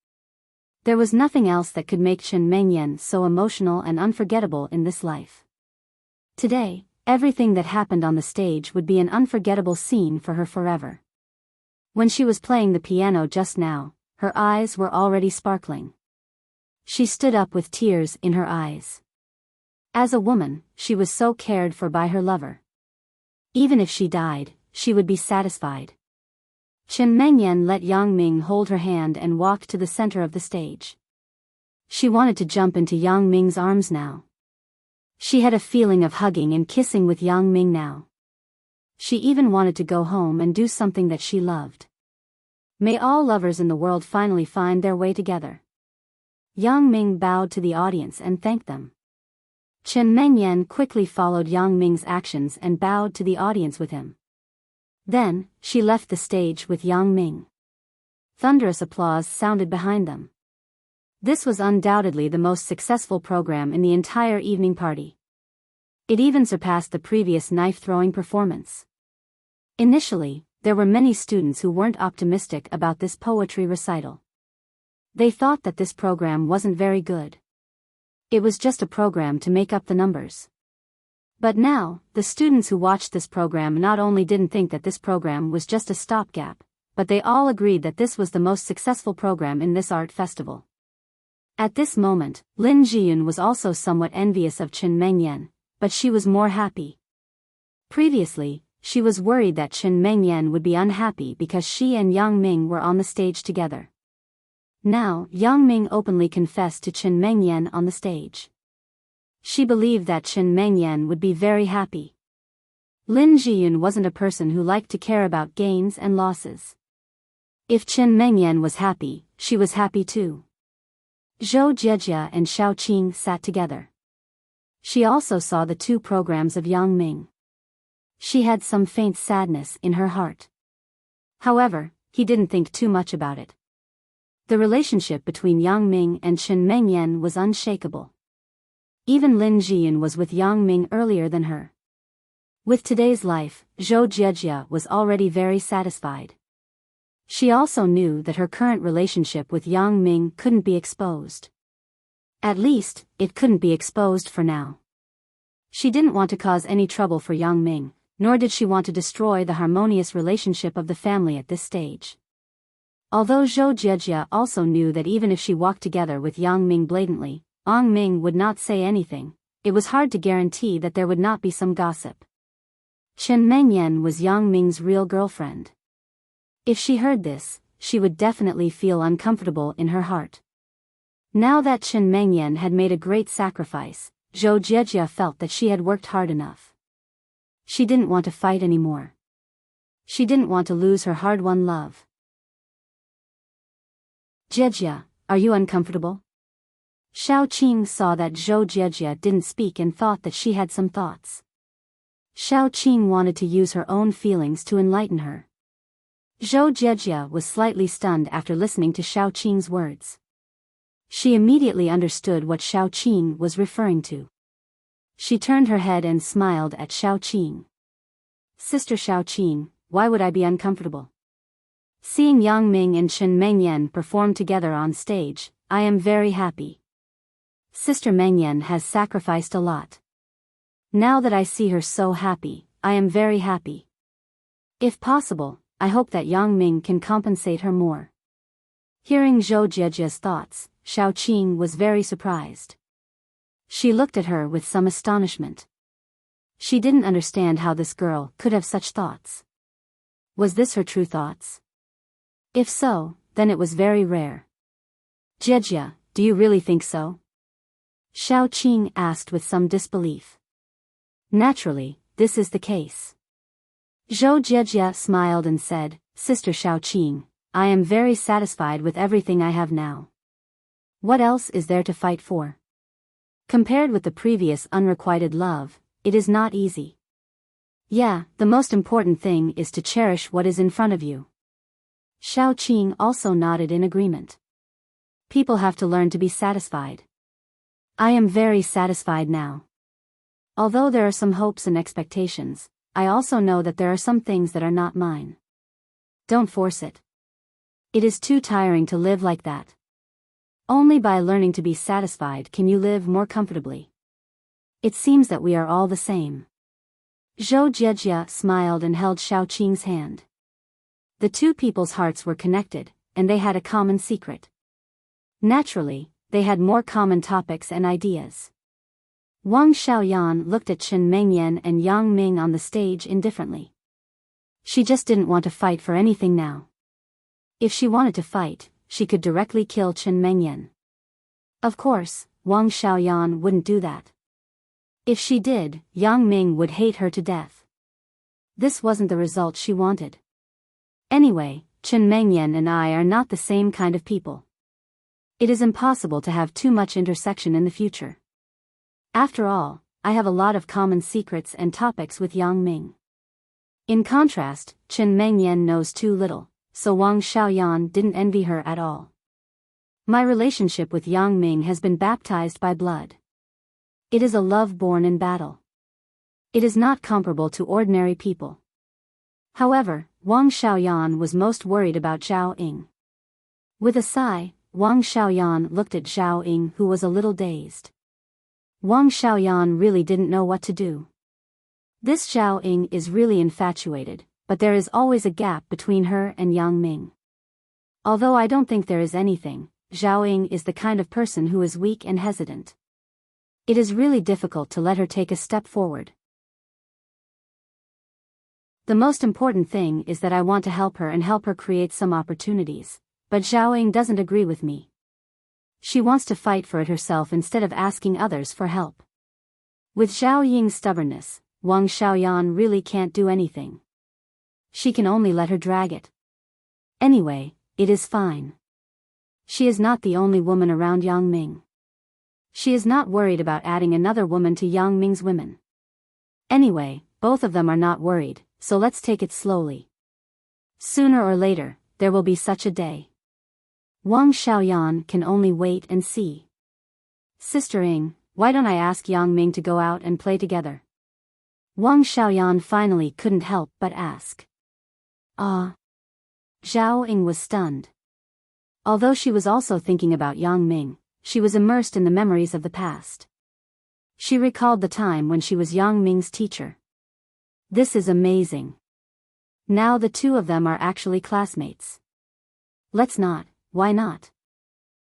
There was nothing else that could make Chen Mengyan so emotional and unforgettable in this life. Today, everything that happened on the stage would be an unforgettable scene for her forever. When she was playing the piano just now, her eyes were already sparkling. She stood up with tears in her eyes. As a woman, she was so cared for by her lover. Even if she died, she would be satisfied. Chen Mengyan let Yang Ming hold her hand and walked to the center of the stage. She wanted to jump into Yang Ming's arms now. She had a feeling of hugging and kissing with Yang Ming now. She even wanted to go home and do something that she loved. May all lovers in the world finally find their way together. Yang Ming bowed to the audience and thanked them. Chen Mengyan quickly followed Yang Ming's actions and bowed to the audience with him. Then, she left the stage with Yang Ming. Thunderous applause sounded behind them. This was undoubtedly the most successful program in the entire evening party. It even surpassed the previous knife-throwing performance. Initially, there were many students who weren't optimistic about this poetry recital. They thought that this program wasn't very good. It was just a program to make up the numbers. But now, the students who watched this program not only didn't think that this program was just a stopgap, but they all agreed that this was the most successful program in this art festival. At this moment, Lin Jiyun was also somewhat envious of Chen Mengyan, but she was more happy. Previously, she was worried that Chen Mengyan would be unhappy because she and Yang Ming were on the stage together. Now, Yang Ming openly confessed to Chen Mengyan on the stage. She believed that Chen Mengyan would be very happy. Lin Jiyun wasn't a person who liked to care about gains and losses. If Chen Mengyan was happy, she was happy too. Zhou Jiejia and Xiao Qing sat together. She also saw the two programs of Yang Ming. She had some faint sadness in her heart. However, he didn't think too much about it. The relationship between Yang Ming and Chen Mengyan was unshakable. Even Lin Jiyun was with Yang Ming earlier than her. With today's life, Zhou Jiejia was already very satisfied. She also knew that her current relationship with Yang Ming couldn't be exposed. At least, it couldn't be exposed for now. She didn't want to cause any trouble for Yang Ming, nor did she want to destroy the harmonious relationship of the family at this stage. Although Zhou Jiejia also knew that even if she walked together with Yang Ming blatantly, Yang Ming would not say anything, it was hard to guarantee that there would not be some gossip. Chen Mengyan was Yang Ming's real girlfriend. If she heard this, she would definitely feel uncomfortable in her heart. Now that Chen Mengyan had made a great sacrifice, Zhou Jiejia felt that she had worked hard enough. She didn't want to fight anymore. She didn't want to lose her hard-won love. "Jiejia, are you uncomfortable?" Xiao Qing saw that Zhou Jiejia didn't speak and thought that she had some thoughts. Xiao Qing wanted to use her own feelings to enlighten her. Zhou Jiejia was slightly stunned after listening to Xiao Qing's words. She immediately understood what Xiao Qing was referring to. She turned her head and smiled at Xiao Qing. "Sister Xiao Qing, why would I be uncomfortable? Seeing Yang Ming and Chen Mengyan perform together on stage, I am very happy. Sister Mengyan has sacrificed a lot. Now that I see her so happy, I am very happy. If possible, I hope that Yang Ming can compensate her more." Hearing Zhou Jiejia's thoughts, Xiao Qing was very surprised. She looked at her with some astonishment. She didn't understand how this girl could have such thoughts. Was this her true thoughts? If so, then it was very rare. "Jiejia, do you really think so?" Xiao Qing asked with some disbelief. "Naturally, this is the case." Zhou Jiejia smiled and said, "Sister Xiao Qing, I am very satisfied with everything I have now. What else is there to fight for? Compared with the previous unrequited love, it is not easy." Yeah, the most important thing is to cherish what is in front of you. Xiao Qing also nodded in agreement. People have to learn to be satisfied. I am very satisfied now. Although there are some hopes and expectations, I also know that there are some things that are not mine. Don't force it. It is too tiring to live like that. Only by learning to be satisfied can you live more comfortably. It seems that we are all the same. Zhou Jiejia smiled and held Xiao Qing's hand. The two people's hearts were connected, and they had a common secret. Naturally, they had more common topics and ideas. Wang Xiaoyan looked at Chen Mengyan and Yang Ming on the stage indifferently. She just didn't want to fight for anything now. If she wanted to fight, she could directly kill Chen Mengyan. Of course, Wang Xiaoyan wouldn't do that. If she did, Yang Ming would hate her to death. This wasn't the result she wanted. Anyway, Chen Mengyan and I are not the same kind of people. It is impossible to have too much intersection in the future. After all, I have a lot of common secrets and topics with Yang Ming. In contrast, Chen Mengyan knows too little, so Wang Xiaoyan didn't envy her at all. My relationship with Yang Ming has been baptized by blood. It is a love born in battle. It is not comparable to ordinary people. However, Wang Xiaoyan was most worried about Zhao Ying. With a sigh, Wang Xiaoyan looked at Zhao Ying, who was a little dazed. Wang Xiaoyan really didn't know what to do. This Zhao Ying is really infatuated, but there is always a gap between her and Yang Ming. Although I don't think there is anything, Zhao Ying is the kind of person who is weak and hesitant. It is really difficult to let her take a step forward. The most important thing is that I want to help her and help her create some opportunities, but Zhao Ying doesn't agree with me. She wants to fight for it herself instead of asking others for help. With Zhao Ying's stubbornness, Wang Xiaoyan really can't do anything. She can only let her drag it. Anyway, it is fine. She is not the only woman around Yang Ming. She is not worried about adding another woman to Yang Ming's women. Anyway, both of them are not worried, so let's take it slowly. Sooner or later, there will be such a day. Wang Xiaoyan can only wait and see. Sister Ying, why don't I ask Yang Ming to go out and play together? Wang Xiaoyan finally couldn't help but ask. Zhao Ying was stunned. Although she was also thinking about Yang Ming, she was immersed in the memories of the past. She recalled the time when she was Yang Ming's teacher. This is amazing. Now the two of them are actually classmates. Let's not, why not?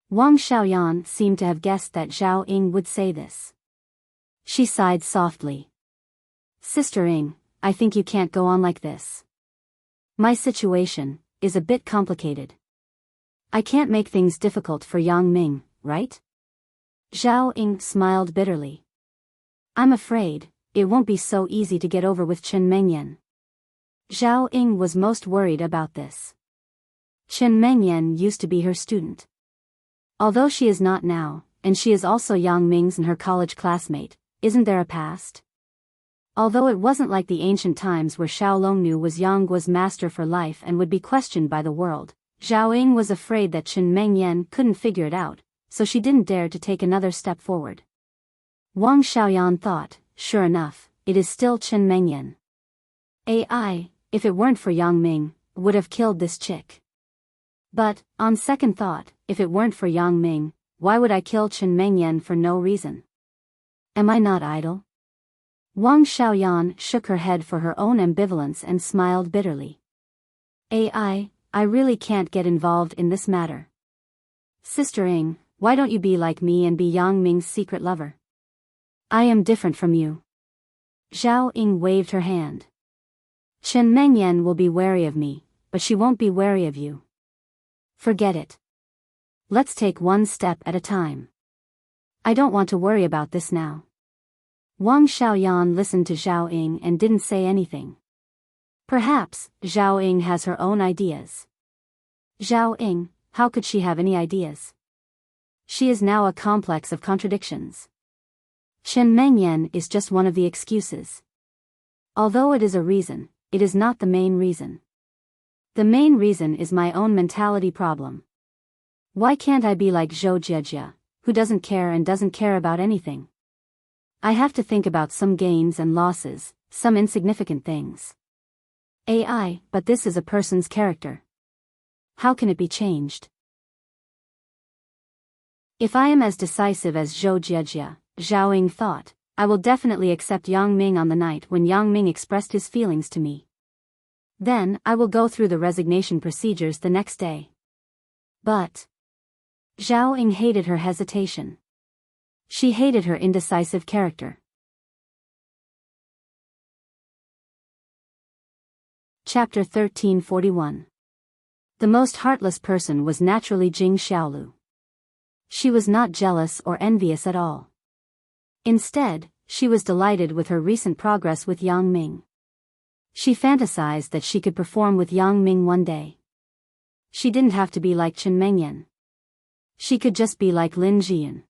Wang Xiaoyan seemed to have guessed that Zhao Ying would say this. She sighed softly. Sister Ying, I think you can't go on like this. My situation is a bit complicated. I can't make things difficult for Yang Ming, right? Zhao Ying smiled bitterly. I'm afraid it won't be so easy to get over with Chen Mengyan. Zhao Ying was most worried about this. Chen Mengyan used to be her student. Although she is not now, and she is also Yang Ming's and her college classmate, isn't there a past? Although it wasn't like the ancient times where Xiao Longnu was Yang Guo's master for life and would be questioned by the world, Zhao Ying was afraid that Chen Mengyan couldn't figure it out, so she didn't dare to take another step forward. Wang Xiaoyan thought, sure enough, it is still Chen Mengyan. If it weren't for Yang Ming, would have killed this chick. But, on second thought, if it weren't for Yang Ming, why would I kill Chen Mengyan for no reason? Am I not idle? Wang Xiaoyan shook her head for her own ambivalence and smiled bitterly. I really can't get involved in this matter. Sister Ying, why don't you be like me and be Yang Ming's secret lover? I am different from you. Zhao Ying waved her hand. Chen Mengyan will be wary of me, but she won't be wary of you. Forget it. Let's take one step at a time. I don't want to worry about this now. Wang Xiaoyan listened to Zhao Ying and didn't say anything. Perhaps, Zhao Ying has her own ideas. Zhao Ying, how could she have any ideas? She is now a complex of contradictions. Chen Mengyan is just one of the excuses. Although it is a reason, it is not the main reason. The main reason is my own mentality problem. Why can't I be like Zhou Jiejia, who doesn't care and doesn't care about anything? I have to think about some gains and losses, some insignificant things. AI, but this is a person's character. How can it be changed? If I am as decisive as Zhou Jiejia, Zhao Ying thought, I will definitely accept Yang Ming on the night when Yang Ming expressed his feelings to me. Then, I will go through the resignation procedures the next day. But Zhao Ying hated her hesitation. She hated her indecisive character. Chapter 1341. The most heartless person was naturally Jing Xiaolu. She was not jealous or envious at all. Instead, she was delighted with her recent progress with Yang Ming. She fantasized that she could perform with Yang Ming one day. She didn't have to be like Chen Mengyan. She could just be like Lin Jiyun.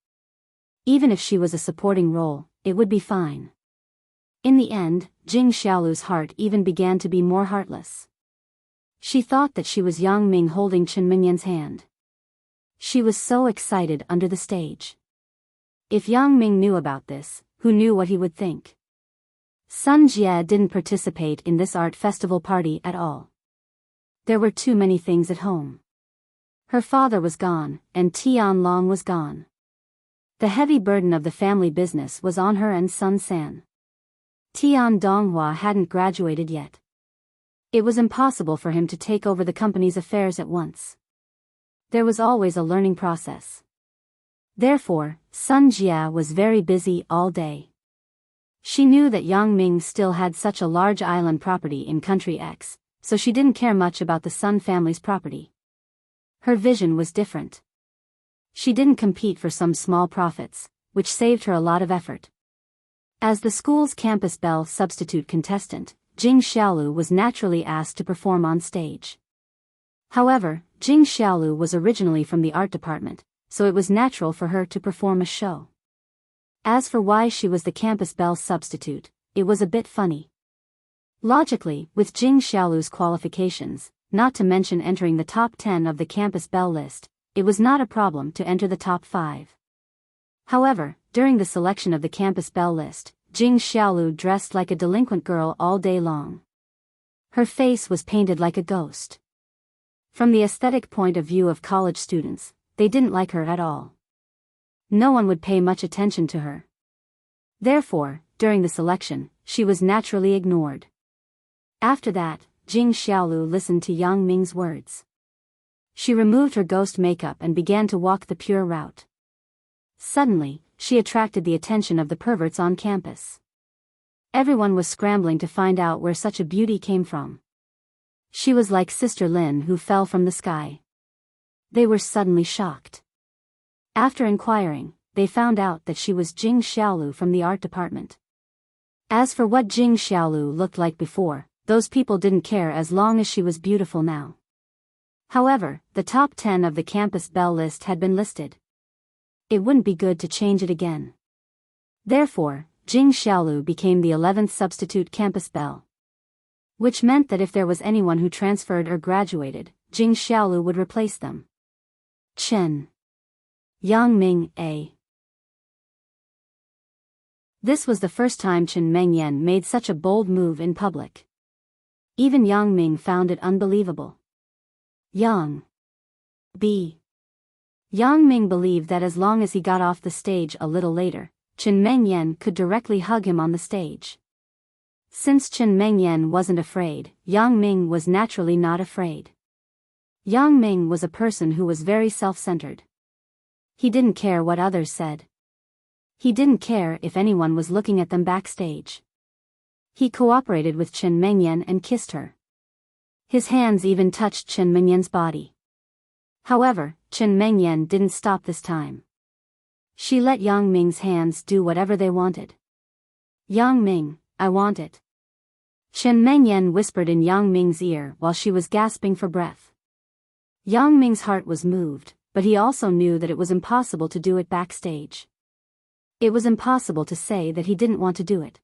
Even if she was a supporting role, it would be fine. In the end, Jing Xiaolu's heart even began to be more heartless. She thought that she was Yang Ming holding Chen Mengyan's hand. She was so excited under the stage. If Yang Ming knew about this, who knew what he would think? Sun Jie didn't participate in this art festival party at all. There were too many things at home. Her father was gone, and Tian Long was gone. The heavy burden of the family business was on her and Sun San. Tian Donghua hadn't graduated yet. It was impossible for him to take over the company's affairs at once. There was always a learning process. Therefore, Sun Jia was very busy all day. She knew that Yang Ming still had such a large island property in Country X, so she didn't care much about the Sun family's property. Her vision was different. She didn't compete for some small profits, which saved her a lot of effort. As the school's campus belle substitute contestant, Jing Xiaolu was naturally asked to perform on stage. However, Jing Xiaolu was originally from the art department, so it was natural for her to perform a show. As for why she was the campus belle substitute, it was a bit funny. Logically, with Jing Xiaolu's qualifications, not to mention entering the top 10 of the campus belle list, it was not a problem to enter the top 5. However, during the selection of the campus belle list, Jing Xiaolu dressed like a delinquent girl all day long. Her face was painted like a ghost. From the aesthetic point of view of college students, they didn't like her at all. No one would pay much attention to her. Therefore, during the selection, she was naturally ignored. After that, Jing Xiaolu listened to Yang Ming's words. She removed her ghost makeup and began to walk the pure route. Suddenly, she attracted the attention of the perverts on campus. Everyone was scrambling to find out where such a beauty came from. She was like Sister Lin who fell from the sky. They were suddenly shocked. After inquiring, they found out that she was Jing Xiaolu from the art department. As for what Jing Xiaolu looked like before, those people didn't care as long as she was beautiful now. However, the top 10 of the campus belle list had been listed. It wouldn't be good to change it again. Therefore, Jing Xiaolu became the 11th substitute campus belle. Which meant that if there was anyone who transferred or graduated, Jing Xiaolu would replace them. Chen. Yang Ming, A. This was the first time Chen Mengyan made such a bold move in public. Even Yang Ming found it unbelievable. Yang Ming believed that as long as he got off the stage a little later, Chen Mengyan could directly hug him on the stage. Since Chen Mengyan wasn't afraid, Yang Ming was naturally not afraid. Yang Ming was a person who was very self-centered. He didn't care what others said. He didn't care if anyone was looking at them backstage. He cooperated with Chen Mengyan and kissed her. His hands even touched Chen Mengyan's body. However, Chen Mengyan didn't stop this time. She let Yang Ming's hands do whatever they wanted. Yang Ming, I want it. Chen Mengyan whispered in Yang Ming's ear while she was gasping for breath. Yang Ming's heart was moved, but he also knew that it was impossible to do it backstage. It was impossible to say that he didn't want to do it.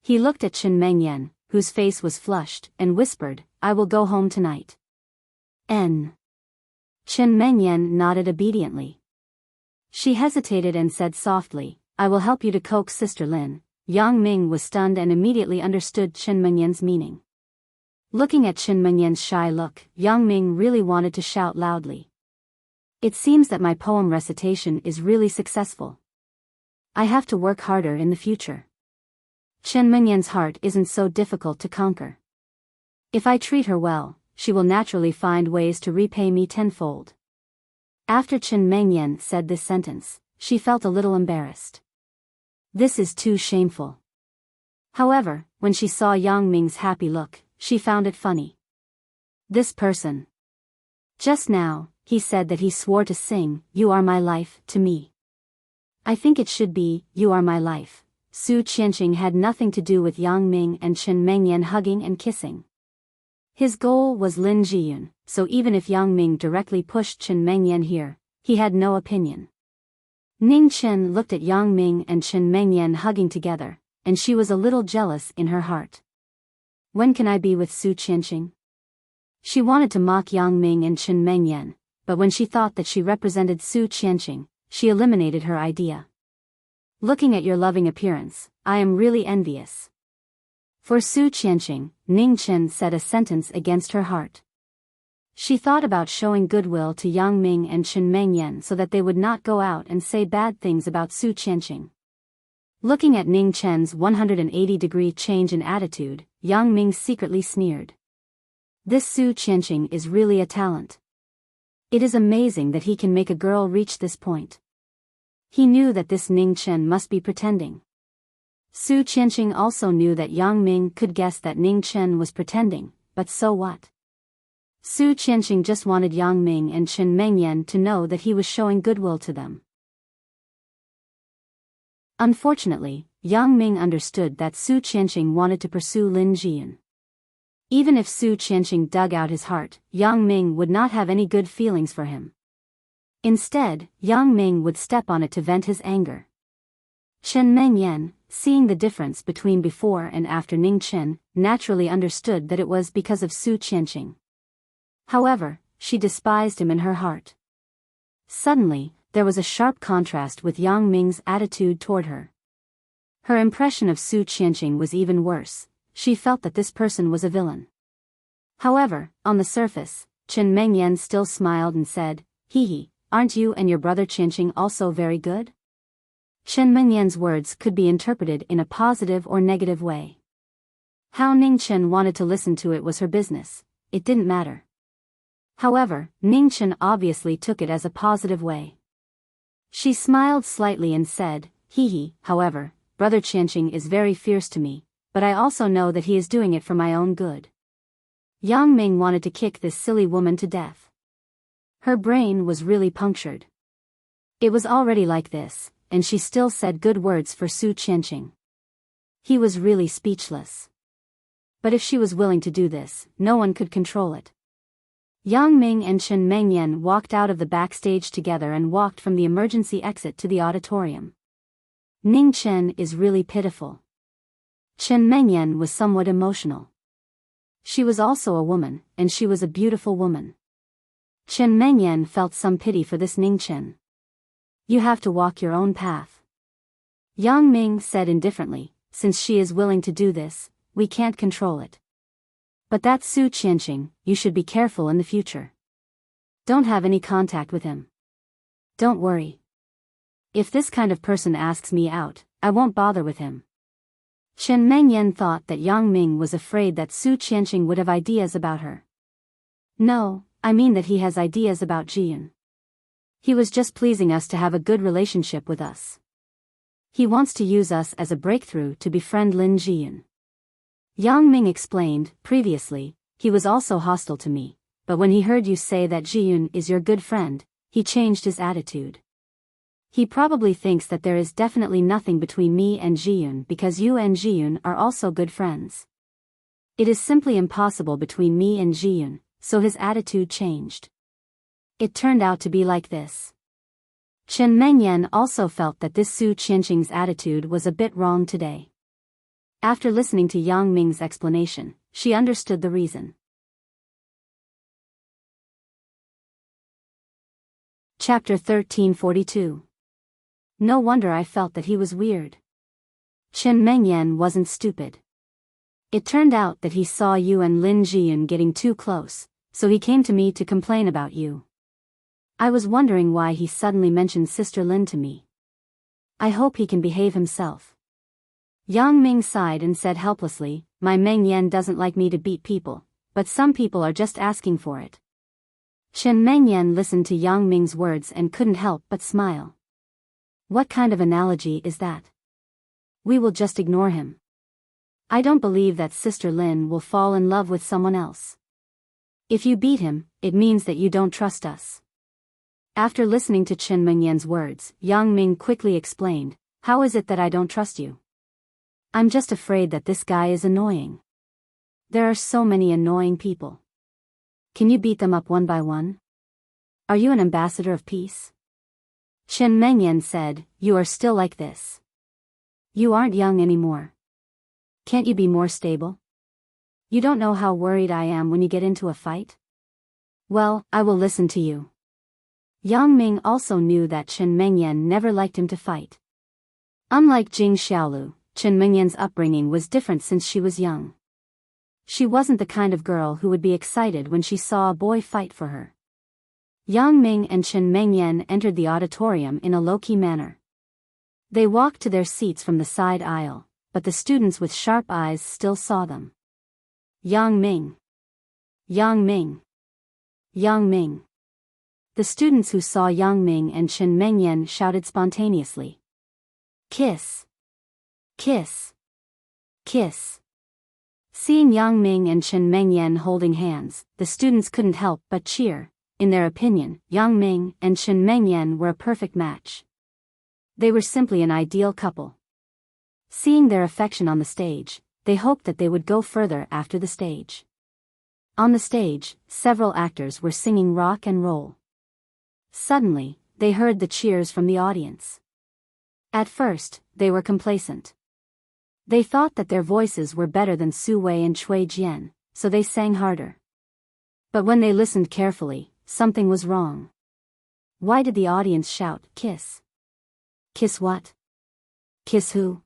He looked at Chen Mengyan, whose face was flushed, and whispered, "I will go home tonight." N. Chen Mengyan nodded obediently. She hesitated and said softly, "I will help you to coax Sister Lin." Yang Ming was stunned and immediately understood Chen Mengyan's meaning. Looking at Chen Mengyan's shy look, Yang Ming really wanted to shout loudly. "It seems that my poem recitation is really successful. I have to work harder in the future. Chen Mengyan's heart isn't so difficult to conquer. If I treat her well, she will naturally find ways to repay me tenfold." After Chen Mengyan said this sentence, she felt a little embarrassed. This is too shameful. However, when she saw Yang Ming's happy look, she found it funny. This person. Just now, he said that he swore to sing, "You Are My Life," to me. I think it should be, "You Are My Life." Su Qianqing had nothing to do with Yang Ming and Chen Mengyan hugging and kissing. His goal was Lin Jiyun, so even if Yang Ming directly pushed Chen Mengyan here, he had no opinion. Ning Chen looked at Yang Ming and Chen Mengyan hugging together, and she was a little jealous in her heart. When can I be with Su Qianqing? She wanted to mock Yang Ming and Chen Mengyan, but when she thought that she represented Su Qianqing, she eliminated her idea. Looking at your loving appearance, I am really envious. For Su Qianqing, Ning Chen said a sentence against her heart. She thought about showing goodwill to Yang Ming and Chen Mengyan so that they would not go out and say bad things about Su Qianqing. Looking at Ning Chen's 180-degree change in attitude, Yang Ming secretly sneered. This Su Qianqing is really a talent. It is amazing that he can make a girl reach this point. He knew that this Ning Chen must be pretending. Su Qianqing also knew that Yang Ming could guess that Ning Chen was pretending, but so what? Su Qianqing just wanted Yang Ming and Chen Mengyan to know that he was showing goodwill to them. Unfortunately, Yang Ming understood that Su Qianqing wanted to pursue Lin Jiyun. Even if Su Qianqing dug out his heart, Yang Ming would not have any good feelings for him. Instead, Yang Ming would step on it to vent his anger. Chen Mengyan, seeing the difference between before and after Ning Chen, naturally understood that it was because of Su Qianqing. However, she despised him in her heart. Suddenly, there was a sharp contrast with Yang Ming's attitude toward her. Her impression of Su Qianqing was even worse. She felt that this person was a villain. However, on the surface, Chen Mengyan still smiled and said, "Hee, aren't you and your brother Qianqing also very good?" Chen Mengyan's words could be interpreted in a positive or negative way. How Ning Chen wanted to listen to it was her business, it didn't matter. However, Ning Chen obviously took it as a positive way. She smiled slightly and said, "Hee, however, brother Qianqing is very fierce to me, but I also know that he is doing it for my own good." Yang Ming wanted to kick this silly woman to death. Her brain was really punctured. It was already like this, and she still said good words for Su Qianqing. He was really speechless. But if she was willing to do this, no one could control it. Yang Ming and Chen Mengyan walked out of the backstage together and walked from the emergency exit to the auditorium. Ning Chen is really pitiful. Chen Mengyan was somewhat emotional. She was also a woman, and she was a beautiful woman. Chen Mengyan felt some pity for this Ning Chen. You have to walk your own path. Yang Ming said indifferently, since she is willing to do this, we can't control it. But that's Su Qianqing, you should be careful in the future. Don't have any contact with him. Don't worry. If this kind of person asks me out, I won't bother with him. Chen Mengyan thought that Yang Ming was afraid that Su Qianqing would have ideas about her. No, I mean that he has ideas about Jiyun. He was just pleasing us to have a good relationship with us. He wants to use us as a breakthrough to befriend Lin Jiyun. Yang Ming explained, previously, he was also hostile to me, but when he heard you say that Jiyun is your good friend, he changed his attitude. He probably thinks that there is definitely nothing between me and Jiyun because you and Jiyun are also good friends. It is simply impossible between me and Jiyun, so his attitude changed. It turned out to be like this. Chen Mengyan also felt that this Su Qianqing's attitude was a bit wrong today. After listening to Yang Ming's explanation, she understood the reason. Chapter 1342. No wonder I felt that he was weird. Chen Mengyan wasn't stupid. It turned out that he saw you and Lin Jiyun getting too close, so he came to me to complain about you. I was wondering why he suddenly mentioned Sister Lin to me. I hope he can behave himself. Yang Ming sighed and said helplessly, my Mengyan doesn't like me to beat people, but some people are just asking for it. Chen Mengyan listened to Yang Ming's words and couldn't help but smile. What kind of analogy is that? We will just ignore him. I don't believe that Sister Lin will fall in love with someone else. If you beat him, it means that you don't trust us. After listening to Chen Mengyan's words, Yang Ming quickly explained, how is it that I don't trust you? I'm just afraid that this guy is annoying. There are so many annoying people. Can you beat them up one by one? Are you an ambassador of peace? Chen Mengyan said, you are still like this. You aren't young anymore. Can't you be more stable? You don't know how worried I am when you get into a fight? Well, I will listen to you. Yang Ming also knew that Chen Mengyan never liked him to fight. Unlike Jing Xiaolu, Chen Mengyan's upbringing was different since she was young. She wasn't the kind of girl who would be excited when she saw a boy fight for her. Yang Ming and Chen Mengyan entered the auditorium in a low-key manner. They walked to their seats from the side aisle, but the students with sharp eyes still saw them. Yang Ming. Yang Ming. Yang Ming. The students who saw Yang Ming and Chen Mengyan shouted spontaneously. Kiss. Kiss. Kiss. Seeing Yang Ming and Chen Mengyan holding hands, the students couldn't help but cheer. In their opinion, Yang Ming and Chen Mengyan were a perfect match. They were simply an ideal couple. Seeing their affection on the stage, they hoped that they would go further after the stage. On the stage, several actors were singing rock and roll. Suddenly, they heard the cheers from the audience. At first, they were complacent. They thought that their voices were better than Su Wei and Cui Jian, so they sang harder. But when they listened carefully, something was wrong. Why did the audience shout, kiss? Kiss what? Kiss who?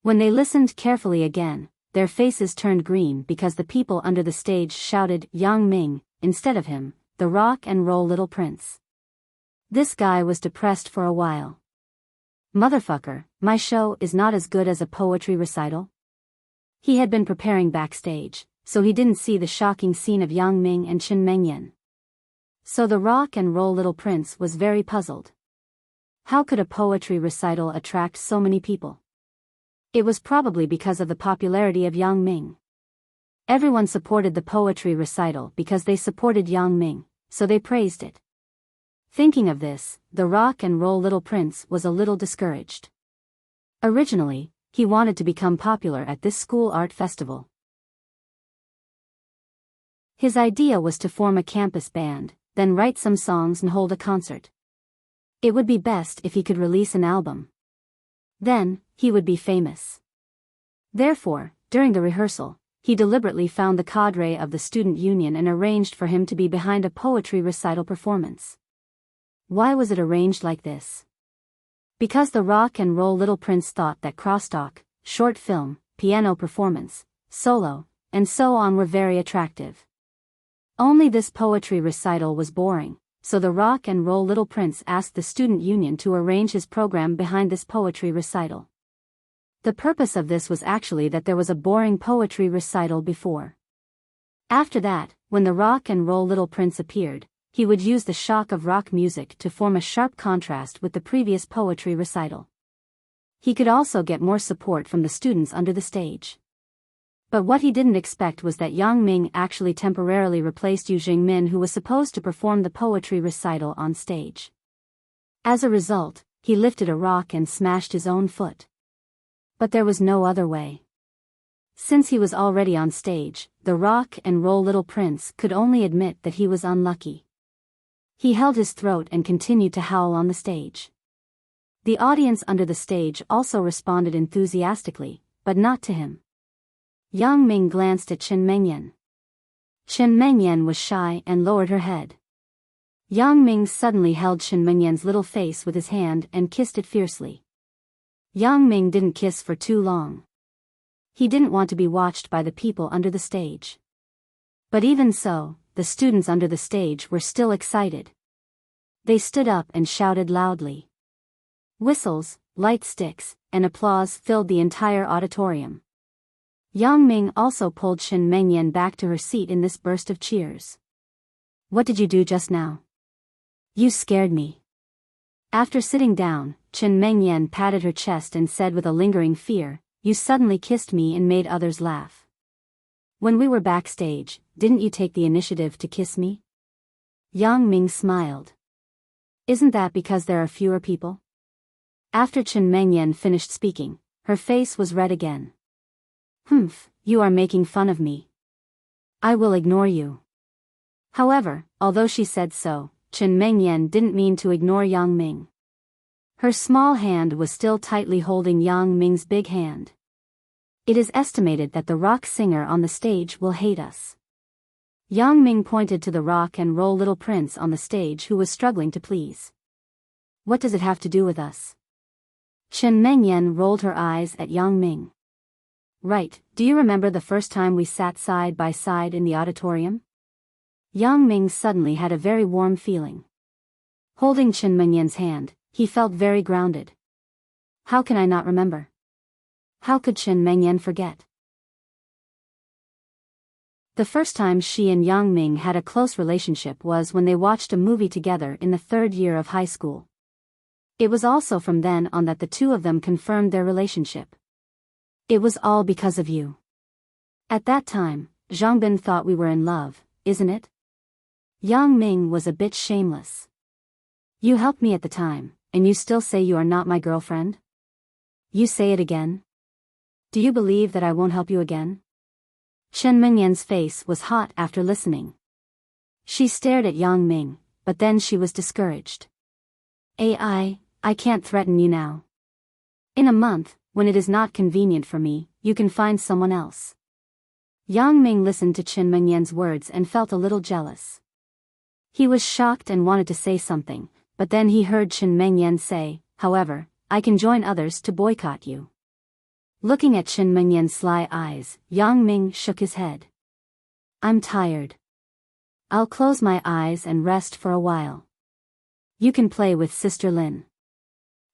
When they listened carefully again, their faces turned green because the people under the stage shouted Yang Ming, instead of him, the rock and roll little prince. This guy was depressed for a while. Motherfucker, my show is not as good as a poetry recital? He had been preparing backstage, so he didn't see the shocking scene of Yang Ming and Chen Mengyan. So the rock and roll little prince was very puzzled. How could a poetry recital attract so many people? It was probably because of the popularity of Yang Ming. Everyone supported the poetry recital because they supported Yang Ming, so they praised it. Thinking of this, the rock and roll little prince was a little discouraged. Originally, he wanted to become popular at this school art festival. His idea was to form a campus band, then write some songs and hold a concert. It would be best if he could release an album. Then, he would be famous. Therefore, during the rehearsal, he deliberately found the cadre of the student union and arranged for him to be behind a poetry recital performance. Why was it arranged like this? Because the rock and roll little prince thought that crosstalk, short film, piano performance, solo, and so on were very attractive. Only this poetry recital was boring, so the rock and roll little prince asked the student union to arrange his program behind this poetry recital. The purpose of this was actually that there was a boring poetry recital before. After that, when the rock and roll little prince appeared, he would use the shock of rock music to form a sharp contrast with the previous poetry recital. He could also get more support from the students under the stage. But what he didn't expect was that Yang Ming actually temporarily replaced Yu Jingmin, who was supposed to perform the poetry recital on stage. As a result, he lifted a rock and smashed his own foot. But there was no other way. Since he was already on stage, the rock and roll little prince could only admit that he was unlucky. He held his throat and continued to howl on the stage. The audience under the stage also responded enthusiastically, but not to him. Yang Ming glanced at Chen Mengyan. Chen Mengyan was shy and lowered her head. Yang Ming suddenly held Chen Mengyan's little face with his hand and kissed it fiercely. Yang Ming didn't kiss for too long. He didn't want to be watched by the people under the stage. But even so, the students under the stage were still excited. They stood up and shouted loudly. Whistles, light sticks, and applause filled the entire auditorium. Yang Ming also pulled Chen Mengyan back to her seat in this burst of cheers. What did you do just now? You scared me. After sitting down, Chen Mengyan patted her chest and said with a lingering fear, You suddenly kissed me and made others laugh. When we were backstage, didn't you take the initiative to kiss me? Yang Ming smiled. Isn't that because there are fewer people? After Chen Mengyan finished speaking, her face was red again. Humph, you are making fun of me. I will ignore you. However, although she said so, Chen Mengyan didn't mean to ignore Yang Ming. Her small hand was still tightly holding Yang Ming's big hand. It is estimated that the rock singer on the stage will hate us. Yang Ming pointed to the rock and roll little prince on the stage who was struggling to please. What does it have to do with us? Chen Mengyan rolled her eyes at Yang Ming. Right, do you remember the first time we sat side by side in the auditorium? Yang Ming suddenly had a very warm feeling. Holding Chen Mengyan's hand, he felt very grounded. How can I not remember? How could Chen Mengyan forget? The first time she and Yang Ming had a close relationship was when they watched a movie together in the 3rd year of high school. It was also from then on that the two of them confirmed their relationship. It was all because of you. At that time, Zhangbin thought we were in love, isn't it? Yang Ming was a bit shameless. You helped me at the time, and you still say you are not my girlfriend? You say it again? Do you believe that I won't help you again? Chen Mengyan's face was hot after listening. She stared at Yang Ming, but then she was discouraged. I can't threaten you now. In a month, when it is not convenient for me, you can find someone else. Yang Ming listened to Chen Mengyan's words and felt a little jealous. He was shocked and wanted to say something, but then he heard Chen Mengyan say, However, I can join others to boycott you. Looking at Chen Mengyan's sly eyes, Yang Ming shook his head. I'm tired. I'll close my eyes and rest for a while. You can play with Sister Lin.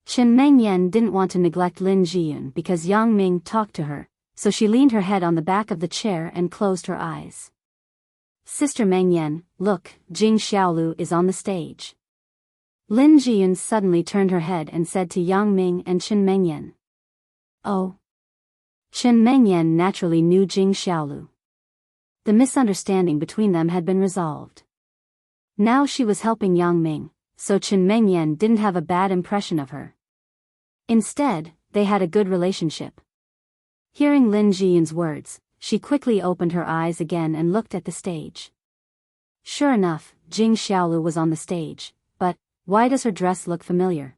Chen Mengyan didn't want to neglect Lin Jiyun because Yang Ming talked to her, so she leaned her head on the back of the chair and closed her eyes. Sister Mengyan, look, Jing Xiaolu is on the stage. Lin Jiyun suddenly turned her head and said to Yang Ming and Chen Mengyan. Oh. Chen Mengyan naturally knew Jing Xiaolu. The misunderstanding between them had been resolved. Now she was helping Yang Ming, so Chen Mengyan didn't have a bad impression of her. Instead, they had a good relationship. Hearing Lin Jiyun's words, she quickly opened her eyes again and looked at the stage. Sure enough, Jing Xiaolu was on the stage, but why does her dress look familiar?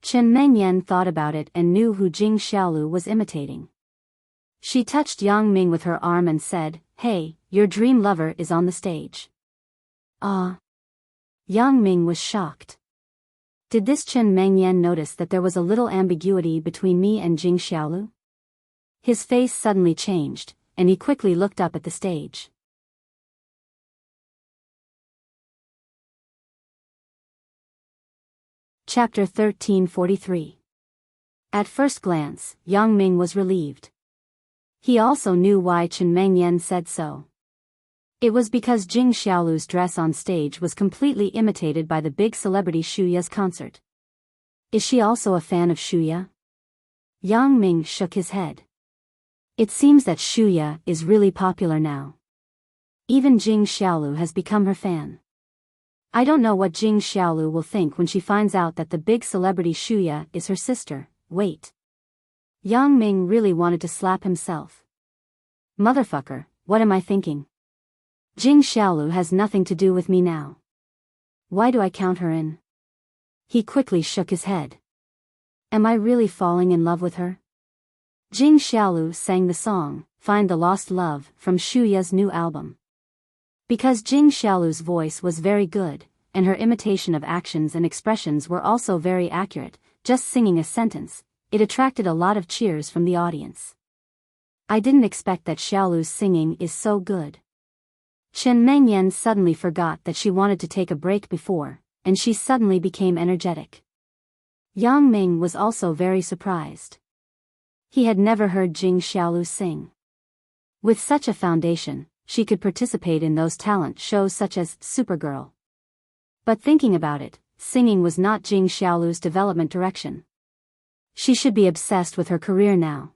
Chen Mengyan thought about it and knew who Jing Xiaolu was imitating. She touched Yang Ming with her arm and said, Hey, your dream lover is on the stage. Ah. Yang Ming was shocked. Did this Chen Mengyan notice that there was a little ambiguity between me and Jing Xiaolu? His face suddenly changed, and he quickly looked up at the stage. Chapter 1343. At first glance, Yang Ming was relieved. He also knew why Chen Mengyan said so. It was because Jing Xiaolu's dress on stage was completely imitated by the big celebrity Shuya's concert. Is she also a fan of Shuya? Yang Ming shook his head. It seems that Shuya is really popular now. Even Jing Xiaolu has become her fan. I don't know what Jing Xiaolu will think when she finds out that the big celebrity Shuya is her sister. Wait. Yang Ming really wanted to slap himself. Motherfucker, what am I thinking? Jing Xiaolu has nothing to do with me now. Why do I count her in? He quickly shook his head. Am I really falling in love with her? Jing Xiaolu sang the song, Find the Lost Love, from Shuya's new album. Because Jing Xiaolu's voice was very good, and her imitation of actions and expressions were also very accurate, just singing a sentence, it attracted a lot of cheers from the audience. I didn't expect that Xiaolu's singing is so good. Chen Mengyan suddenly forgot that she wanted to take a break before, and she suddenly became energetic. Yang Ming was also very surprised. He had never heard Jing Xiaolu sing. With such a foundation, she could participate in those talent shows such as Supergirl. But thinking about it, singing was not Jing Xiaolu's development direction. She should be obsessed with her career now.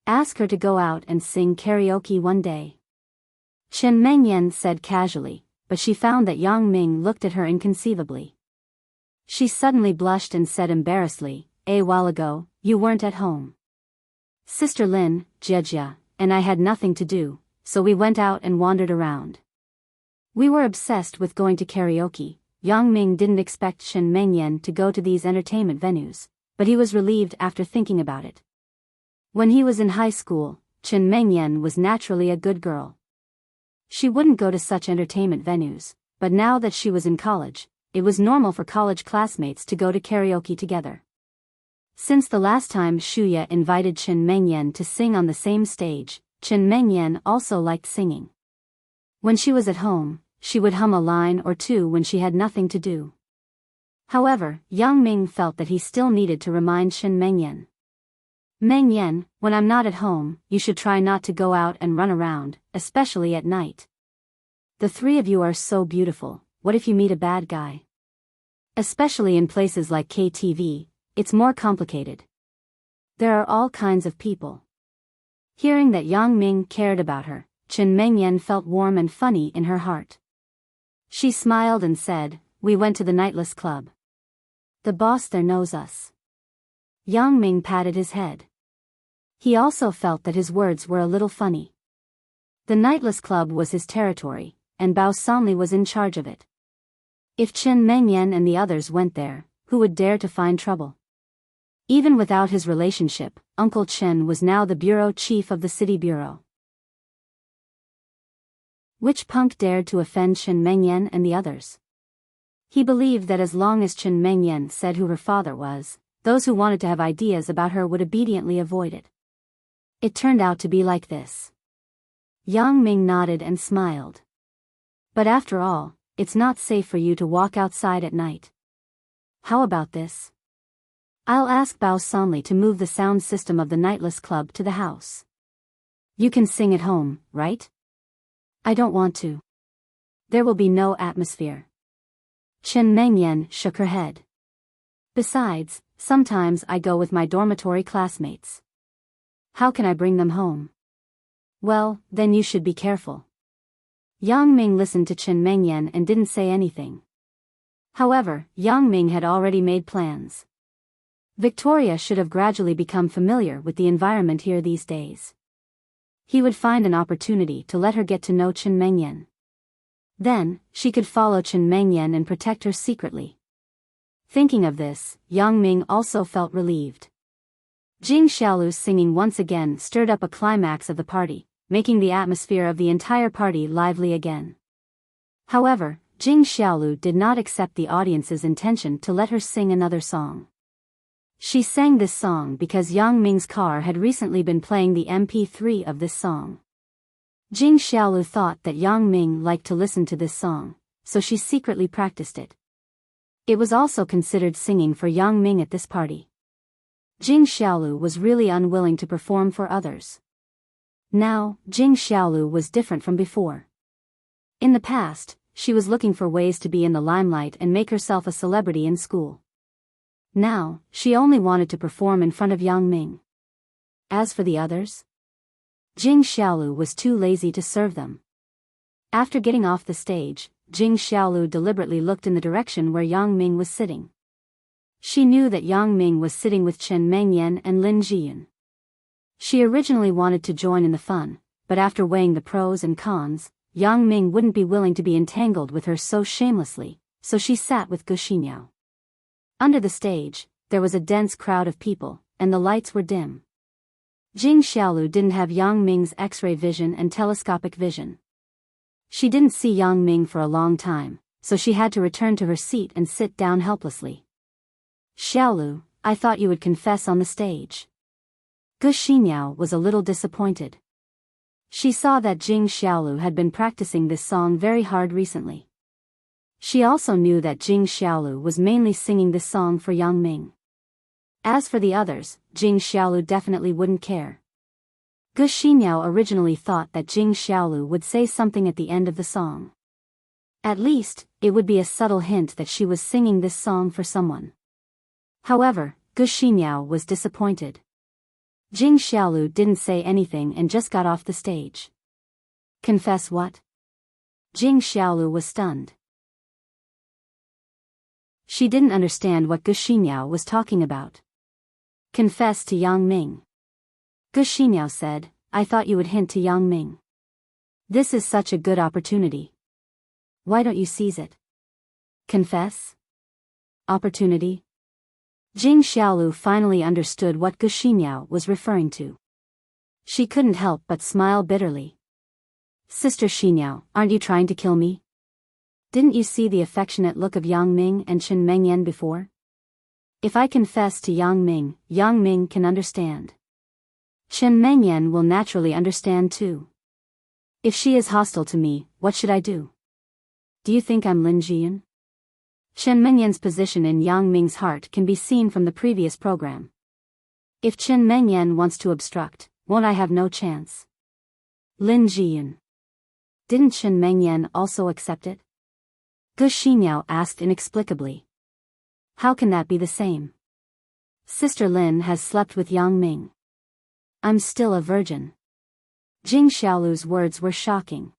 Ask her to go out and sing karaoke one day. Chen Mengyan said casually, but she found that Yang Ming looked at her inconceivably. She suddenly blushed and said embarrassedly, "A while ago, you weren't at home. Sister Lin, Jejia, and I had nothing to do, so we went out and wandered around. We were obsessed with going to karaoke." Yang Ming didn't expect Chen Mengyan to go to these entertainment venues, but he was relieved after thinking about it. When he was in high school, Chen Mengyan was naturally a good girl. She wouldn't go to such entertainment venues, but now that she was in college, it was normal for college classmates to go to karaoke together. Since the last time Shuya invited Chen Mengyan to sing on the same stage, Chen Mengyan also liked singing. When she was at home, she would hum a line or two when she had nothing to do. However, Yang Ming felt that he still needed to remind Chen Mengyan. "Mengyan, when I'm not at home, you should try not to go out and run around, especially at night. The three of you are so beautiful, what if you meet a bad guy? Especially in places like KTV, it's more complicated. There are all kinds of people." Hearing that Yang Ming cared about her, Chen Mengyan felt warm and funny in her heart. She smiled and said, "We went to the nightless club. The boss there knows us." Yang Ming patted his head. He also felt that his words were a little funny. The nightless club was his territory, and Bao Sanli was in charge of it. If Chen Mengyan and the others went there, who would dare to find trouble? Even without his relationship, Uncle Chen was now the bureau chief of the city bureau. Which punk dared to offend Chen Mengyan and the others? He believed that as long as Chen Mengyan said who her father was, those who wanted to have ideas about her would obediently avoid it. It turned out to be like this. Yang Ming nodded and smiled. But after all, it's not safe for you to walk outside at night. How about this? I'll ask Bao Sanli to move the sound system of the nightless club to the house. You can sing at home, right? I don't want to. There will be no atmosphere. Chen Mengyan shook her head. Besides, sometimes I go with my dormitory classmates. How can I bring them home? Well, then you should be careful. Yang Ming listened to Chen Mengyan and didn't say anything. However, Yang Ming had already made plans. Victoria should have gradually become familiar with the environment here these days. He would find an opportunity to let her get to know Chen Mengyan. Then, she could follow Chen Mengyan and protect her secretly. Thinking of this, Yang Ming also felt relieved. Jing Xiaolu's singing once again stirred up a climax of the party, making the atmosphere of the entire party lively again. However, Jing Xiaolu did not accept the audience's intention to let her sing another song. She sang this song because Yang Ming's car had recently been playing the MP3 of this song. Jing Xiaolu thought that Yang Ming liked to listen to this song, so she secretly practiced it. It was also considered singing for Yang Ming at this party. Jing Xiaolu was really unwilling to perform for others. Now, Jing Xiaolu was different from before. In the past, she was looking for ways to be in the limelight and make herself a celebrity in school. Now, she only wanted to perform in front of Yang Ming. As for the others, Jing Xiaolu was too lazy to serve them. After getting off the stage, Jing Xiaolu deliberately looked in the direction where Yang Ming was sitting. She knew that Yang Ming was sitting with Chen Mengyan and Lin Jiyun. She originally wanted to join in the fun, but after weighing the pros and cons, Yang Ming wouldn't be willing to be entangled with her so shamelessly, so she sat with Gu Xinyao. Under the stage, there was a dense crowd of people, and the lights were dim. Jing Xiaolu didn't have Yang Ming's X-ray vision and telescopic vision. She didn't see Yang Ming for a long time, so she had to return to her seat and sit down helplessly. Xiaolu, I thought you would confess on the stage. Gu Xinyao was a little disappointed. She saw that Jing Xiaolu had been practicing this song very hard recently. She also knew that Jing Xiaolu was mainly singing this song for Yang Ming. As for the others, Jing Xiaolu definitely wouldn't care. Gu Xinyao originally thought that Jing Xiaolu would say something at the end of the song. At least, it would be a subtle hint that she was singing this song for someone. However, Gu Xinyao was disappointed. Jing Xiaolu didn't say anything and just got off the stage. Confess what? Jing Xiaolu was stunned. She didn't understand what Gu Xinyao was talking about. Confess to Yang Ming. Gu Xinyao said, I thought you would hint to Yang Ming. This is such a good opportunity. Why don't you seize it? Confess? Opportunity? Jing Xiaolu finally understood what Gu Xinyao was referring to. She couldn't help but smile bitterly. Sister Xinyao, aren't you trying to kill me? Didn't you see the affectionate look of Yang Ming and Chen Mengyan before? If I confess to Yang Ming can understand. Chen Mengyan will naturally understand too. If she is hostile to me, what should I do? Do you think I'm Lin Jiyun? Chen Mengyan's position in Yang Ming's heart can be seen from the previous program. If Chen Mengyan wants to obstruct, won't I have no chance? Lin Jiyun. Didn't Chen Mengyan also accept it? Gu Xinyao asked inexplicably. How can that be the same? Sister Lin has slept with Yang Ming. I'm still a virgin. Jing Xiaolu's words were shocking.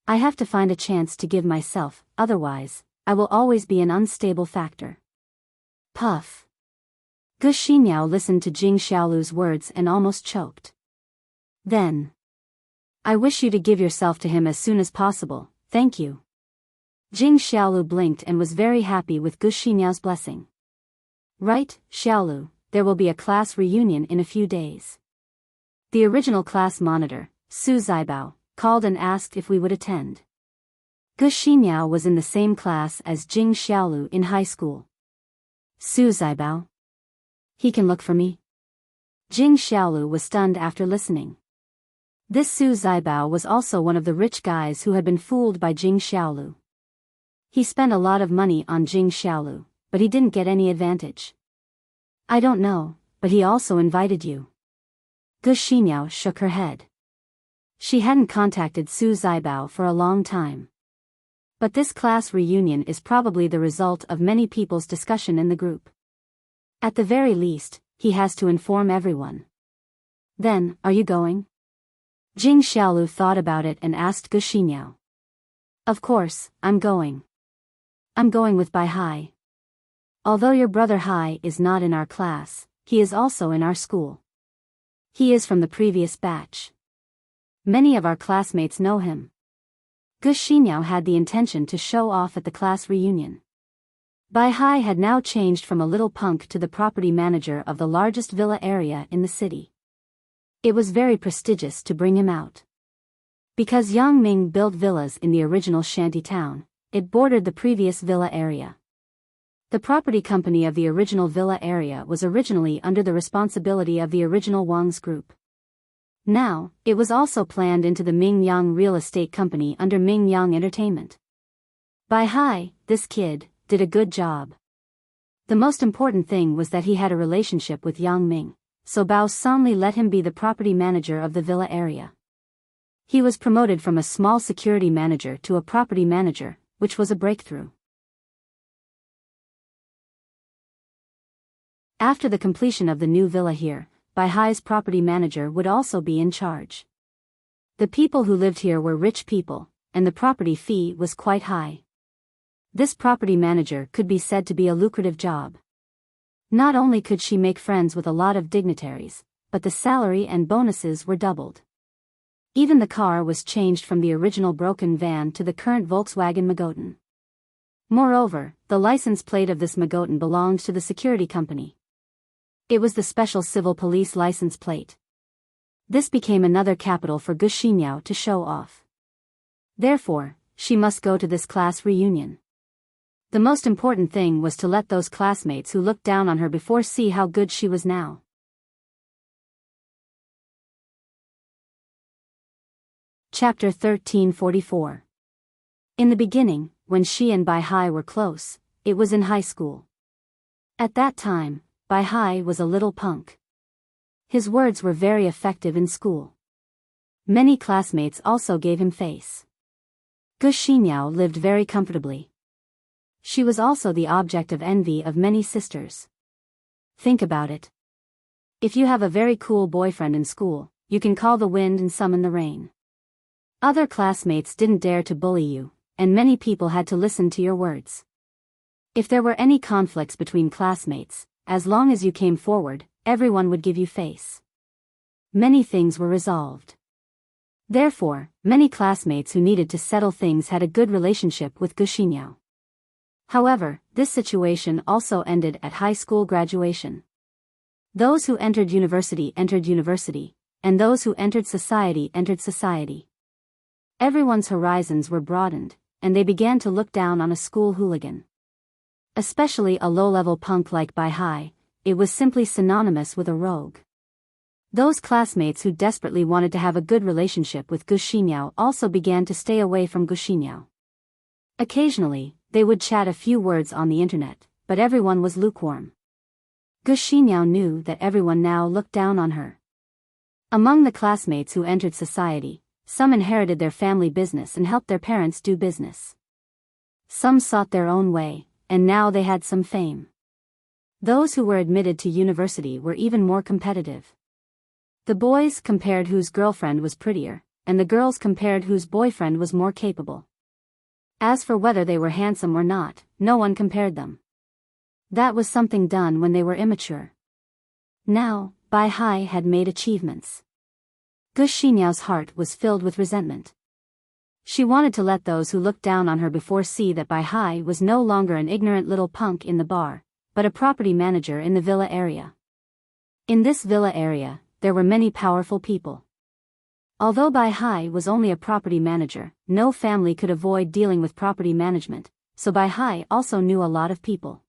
I have to find a chance to give myself, otherwise, I will always be an unstable factor. Puff. Gu Xinyao listened to Jing Xiaolu's words and almost choked. Then. I wish you to give yourself to him as soon as possible, thank you. Jing Xiaolu blinked and was very happy with Gu Xinyao's blessing. Right, Xiaolu, there will be a class reunion in a few days. The original class monitor, Su Zhaibao, called and asked if we would attend. Gu Xinyao was in the same class as Jing Xiaolu in high school. Su Zhaibao? He can look for me? Jing Xiaolu was stunned after listening. This Su Zhaibao was also one of the rich guys who had been fooled by Jing Xiaolu. He spent a lot of money on Jing Xiaolu, but he didn't get any advantage. I don't know, but he also invited you. Gu Xinyao shook her head. She hadn't contacted Su Zhaibao for a long time. But this class reunion is probably the result of many people's discussion in the group. At the very least, he has to inform everyone. Then, are you going? Jing Xiaolu thought about it and asked Gu Xinyao. Of course, I'm going. I'm going with Bai Hai. Although your brother Hai is not in our class, he is also in our school. He is from the previous batch. Many of our classmates know him. Gu Xinyao had the intention to show off at the class reunion. Bai Hai had now changed from a little punk to the property manager of the largest villa area in the city. It was very prestigious to bring him out. Because Yang Ming built villas in the original shanty town, it bordered the previous villa area. The property company of the original villa area was originally under the responsibility of the original Wang's group. Now, it was also planned into the Ming Yang Real Estate Company under Ming Yang Entertainment. Bai Hai, this kid, did a good job. The most important thing was that he had a relationship with Yang Ming, so Bao Sanli let him be the property manager of the villa area. He was promoted from a small security manager to a property manager, which was a breakthrough. After the completion of the new villa here, Bai Hai's property manager would also be in charge. The people who lived here were rich people, and the property fee was quite high. This property manager could be said to be a lucrative job. Not only could she make friends with a lot of dignitaries, but the salary and bonuses were doubled. Even the car was changed from the original broken van to the current Volkswagen Magotan. Moreover, the license plate of this Magotan belonged to the security company. It was the special civil police license plate. This became another capital for Gu Xinyao to show off. Therefore, she must go to this class reunion. The most important thing was to let those classmates who looked down on her before see how good she was now. Chapter 1344. In the beginning, when she and Bai Hai were close, it was in high school. At that time, Bai Hai was a little punk. His words were very effective in school. Many classmates also gave him face. Gu Xinyao lived very comfortably. She was also the object of envy of many sisters. Think about it. If you have a very cool boyfriend in school, you can call the wind and summon the rain. Other classmates didn't dare to bully you, and many people had to listen to your words. If there were any conflicts between classmates, as long as you came forward, everyone would give you face. Many things were resolved. Therefore, many classmates who needed to settle things had a good relationship with Gu Xinyao. However, this situation also ended at high school graduation. Those who entered university, and those who entered society. Everyone's horizons were broadened, and they began to look down on a school hooligan. Especially a low-level punk like Bai Hai, it was simply synonymous with a rogue. Those classmates who desperately wanted to have a good relationship with Gu Xinyao also began to stay away from Gu Xinyao. Occasionally, they would chat a few words on the internet, but everyone was lukewarm. Gu Xinyao knew that everyone now looked down on her. Among the classmates who entered society, some inherited their family business and helped their parents do business. Some sought their own way, and now they had some fame. Those who were admitted to university were even more competitive. The boys compared whose girlfriend was prettier, and the girls compared whose boyfriend was more capable. As for whether they were handsome or not, no one compared them. That was something done when they were immature. Now, Bai Hai had made achievements. Gu Xinyao's heart was filled with resentment. She wanted to let those who looked down on her before see that Bai Hai was no longer an ignorant little punk in the bar, but a property manager in the villa area. In this villa area, there were many powerful people. Although Bai Hai was only a property manager, no family could avoid dealing with property management, so Bai Hai also knew a lot of people.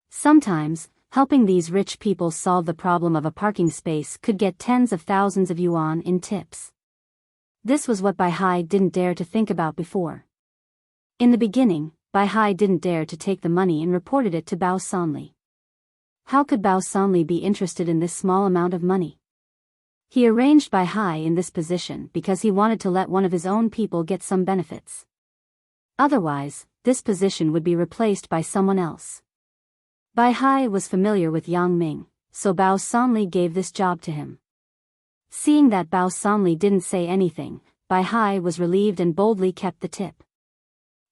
Sometimes, helping these rich people solve the problem of a parking space could get tens of thousands of yuan in tips. This was what Bai Hai didn't dare to think about before. In the beginning, Bai Hai didn't dare to take the money and reported it to Bao Sanli. How could Bao Sanli be interested in this small amount of money? He arranged Bai Hai in this position because he wanted to let one of his own people get some benefits. Otherwise, this position would be replaced by someone else. Bai Hai was familiar with Yang Ming, so Bao Sanli gave this job to him. Seeing that Bao Sanli didn't say anything, Bai Hai was relieved and boldly kept the tip.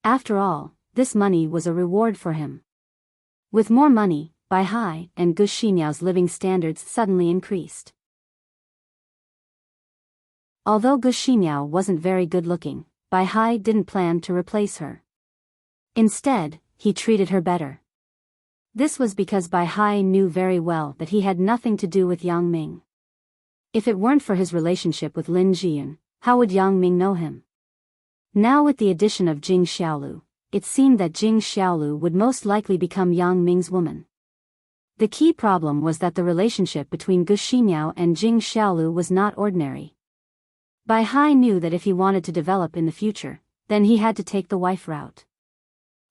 After all, this money was a reward for him. With more money, Bai Hai and Gu Xinyao's living standards suddenly increased. Although Gu Xinyao wasn't very good-looking, Bai Hai didn't plan to replace her. Instead, he treated her better. This was because Bai Hai knew very well that he had nothing to do with Yang Ming. If it weren't for his relationship with Lin Jiyun, how would Yang Ming know him? Now with the addition of Jing Xiaolu, it seemed that Jing Xiaolu would most likely become Yang Ming's woman. The key problem was that the relationship between Gu Xinyao and Jing Xiaolu was not ordinary. Bai Hai knew that if he wanted to develop in the future, then he had to take the wife route.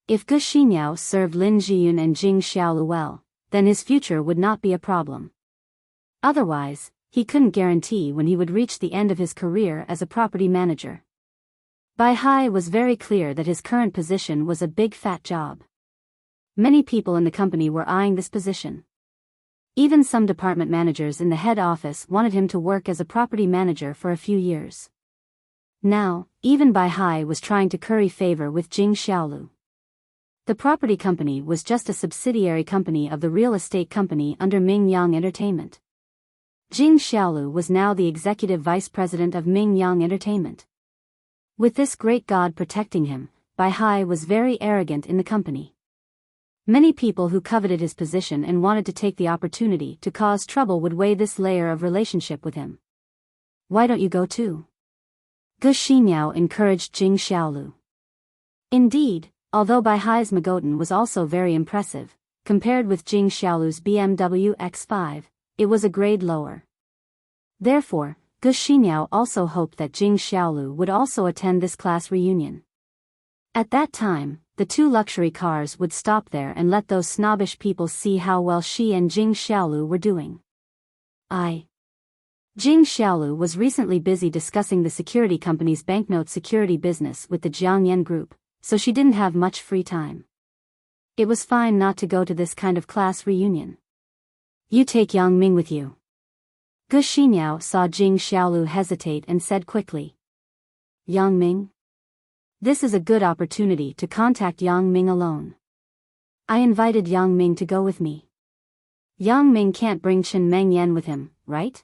If Gu Xinyao served Lin Jiyun and Jing Xiaolu well, then his future would not be a problem. Otherwise, he couldn't guarantee when he would reach the end of his career as a property manager. Bai Hai was very clear that his current position was a big fat job. Many people in the company were eyeing this position. Even some department managers in the head office wanted him to work as a property manager for a few years. Now, even Bai Hai was trying to curry favor with Jing Xiaolu. The property company was just a subsidiary company of the real estate company under Ming Yang Entertainment. Jing Xiaolu was now the executive vice president of Ming Yang Entertainment. With this great god protecting him, Bai Hai was very arrogant in the company. Many people who coveted his position and wanted to take the opportunity to cause trouble would weigh this layer of relationship with him. why don't you go too? Gu Xinyao encouraged Jing Xiaolu. Indeed, although Bai Hai's Magotan was also very impressive, compared with Jing Xiaolu's BMW X5, it was a grade lower. Therefore, Gu Xinyao also hoped that Jing Xiaolu would also attend this class reunion. At that time, the two luxury cars would stop there and let those snobbish people see how well she and Jing Xiaolu were doing. Jing Xiaolu was recently busy discussing the security company's banknote security business with the Jiangyan group, so she didn't have much free time. It was fine not to go to this kind of class reunion. You take Yang Ming with you. Gu Xinyao saw Jing Xiaolu hesitate and said quickly. Yang Ming? This is a good opportunity to contact Yang Ming alone. I invited Yang Ming to go with me. Yang Ming can't bring Chen Mengyan with him, right?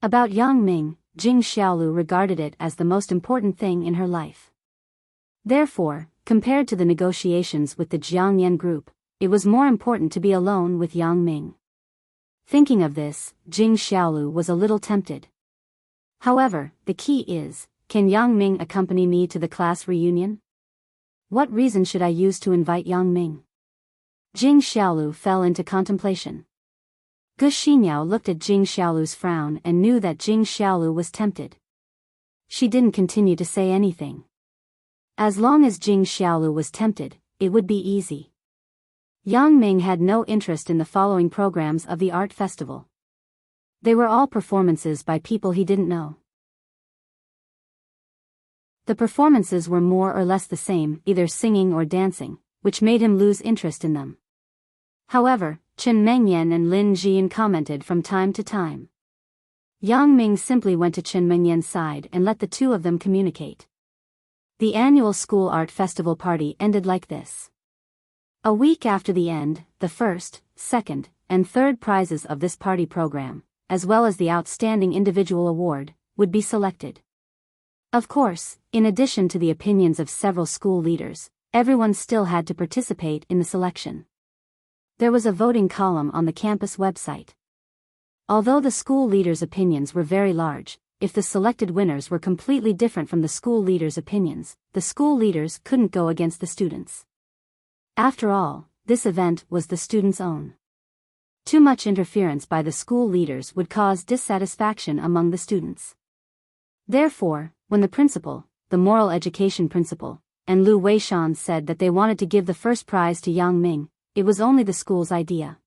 About Yang Ming, Jing Xiaolu regarded it as the most important thing in her life. Therefore, compared to the negotiations with the Jiangyan group, it was more important to be alone with Yang Ming. Thinking of this, Jing Xiaolu was a little tempted. However, the key is, can Yang Ming accompany me to the class reunion? What reason should I use to invite Yang Ming? Jing Xiaolu fell into contemplation. Gu Xinyao looked at Jing Xiaolu's frown and knew that Jing Xiaolu was tempted. She didn't continue to say anything. As long as Jing Xiaolu was tempted, it would be easy. Yang Ming had no interest in the following programs of the art festival. They were all performances by people he didn't know. The performances were more or less the same, either singing or dancing, which made him lose interest in them. However, Chen Mengyan and Lin Jian commented from time to time. Yang Ming simply went to Chen Mengyan's side and let the two of them communicate. The annual school art festival party ended like this. A week after the end, the first, second, and third prizes of this party program, as well as the Outstanding Individual Award, would be selected. Of course, in addition to the opinions of several school leaders, everyone still had to participate in the selection. There was a voting column on the campus website. Although the school leaders' opinions were very large, if the selected winners were completely different from the school leaders' opinions, the school leaders couldn't go against the students. After all, this event was the students' own. Too much interference by the school leaders would cause dissatisfaction among the students. Therefore, when the principal, the moral education principal, and Lu Weishan said that they wanted to give the first prize to Yang Ming, it was only the school's idea.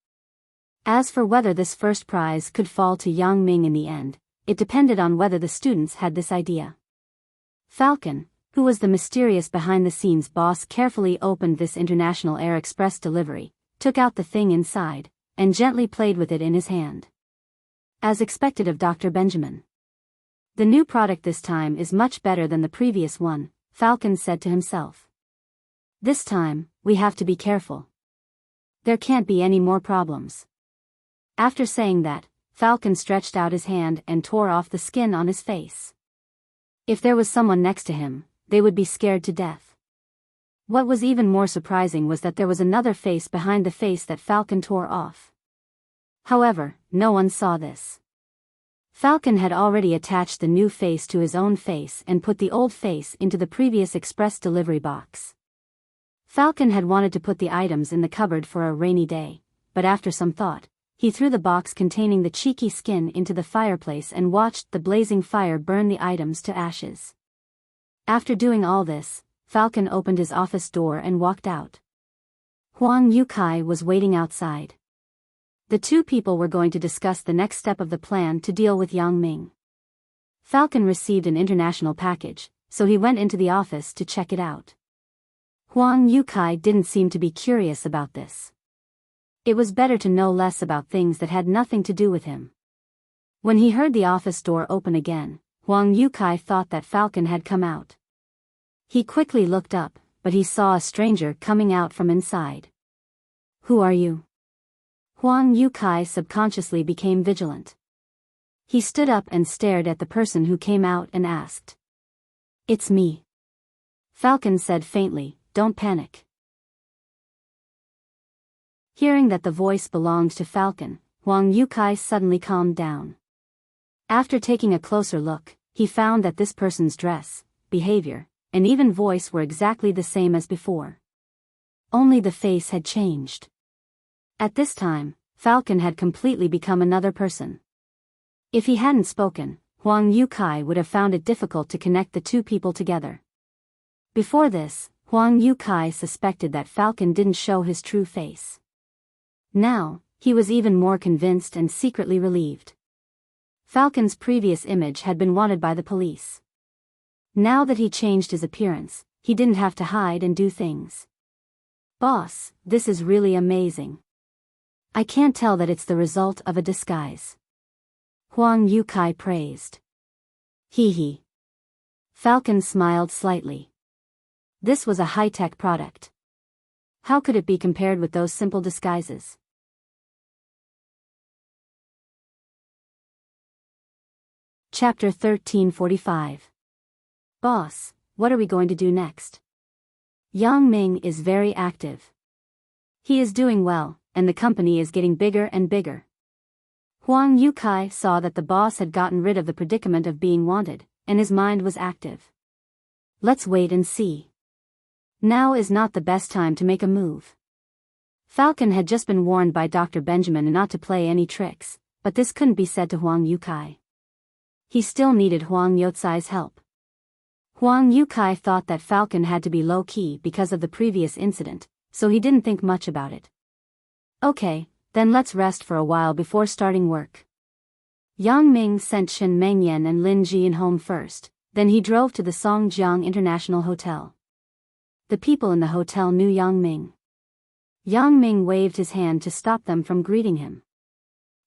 As for whether this first prize could fall to Yang Ming in the end, it depended on whether the students had this idea. Falcon, who was the mysterious behind-the-scenes boss, carefully opened this International Air Express delivery, took out the thing inside, and gently played with it in his hand. As expected of Dr. Benjamin. The new product this time is much better than the previous one, Falcon said to himself. This time, we have to be careful. There can't be any more problems. After saying that, Falcon stretched out his hand and tore off the skin on his face. If there was someone next to him, they would be scared to death. What was even more surprising was that there was another face behind the face that Falcon tore off. However, no one saw this. Falcon had already attached the new face to his own face and put the old face into the previous express delivery box. Falcon had wanted to put the items in the cupboard for a rainy day, but after some thought, he threw the box containing the cheeky skin into the fireplace and watched the blazing fire burn the items to ashes. After doing all this, Falcon opened his office door and walked out. Huang Yukai was waiting outside. The two people were going to discuss the next step of the plan to deal with Yang Ming. Falcon received an international package, so he went into the office to check it out. Huang Yukai didn't seem to be curious about this. It was better to know less about things that had nothing to do with him. When he heard the office door open again, Huang Yukai thought that Falcon had come out. He quickly looked up, but he saw a stranger coming out from inside. Who are you? Huang Yukai subconsciously became vigilant. He stood up and stared at the person who came out and asked. It's me. Falcon said faintly, don't panic. Hearing that the voice belonged to Falcon, Huang Yukai suddenly calmed down. After taking a closer look, he found that this person's dress, behavior, and even voice were exactly the same as before. Only the face had changed. At this time, Falcon had completely become another person. If he hadn't spoken, Huang Yukai would have found it difficult to connect the two people together. Before this, Huang Yukai suspected that Falcon didn't show his true face. Now, he was even more convinced and secretly relieved. Falcon's previous image had been wanted by the police. Now that he changed his appearance, he didn't have to hide and do things. Boss, this is really amazing. I can't tell that it's the result of a disguise. Huang Yukai praised. Hee. Falcon smiled slightly. This was a high-tech product. How could it be compared with those simple disguises? Chapter 1345. Boss, what are we going to do next? Yang Ming is very active. He is doing well, and the company is getting bigger and bigger. Huang Yukai saw that the boss had gotten rid of the predicament of being wanted, and his mind was active. Let's wait and see. Now is not the best time to make a move. Falcon had just been warned by Dr. Benjamin not to play any tricks, but this couldn't be said to Huang Yukai. He still needed Huang Youcai's help. Huang Yukai thought that Falcon had to be low-key because of the previous incident, so he didn't think much about it. Okay, then let's rest for a while before starting work. Yang Ming sent Shen Mengyan and Lin Jian home first, then he drove to the Songjiang International Hotel. The people in the hotel knew Yang Ming. Yang Ming waved his hand to stop them from greeting him.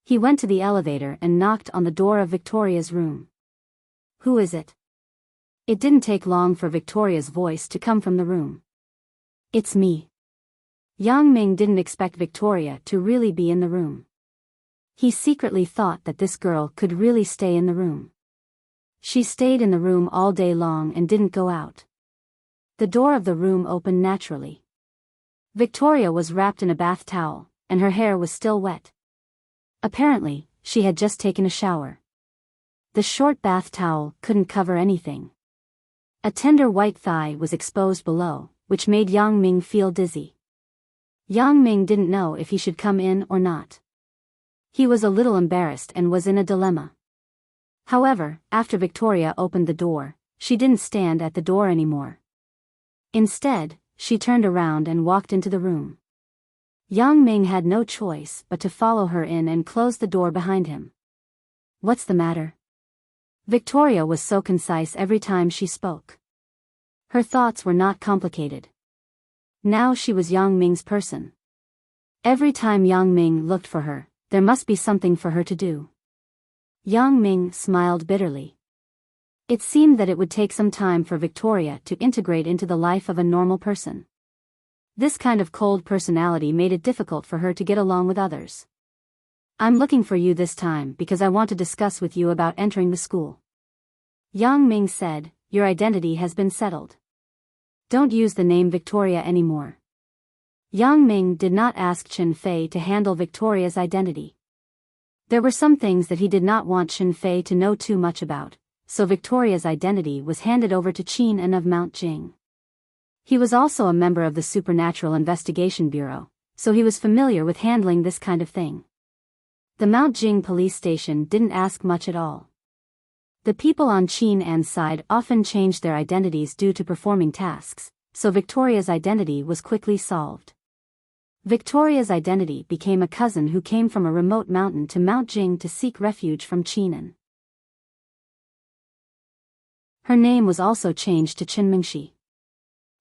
He went to the elevator and knocked on the door of Victoria's room. Who is it? It didn't take long for Victoria's voice to come from the room. It's me. Yang Ming didn't expect Victoria to really be in the room. He secretly thought that this girl could really stay in the room. She stayed in the room all day long and didn't go out. The door of the room opened naturally. Victoria was wrapped in a bath towel, and her hair was still wet. Apparently, she had just taken a shower. The short bath towel couldn't cover anything. A tender white thigh was exposed below, which made Yang Ming feel dizzy. Yang Ming didn't know if he should come in or not. He was a little embarrassed and was in a dilemma. However, after Victoria opened the door, she didn't stand at the door anymore. Instead, she turned around and walked into the room. Yang Ming had no choice but to follow her in and close the door behind him. What's the matter? Victoria was so concise every time she spoke. Her thoughts were not complicated. Now she was Yang Ming's person. Every time Yang Ming looked for her, there must be something for her to do. Yang Ming smiled bitterly. It seemed that it would take some time for Victoria to integrate into the life of a normal person. This kind of cold personality made it difficult for her to get along with others. I'm looking for you this time because I want to discuss with you about entering the school. Yang Ming said, your identity has been settled. Don't use the name Victoria anymore. Yang Ming did not ask Chen Fei to handle Victoria's identity. There were some things that he did not want Chen Fei to know too much about, so Victoria's identity was handed over to Qin An of Mount Jing. He was also a member of the Supernatural Investigation Bureau, so he was familiar with handling this kind of thing. The Mount Jing police station didn't ask much at all. The people on Qin An's side often changed their identities due to performing tasks, so Victoria's identity was quickly solved. Victoria's identity became a cousin who came from a remote mountain to Mount Jing to seek refuge from Qin An. Her name was also changed to Chen Mingxi.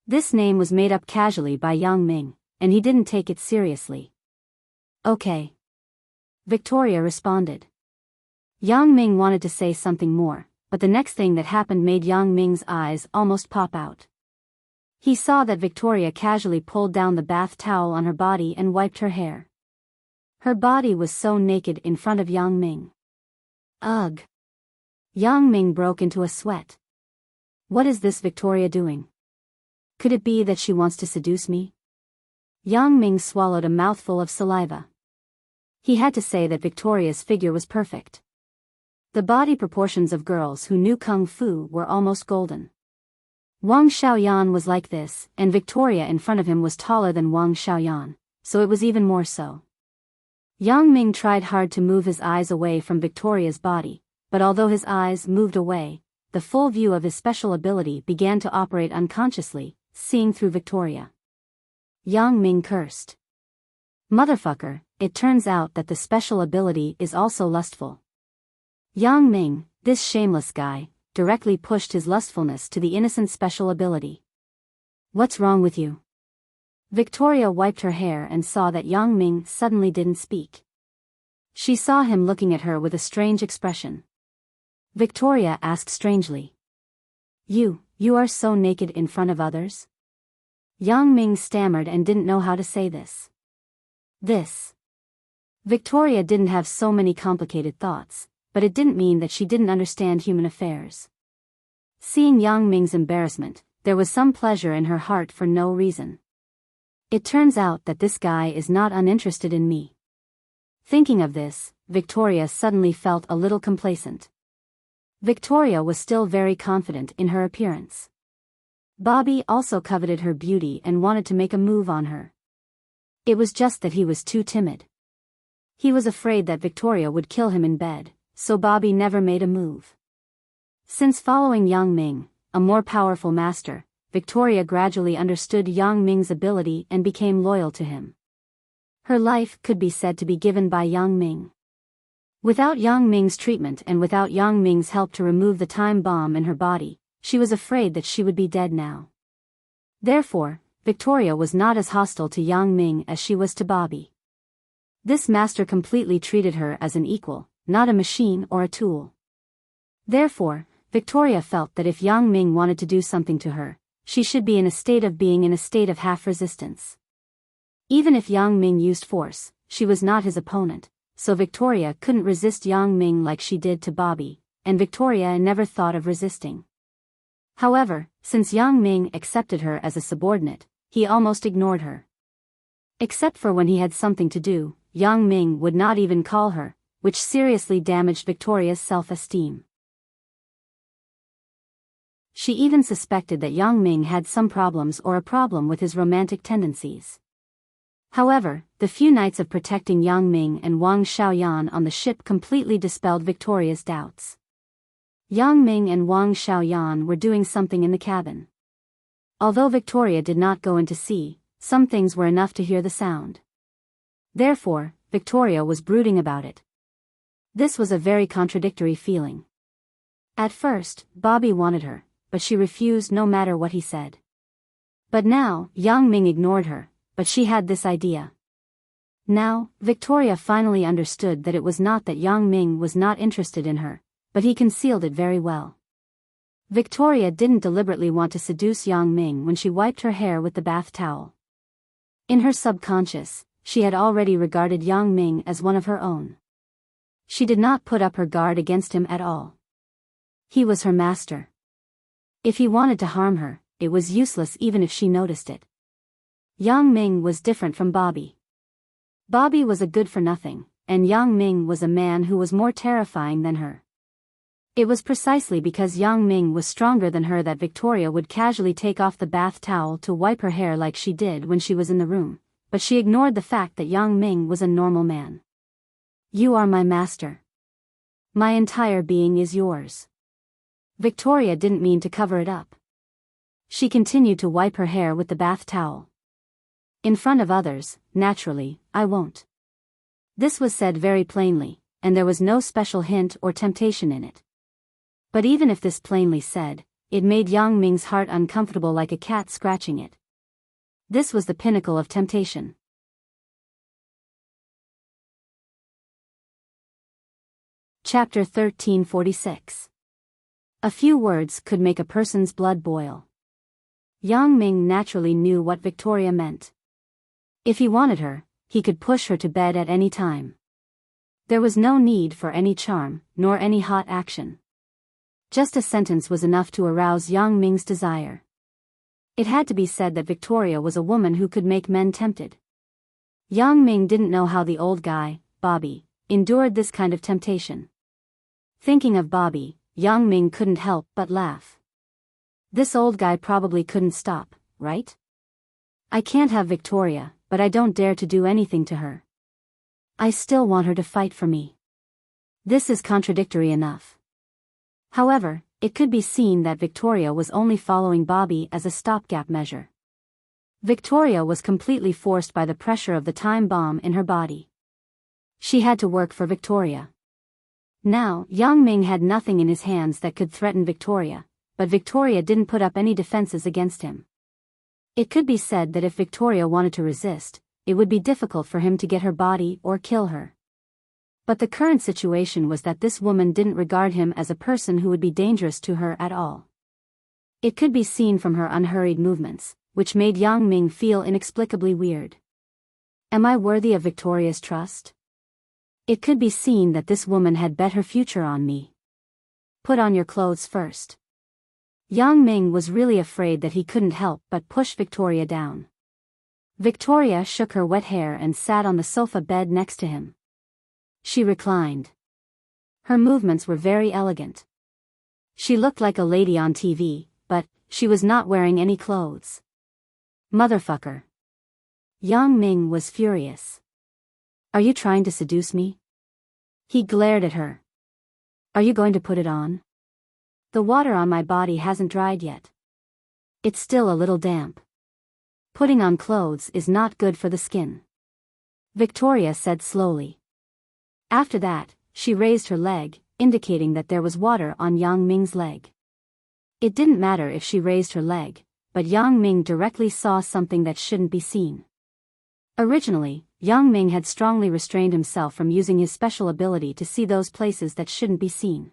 This name was made up casually by Yang Ming, and he didn't take it seriously. Okay. Victoria responded. Yang Ming wanted to say something more, but the next thing that happened made Yang Ming's eyes almost pop out. He saw that Victoria casually pulled down the bath towel on her body and wiped her hair. Her body was so naked in front of Yang Ming. Ugh! Yang Ming broke into a sweat. What is this Victoria doing? Could it be that she wants to seduce me? Yang Ming swallowed a mouthful of saliva. He had to say that Victoria's figure was perfect. The body proportions of girls who knew kung fu were almost golden. Wang Xiaoyan was like this, and Victoria in front of him was taller than Wang Xiaoyan, so it was even more so. Yang Ming tried hard to move his eyes away from Victoria's body, but although his eyes moved away, the full view of his special ability began to operate unconsciously, seeing through Victoria. Yang Ming cursed. Motherfucker, it turns out that the special ability is also lustful. Yang Ming, this shameless guy, directly pushed his lustfulness to the innocent special ability. What's wrong with you? Victoria wiped her hair and saw that Yang Ming suddenly didn't speak. She saw him looking at her with a strange expression. Victoria asked strangely. You are so naked in front of others? Yang Ming stammered and didn't know how to say this. Victoria didn't have so many complicated thoughts, but it didn't mean that she didn't understand human affairs. Seeing Yang Ming's embarrassment, there was some pleasure in her heart for no reason. It turns out that this guy is not uninterested in me. Thinking of this, Victoria suddenly felt a little complacent. Victoria was still very confident in her appearance. Bobby also coveted her beauty and wanted to make a move on her. It was just that he was too timid. He was afraid that Victoria would kill him in bed, so Bobby never made a move. Since following Yang Ming, a more powerful master, Victoria gradually understood Yang Ming's ability and became loyal to him. Her life could be said to be given by Yang Ming. Without Yang Ming's treatment and without Yang Ming's help to remove the time bomb in her body, she was afraid that she would be dead now. Therefore, Victoria was not as hostile to Yang Ming as she was to Bobby. This master completely treated her as an equal, not a machine or a tool. Therefore, Victoria felt that if Yang Ming wanted to do something to her, she should be in a state of half resistance. Even if Yang Ming used force, she was not his opponent, so Victoria couldn't resist Yang Ming like she did to Bobby, and Victoria never thought of resisting. However, since Yang Ming accepted her as a subordinate, he almost ignored her. Except for when he had something to do, Yang Ming would not even call her, which seriously damaged Victoria's self-esteem. She even suspected that Yang Ming had some problems or a problem with his romantic tendencies. However, the few nights of protecting Yang Ming and Wang Xiaoyan on the ship completely dispelled Victoria's doubts. Yang Ming and Wang Xiaoyan were doing something in the cabin. Although Victoria did not go in to see, some things were enough to hear the sound. Therefore, Victoria was brooding about it. This was a very contradictory feeling. At first, Bobby wanted her, but she refused no matter what he said. But now, Yang Ming ignored her, but she had this idea. Now, Victoria finally understood that it was not that Yang Ming was not interested in her, but he concealed it very well. Victoria didn't deliberately want to seduce Yang Ming when she wiped her hair with the bath towel. In her subconscious, she had already regarded Yang Ming as one of her own. She did not put up her guard against him at all. He was her master. If he wanted to harm her, it was useless even if she noticed it. Yang Ming was different from Bobby. Bobby was a good-for-nothing, and Yang Ming was a man who was more terrifying than her. It was precisely because Yang Ming was stronger than her that Victoria would casually take off the bath towel to wipe her hair like she did when she was in the room, but she ignored the fact that Yang Ming was a normal man. You are my master. My entire being is yours. Victoria didn't mean to cover it up. She continued to wipe her hair with the bath towel. In front of others, naturally, I won't. This was said very plainly, and there was no special hint or temptation in it. But even if this plainly said, it made Yang Ming's heart uncomfortable like a cat scratching it. This was the pinnacle of temptation. Chapter 1346. A few words could make a person's blood boil. Yang Ming naturally knew what Victoria meant. If he wanted her, he could push her to bed at any time. There was no need for any charm, nor any hot action. Just a sentence was enough to arouse Yang Ming's desire. It had to be said that Victoria was a woman who could make men tempted. Yang Ming didn't know how the old guy, Bobby, endured this kind of temptation. Thinking of Bobby, Yang Ming couldn't help but laugh. This old guy probably couldn't stop, right? I can't have Victoria, but I don't dare to do anything to her. I still want her to fight for me. This is contradictory enough. However, it could be seen that Victoria was only following Bobby as a stopgap measure. Victoria was completely forced by the pressure of the time bomb in her body. She had to work for Victoria. Now, Yang Ming had nothing in his hands that could threaten Victoria, but Victoria didn't put up any defenses against him. It could be said that if Victoria wanted to resist, it would be difficult for him to get her body or kill her. But the current situation was that this woman didn't regard him as a person who would be dangerous to her at all. It could be seen from her unhurried movements, which made Yang Ming feel inexplicably weird. Am I worthy of Victoria's trust? It could be seen that this woman had bet her future on me. Put on your clothes first. Yang Ming was really afraid that he couldn't help but push Victoria down. Victoria shook her wet hair and sat on the sofa bed next to him. She reclined. Her movements were very elegant. She looked like a lady on TV, but she was not wearing any clothes. Motherfucker. Yang Ming was furious. Are you trying to seduce me? He glared at her. Are you going to put it on? The water on my body hasn't dried yet. It's still a little damp. Putting on clothes is not good for the skin. Victoria said slowly. After that, she raised her leg, indicating that there was water on Yang Ming's leg. It didn't matter if she raised her leg, but Yang Ming directly saw something that shouldn't be seen. Originally, Yang Ming had strongly restrained himself from using his special ability to see those places that shouldn't be seen.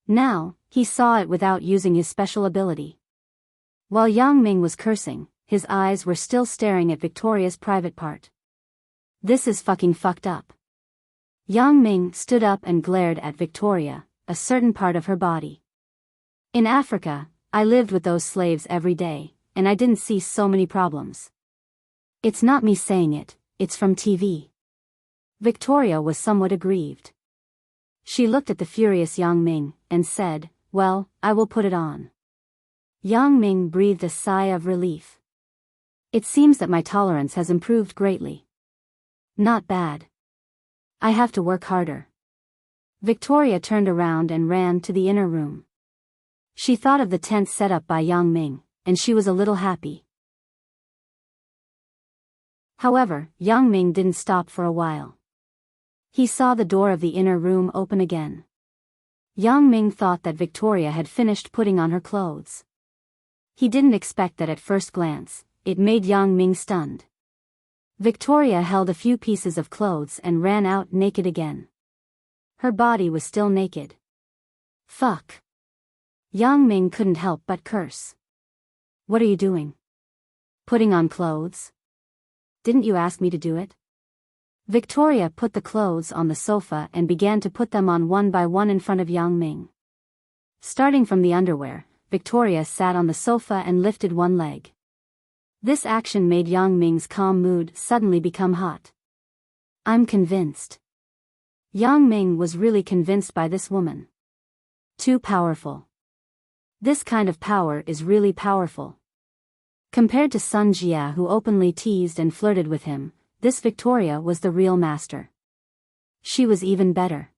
Now, he saw it without using his special ability. While Yang Ming was cursing, his eyes were still staring at Victoria's private part. This is fucking fucked up. Yang Ming stood up and glared at Victoria, a certain part of her body. In Africa, I lived with those slaves every day, and I didn't see so many problems. It's not me saying it, it's from TV. Victoria was somewhat aggrieved. She looked at the furious Yang Ming, and said, well, I will put it on. Yang Ming breathed a sigh of relief. It seems that my tolerance has improved greatly. Not bad. I have to work harder. Victoria turned around and ran to the inner room. She thought of the tent set up by Yang Ming, and she was a little happy. However, Yang Ming didn't stop for a while. He saw the door of the inner room open again. Yang Ming thought that Victoria had finished putting on her clothes. He didn't expect that at first glance. It made Yang Ming stunned. Victoria held a few pieces of clothes and ran out naked again. Her body was still naked. Fuck. Yang Ming couldn't help but curse. What are you doing? Putting on clothes? Didn't you ask me to do it? Victoria put the clothes on the sofa and began to put them on one by one in front of Yang Ming. Starting from the underwear, Victoria sat on the sofa and lifted one leg. This action made Yang Ming's calm mood suddenly become hot. I'm convinced. Yang Ming was really convinced by this woman. Too powerful. This kind of power is really powerful. Compared to Sun Jia, who openly teased and flirted with him, this Victoria was the real master. She was even better.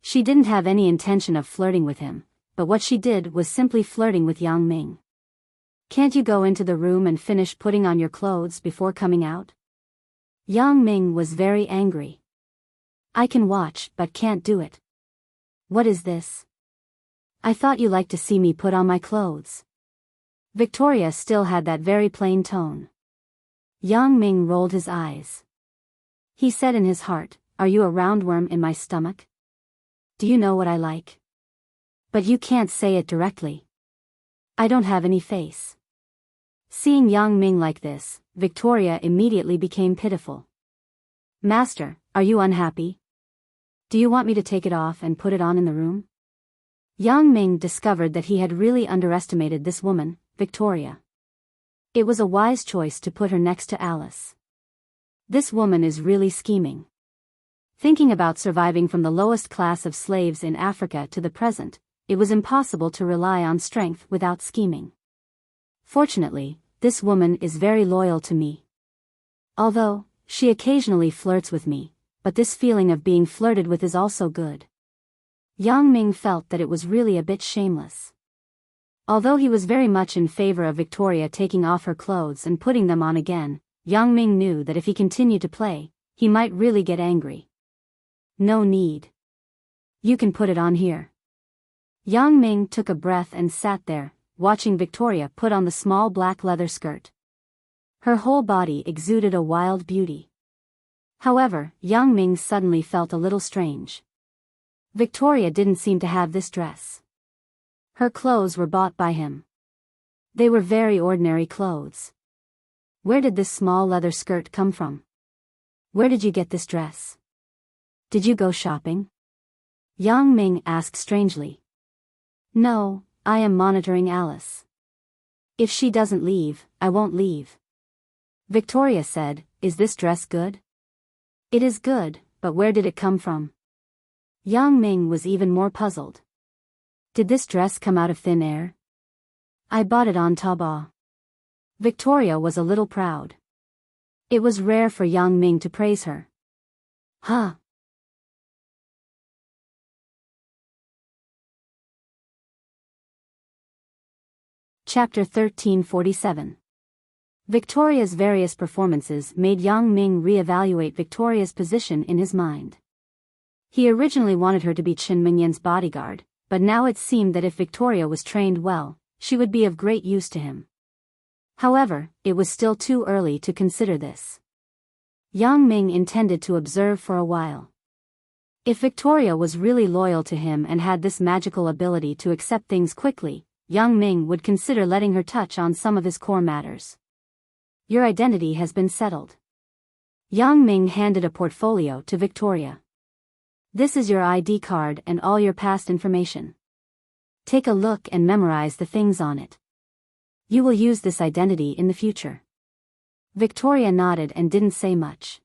She didn't have any intention of flirting with him, but what she did was simply flirting with Yang Ming. Can't you go into the room and finish putting on your clothes before coming out? Yang Ming was very angry. I can watch but can't do it. What is this? I thought you liked to see me put on my clothes. Victoria still had that very plain tone. Yang Ming rolled his eyes. He said in his heart, are you a roundworm in my stomach? Do you know what I like? But you can't say it directly. I don't have any face. Seeing Yang Ming like this, Victoria immediately became pitiful. Master, are you unhappy? Do you want me to take it off and put it on in the room? Yang Ming discovered that he had really underestimated this woman, Victoria. It was a wise choice to put her next to Alice. This woman is really scheming. Thinking about surviving from the lowest class of slaves in Africa to the present, it was impossible to rely on strength without scheming. Fortunately, this woman is very loyal to me. Although, she occasionally flirts with me, but this feeling of being flirted with is also good. Yang Ming felt that it was really a bit shameless. Although he was very much in favor of Victoria taking off her clothes and putting them on again, Yang Ming knew that if he continued to play, he might really get angry. No need. You can put it on here. Yang Ming took a breath and sat there, watching Victoria put on the small black leather skirt. Her whole body exuded a wild beauty. However, Yang Ming suddenly felt a little strange. Victoria didn't seem to have this dress. Her clothes were bought by him. They were very ordinary clothes. Where did this small leather skirt come from? Where did you get this dress? Did you go shopping? Yang Ming asked strangely. No, I am monitoring Alice. If she doesn't leave, I won't leave. Victoria said, Is this dress good? It is good, but where did it come from? Yang Ming was even more puzzled. Did this dress come out of thin air? I bought it on Taobao. Victoria was a little proud. It was rare for Yang Ming to praise her. Huh. Chapter 1347. Victoria's various performances made Yang Ming re-evaluate Victoria's position in his mind. He originally wanted her to be Qin Mingyan's bodyguard, but now it seemed that if Victoria was trained well, she would be of great use to him. However, it was still too early to consider this. Yang Ming intended to observe for a while. If Victoria was really loyal to him and had this magical ability to accept things quickly, Yang Ming would consider letting her touch on some of his core matters. Your identity has been settled. Yang Ming handed a portfolio to Victoria. This is your ID card and all your past information. Take a look and memorize the things on it. You will use this identity in the future. Victoria nodded and didn't say much.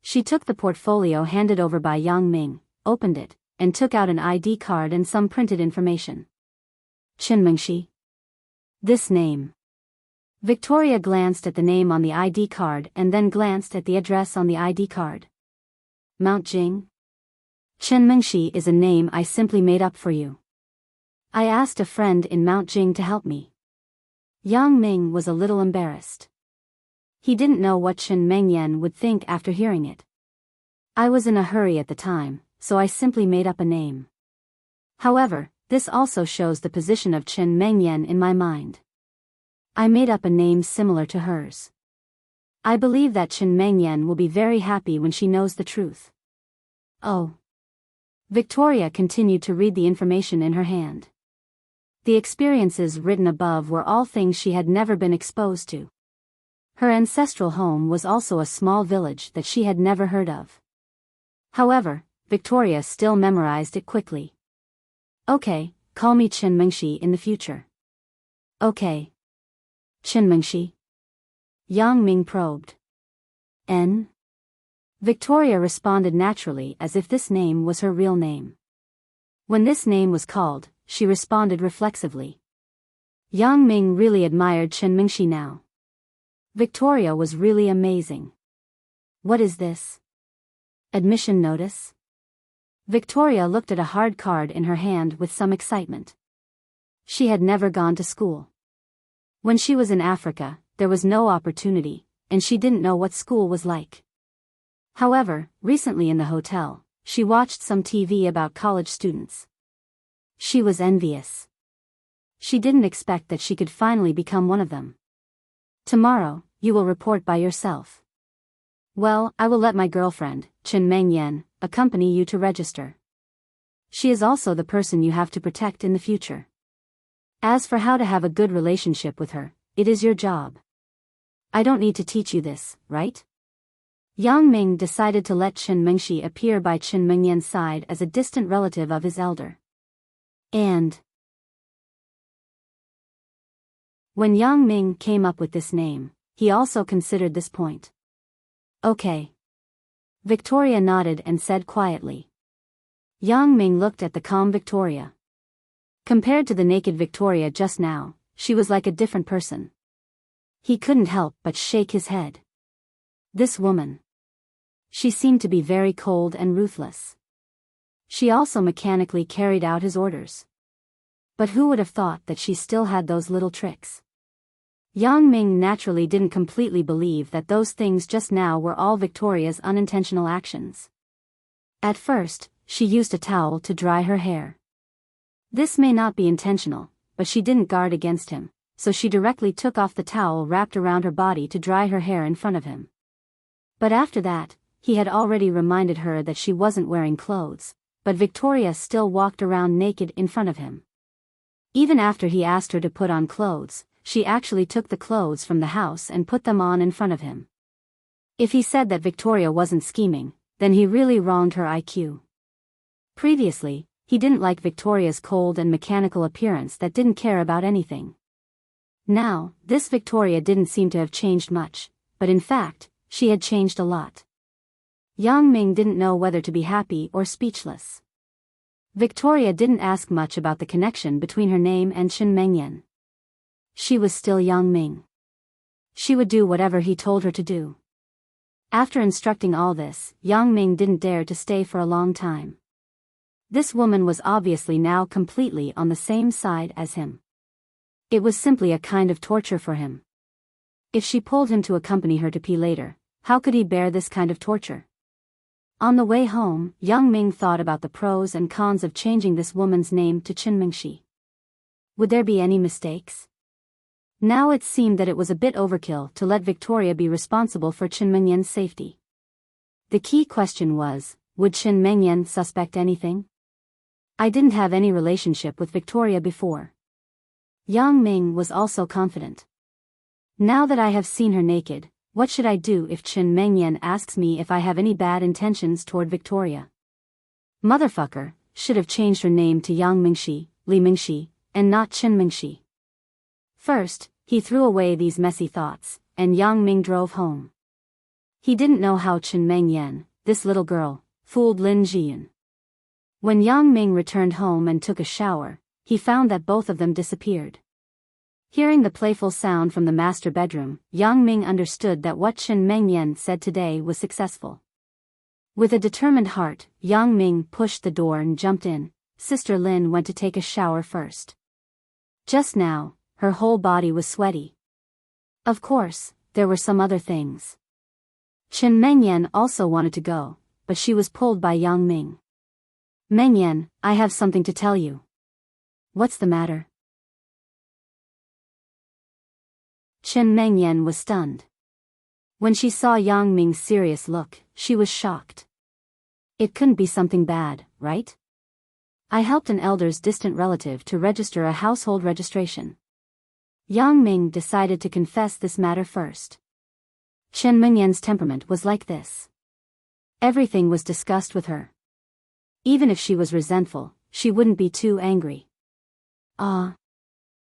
She took the portfolio handed over by Yang Ming, opened it, and took out an ID card and some printed information. Qinmengshi. This name. Victoria glanced at the name on the ID card and then glanced at the address on the ID card. Mount Jing. Qinmengshi is a name I simply made up for you. I asked a friend in Mount Jing to help me. Yang Ming was a little embarrassed. He didn't know what Qin Mengyan would think after hearing it. I was in a hurry at the time, so I simply made up a name. However, this also shows the position of Qin Mengyan in my mind. I made up a name similar to hers. I believe that Qin Mengyan will be very happy when she knows the truth. Oh. Victoria continued to read the information in her hand. The experiences written above were all things she had never been exposed to. Her ancestral home was also a small village that she had never heard of. However, Victoria still memorized it quickly. Okay, call me Qinmengshi in the future. Okay. Qinmengshi. Yang Ming probed. N? Victoria responded naturally as if this name was her real name. When this name was called, she responded reflexively. Yang Ming really admired Qinmengshi now. Victoria was really amazing. What is this? Admission notice? Victoria looked at a hard card in her hand with some excitement. She had never gone to school. When she was in Africa, there was no opportunity, and she didn't know what school was like. However, recently in the hotel, she watched some TV about college students. She was envious. She didn't expect that she could finally become one of them. Tomorrow, you will report by yourself. Well, I will let my girlfriend, Qin Mengyan, accompany you to register. She is also the person you have to protect in the future. As for how to have a good relationship with her, it is your job. I don't need to teach you this, right? Yang Ming decided to let Qinmengshi appear by Qin Mengyan's side as a distant relative of his elder. And when Yang Ming came up with this name, he also considered this point. Okay. Victoria nodded and said quietly. Yang Ming looked at the calm Victoria. Compared to the naked Victoria just now, she was like a different person. He couldn't help but shake his head. This woman. She seemed to be very cold and ruthless. She also mechanically carried out his orders. But who would have thought that she still had those little tricks? Yang Ming naturally didn't completely believe that those things just now were all Victoria's unintentional actions. At first, she used a towel to dry her hair. This may not be intentional, but she didn't guard against him, so she directly took off the towel wrapped around her body to dry her hair in front of him. But after that, he had already reminded her that she wasn't wearing clothes, but Victoria still walked around naked in front of him. Even after he asked her to put on clothes, she actually took the clothes from the house and put them on in front of him. If he said that Victoria wasn't scheming, then he really wronged her IQ. Previously, he didn't like Victoria's cold and mechanical appearance that didn't care about anything. Now, this Victoria didn't seem to have changed much, but in fact, she had changed a lot. Yang Ming didn't know whether to be happy or speechless. Victoria didn't ask much about the connection between her name and Chen Mengyan. She was still Yang Ming. She would do whatever he told her to do. After instructing all this, Yang Ming didn't dare to stay for a long time. This woman was obviously now completely on the same side as him. It was simply a kind of torture for him. If she pulled him to accompany her to pee later, how could he bear this kind of torture? On the way home, Yang Ming thought about the pros and cons of changing this woman's name to Chen Mingxi. Would there be any mistakes? Now it seemed that it was a bit overkill to let Victoria be responsible for Chen Mengyan's safety. The key question was, would Chen Mengyan suspect anything? I didn't have any relationship with Victoria before. Yang Ming was also confident. Now that I have seen her naked, what should I do if Chen Mengyan asks me if I have any bad intentions toward Victoria? Motherfucker, should have changed her name to Yang Mingxi, Li Mingxi, and not Chen Mingxi. First, he threw away these messy thoughts, and Yang Ming drove home. He didn't know how Chen Mengyan, this little girl, fooled Lin Jiyun. When Yang Ming returned home and took a shower, he found that both of them disappeared. Hearing the playful sound from the master bedroom, Yang Ming understood that what Chen Mengyan said today was successful. With a determined heart, Yang Ming pushed the door and jumped in. Sister Lin went to take a shower first. Just now, her whole body was sweaty. Of course, there were some other things. Chen Mengyan also wanted to go, but she was pulled by Yang Ming. Mengyan, I have something to tell you. What's the matter? Chen Mengyan was stunned. When she saw Yang Ming's serious look, she was shocked. It couldn't be something bad, right? I helped an elder's distant relative to register a household registration. Yang Ming decided to confess this matter first. Chen Mengyan's temperament was like this. Everything was discussed with her. Even if she was resentful, she wouldn't be too angry.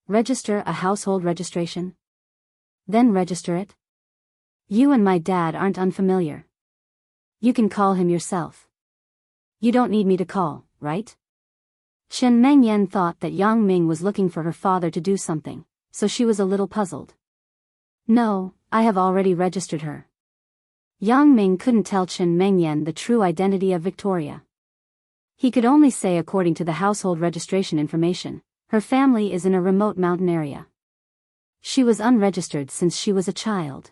Register a household registration? Then register it? You and my dad aren't unfamiliar. You can call him yourself. You don't need me to call, right? Chen Mengyan thought that Yang Ming was looking for her father to do something, so she was a little puzzled. No, I have already registered her. Yang Ming couldn't tell Chen Mengyan the true identity of Victoria. He could only say according to the household registration information, her family is in a remote mountain area. She was unregistered since she was a child.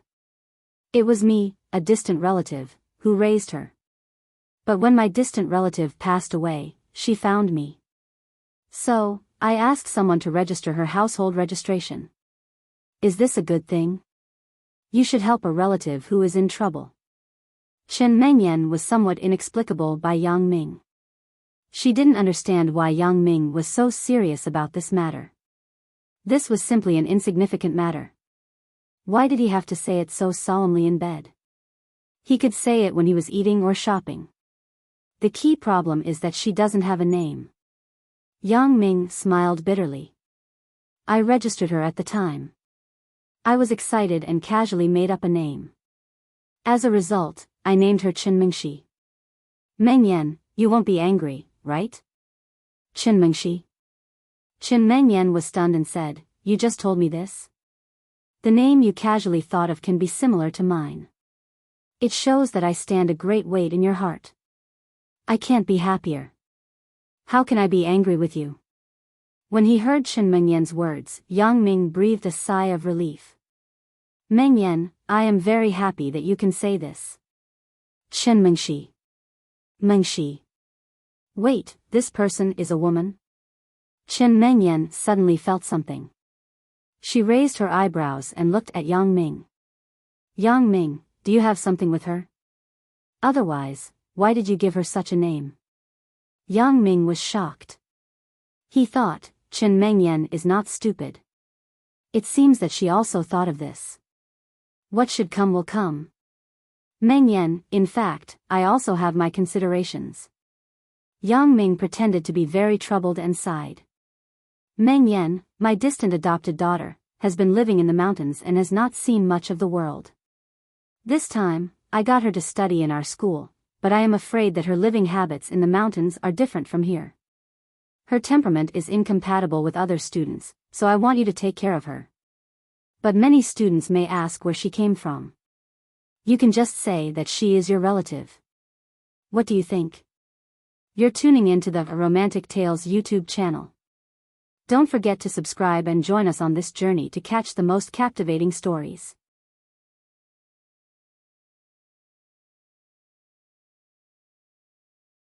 It was me, a distant relative, who raised her. But when my distant relative passed away, she found me. So, I asked someone to register her household registration. Is this a good thing? You should help a relative who is in trouble. Chen Mengyan was somewhat inexplicable by Yang Ming. She didn't understand why Yang Ming was so serious about this matter. This was simply an insignificant matter. Why did he have to say it so solemnly in bed? He could say it when he was eating or shopping. The key problem is that she doesn't have a name. Yang Ming smiled bitterly. I registered her at the time. I was excited and casually made up a name. As a result, I named her Mingxi. Mengyan, you won't be angry, right? Mingxi. Mengyan was stunned and said, you just told me this? The name you casually thought of can be similar to mine. It shows that I stand a great weight in your heart. I can't be happier. How can I be angry with you? When he heard Mengyan's words, Yang Ming breathed a sigh of relief. Mengyan, I am very happy that you can say this. Mingxi. Mingxi. Wait, this person is a woman? Mengyan suddenly felt something. She raised her eyebrows and looked at Yang Ming. Yang Ming, do you have something with her? Otherwise, why did you give her such a name? Yang Ming was shocked. He thought, Mengyan is not stupid. It seems that she also thought of this. What should come will come. Mengyan, in fact, I also have my considerations. Yang Ming pretended to be very troubled and sighed. Mengyan, my distant adopted daughter, has been living in the mountains and has not seen much of the world. This time, I got her to study in our school, but I am afraid that her living habits in the mountains are different from here. Her temperament is incompatible with other students, so I want you to take care of her. But many students may ask where she came from. You can just say that she is your relative. What do you think? You're tuning into the Romantic Tales YouTube channel. Don't forget to subscribe and join us on this journey to catch the most captivating stories.